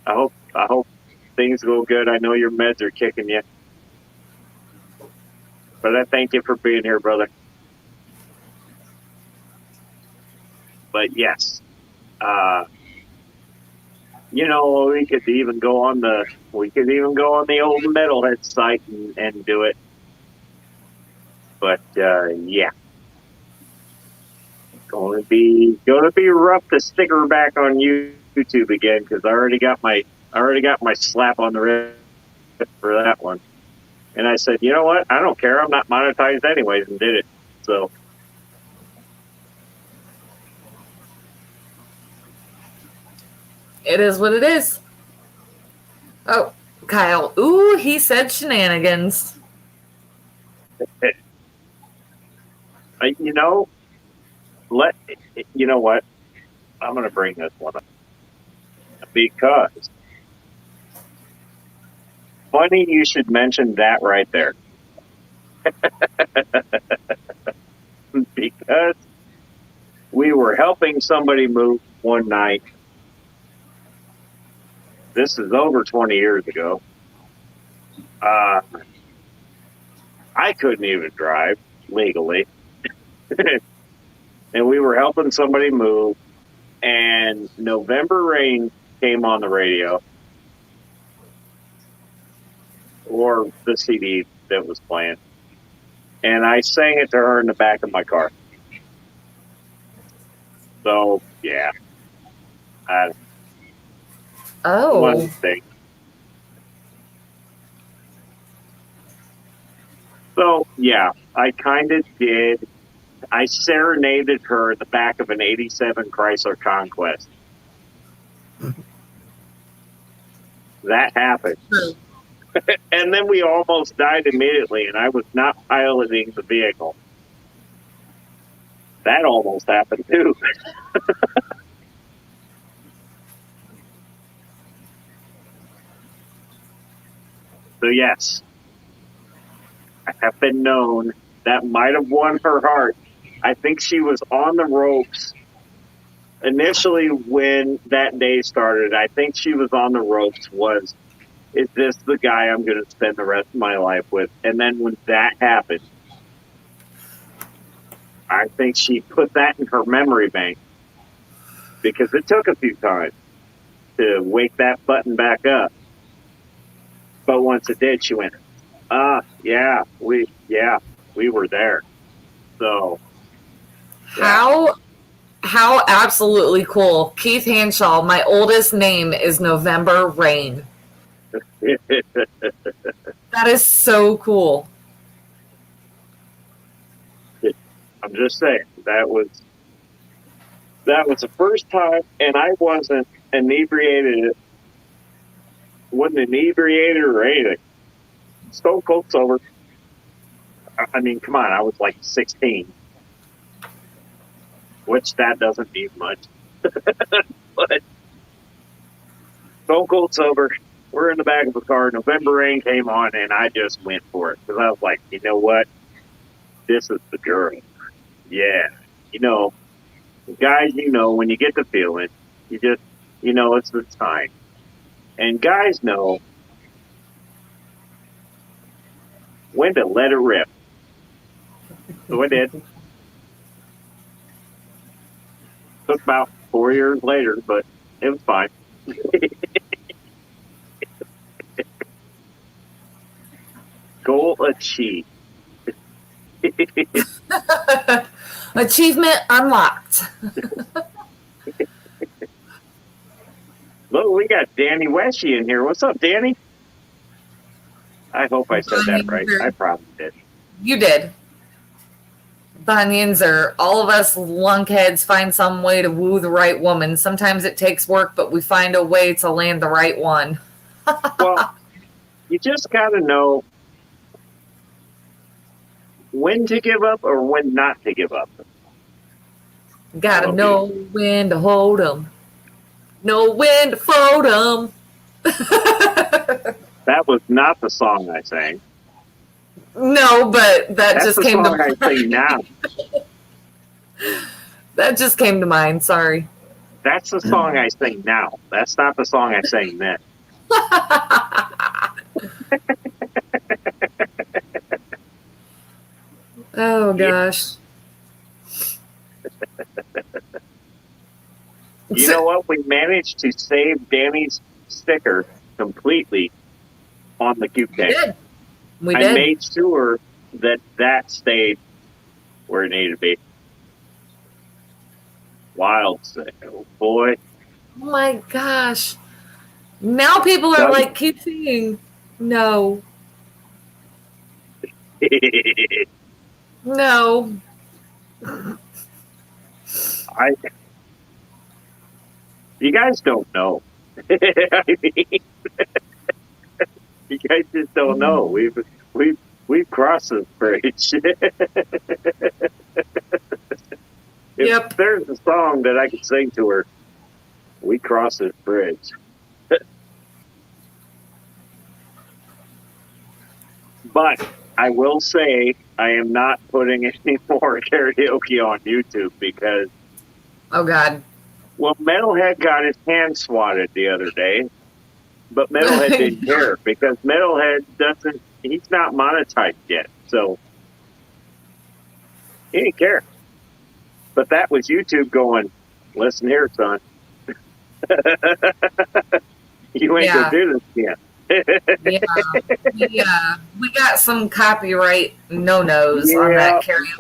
I hope things go good. I know your meds are kicking you. But I thank you for being here, brother. But yes, we could even go on the old Metalhead site and do it. But yeah, going to be rough to stick her back on YouTube again because I already got my slap on the wrist for that one. And I said, you know what? I don't care. I'm not monetized anyways, and did it. So. It is what it is. Oh, Kyle. Ooh, he said shenanigans. You know what? I'm going to bring this one up because funny you should mention that right there. Because we were helping somebody move one night. This is over 20 years ago. I couldn't even drive legally. And we were helping somebody move, and November Rain came on the radio, or the CD that was playing, and I sang it to her in the back of my car. So, yeah. One thing. So, yeah, I kind of did. I serenaded her in the back of an 87 Chrysler Conquest. That happened. And then we almost died immediately, and I was not piloting the vehicle. That almost happened, too. So, yes, I have been known. That might have won her heart. I think she was on the ropes initially when that day started. I think she was on the ropes is this the guy I'm going to spend the rest of my life with? And then when that happened, I think she put that in her memory bank because it took a few times to wake that button back up. But once it did, she went, we were there. So How absolutely cool. Keith Hanshaw, my oldest name is November Rain. That is so cool. I'm just saying that was the first time, and I wasn't inebriated or anything. Stone cold sober. I mean, come on, I was like 16, which that doesn't mean much. But stone cold sober. We're in the back of the car. November Rain came on, and I just went for it because I was like, you know what? This is the girl. Yeah. Guys, when you get the feeling, you just, it's the time. And guys know when to let it rip. So I did. Took about 4 years later, but it was fine. Goal achieved. Achievement unlocked. Look, we got Danny Weshy in here. What's up, Danny? I hope I said that right. I probably did. You did. Bunions are all of us lunkheads find some way to woo the right woman. Sometimes it takes work, but we find a way to land the right one. Well, you just got to know when to give up or when not to give up. Gotta know when to hold 'em. Know when to fold 'em. That was not the song I sang. No, but that just came to mind. That's the song I sing now. That just came to mind. Sorry. That's the song I sing now. That's not the song I sang then. Oh gosh. You know what? We managed to save Danny's sticker completely on the cube tank. We did. I made sure that stayed where it needed to be. Wild sick. Oh boy. Oh my gosh. Now people are like, keep singing. No. No. You guys don't know. I mean, you guys just don't know. We've crossed this bridge. If there's a song that I could sing to her, we crossed this bridge. But I will say I am not putting any more karaoke on YouTube because... Oh, God. Well, Metalhead got his hand swatted the other day, but Metalhead didn't care because Metalhead he's not monetized yet, so he didn't care. But that was YouTube going, listen here, son. You ain't going to do this again. We got some copyright no-nos on that karaoke.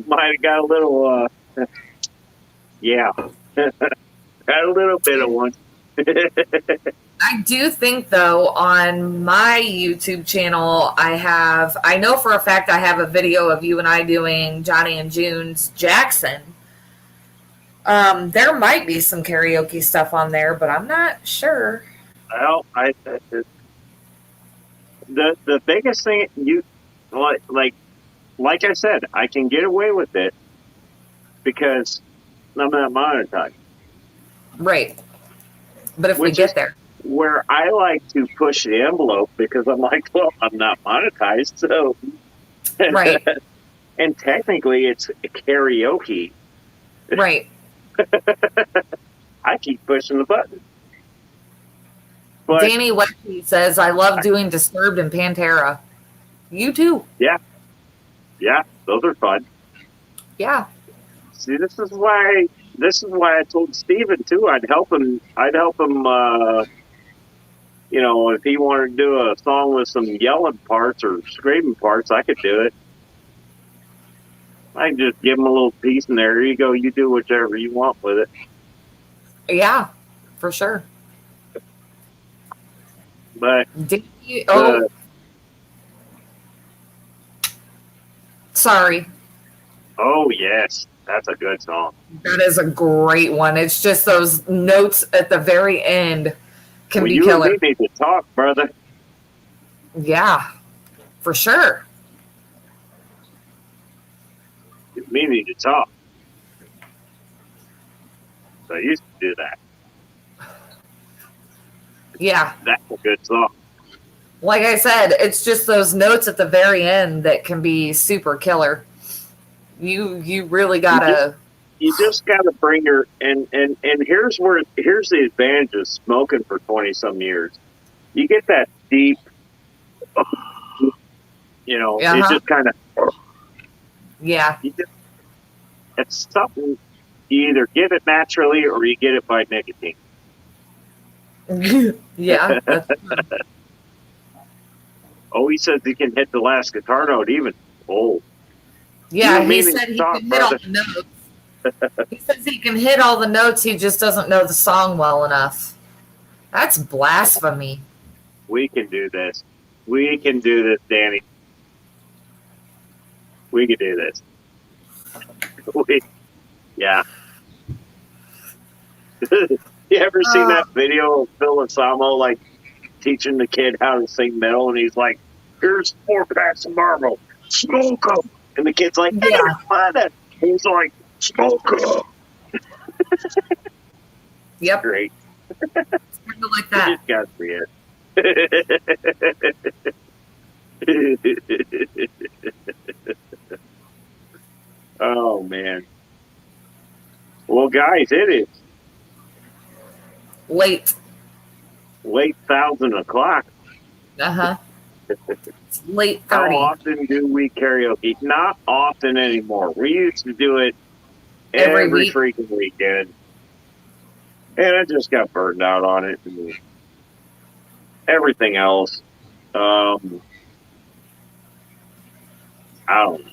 Might have got a little, got a little bit of one. I do think, though, on my YouTube channel, I know for a fact I have a video of you and I doing Johnny and June's Jackson. There might be some karaoke stuff on there, but I'm not sure. Well, the biggest thing like I said, I can get away with it because I'm not monetized. Right. But if we get there. Where I like to push the envelope because I'm like, well, I'm not monetized, so. Right. And technically it's karaoke. Right. I keep pushing the button. But, Danny Westy says, I love doing Disturbed and Pantera. You too. Yeah. Yeah, those are fun. Yeah. See, this is why I told Steven too. I'd help him. You know, if he wanted to do a song with some yelling parts or screaming parts, I could do it. I can just give him a little piece in there. Here you go. You do whichever you want with it. Yeah, for sure. But sorry. Oh yes, that's a good song. That is a great one. It's just those notes at the very end can be killer. You need to talk, brother. Yeah, for sure. We need to talk. So I used to do that. Yeah. That's a good song. Like I said, it's just those notes at the very end that can be super killer. You really gotta. You just gotta bring your and here's the advantage of smoking for 20-some years. You get that deep, It just kind of. Yeah. It's something. You either get it naturally or you get it by nicotine. Yeah. Oh, he says he can hit the last guitar note even. Oh. Yeah, You he mean said he stop, can hit all brother. the notes. He says he can hit all the notes, he just doesn't know the song well enough. That's blasphemy. We can do this. We can do this, Danny. We can do this. Yeah. You ever seen that video of Phil Asamo, like, teaching the kid how to sing metal, and he's like, here's 4 packs of Marlboro, smoke 'em. And the kid's like, hey, Yeah. what? And he's like, smoke 'em. Yep. Great. Something like You that. just got to see it. Oh, man. Well, guys, it is Late. late 1,000 o'clock. Uh-huh. It's late How 30. often do we karaoke? Not often anymore. We used to do it Every every week. freaking weekend. And I just got burned out on it and everything else. I don't know.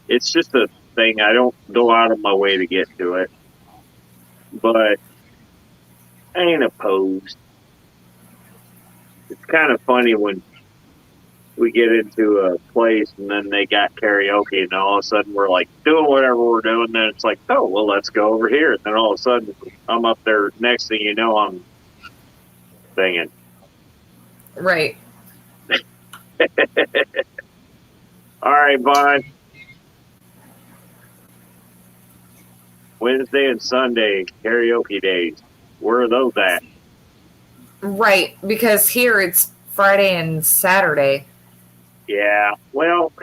It's just a thing. I don't go out of my way to get to it. But I ain't opposed. It's kind of funny when we get into a place and then they got karaoke and all of a sudden we're like doing whatever we're doing. Then it's like, oh, well, let's go over here. And then all of a sudden I'm up there. Next thing you know, I'm singing. Right. All right, Vaughn. Wednesday and Sunday karaoke days. Where are those at? Right. Because here it's Friday and Saturday. Yeah, well,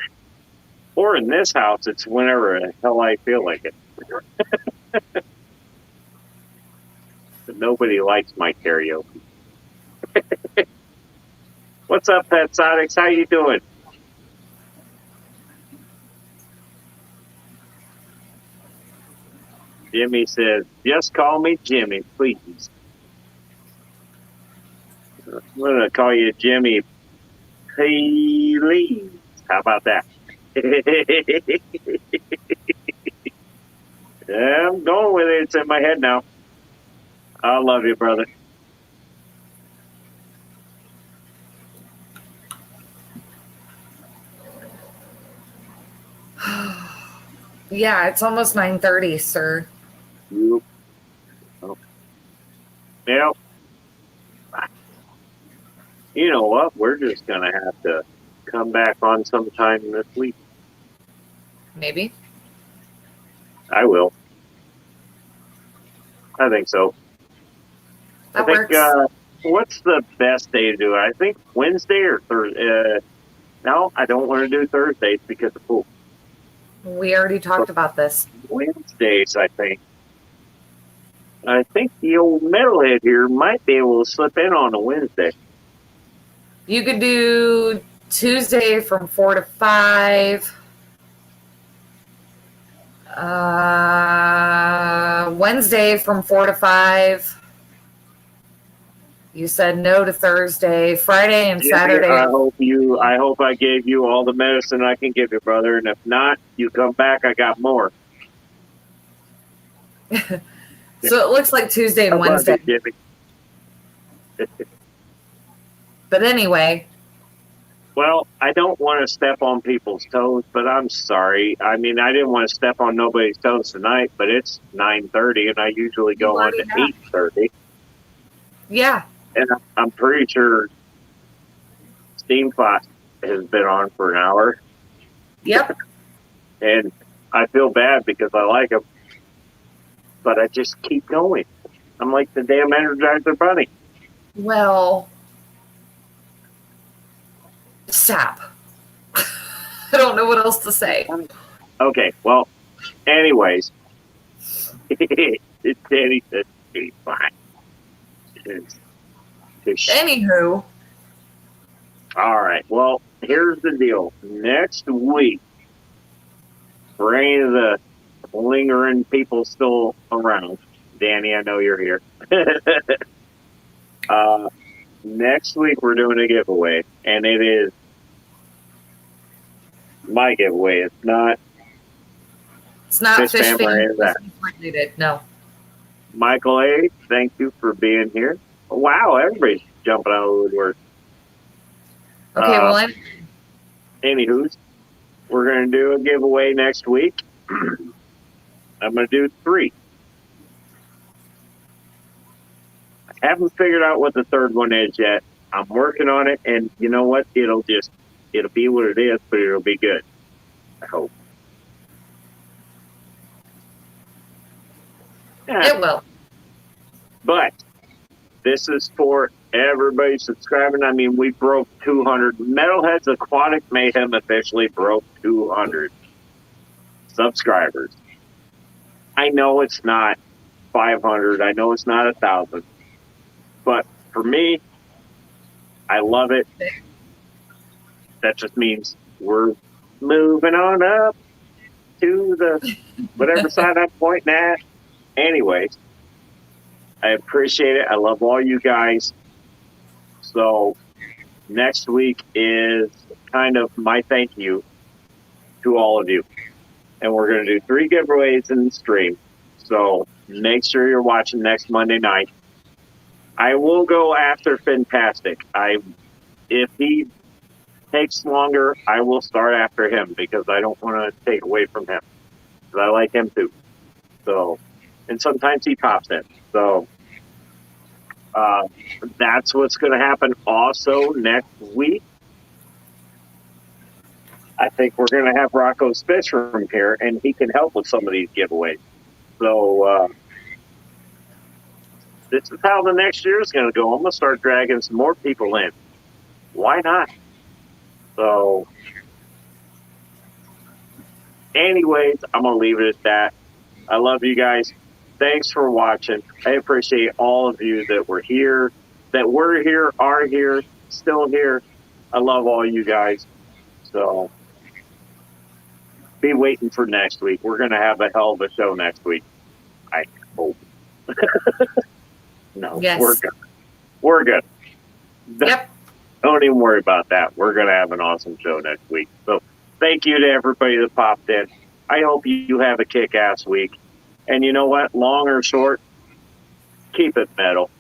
or in this house, it's whenever the hell I feel like it. But nobody likes my karaoke. What's up, Pet Sonics? How you doing? Jimmy says, just call me Jimmy, please. I'm going to call you Jimmy, please. How about that? I'm going with it. It's in my head now. I love you, brother. Yeah, it's almost 9:30, sir. You. Oh. Yeah. You know what? We're just going to have to come back on sometime this week. Maybe. I will. I think so. That I think, works. what's the best day to do it? I think Wednesday or Thursday. No, I don't want to do Thursdays because of pool. We already talked about this. Wednesdays, I think. I think the old metalhead here might be able to slip in on a Wednesday. You could do Tuesday from 4 to 5. Wednesday from 4 to 5. You said no to Thursday. Friday and Jimmy, Saturday. I hope I gave you all the medicine I can give you, brother. And if not, you come back. I got more. So it looks like Tuesday and I love Wednesday. you, Jimmy. But anyway. Well, I don't want to step on people's toes, but I'm sorry. I mean, I didn't want to step on nobody's toes tonight, but it's 9:30, and I usually go on to 8:30. Yeah. And I'm pretty sure Steam Class has been on for an hour. Yep. And I feel bad because I like them, but I just keep going. I'm like the damn Energizer Bunny. Well, stop. I don't know what else to say. Okay, well, anyways, Danny said, "Be fine." Anywho. All right, well, here's the deal. Next week, for any of the lingering people still around, Danny, I know you're here. Next week, we're doing a giveaway, and it is my giveaway. It's not It's not Fish fish family or any of that. related. No. Michael A., thank you for being here. Wow, everybody's jumping out of the woodwork. Okay, well, Anywho, we're going to do a giveaway next week. I'm going to do 3. I haven't figured out what the third one is yet. I'm working on it, and you know what? It'll be what it is, but it'll be good. I hope. Yeah. it will. But this is for everybody subscribing. I mean, we broke 200. Metalhead's Aquatic Mayhem officially broke 200 subscribers. I know it's not 500. I know it's not 1,000. But for me, I love it. That just means we're moving on up to the whatever side I'm pointing at. Anyways, I appreciate it. I love all you guys. So next week is kind of my thank you to all of you. And we're going to do 3 giveaways in the stream. So make sure you're watching next Monday night. I will go after Fantastic. If he takes longer, I will start after him because I don't want to take away from him. Because I like him too. So, and sometimes he pops in. So that's what's going to happen also next week. I think we're going to have Rocco's Fish Room here, and he can help with some of these giveaways. So this is how the next year is going to go. I'm going to start dragging some more people in. Why not? So anyways, I'm going to leave it at that. I love you guys. Thanks for watching. I appreciate all of you that were here, are here, still here. I love all you guys. So be waiting for next week. We're going to have a hell of a show next week. I hope. No, Yes. we're good. We're good. Yep. Don't even worry about that. We're going to have an awesome show next week. So thank you to everybody that popped in. I hope you have a kick-ass week. And you know what? Long or short, keep it metal.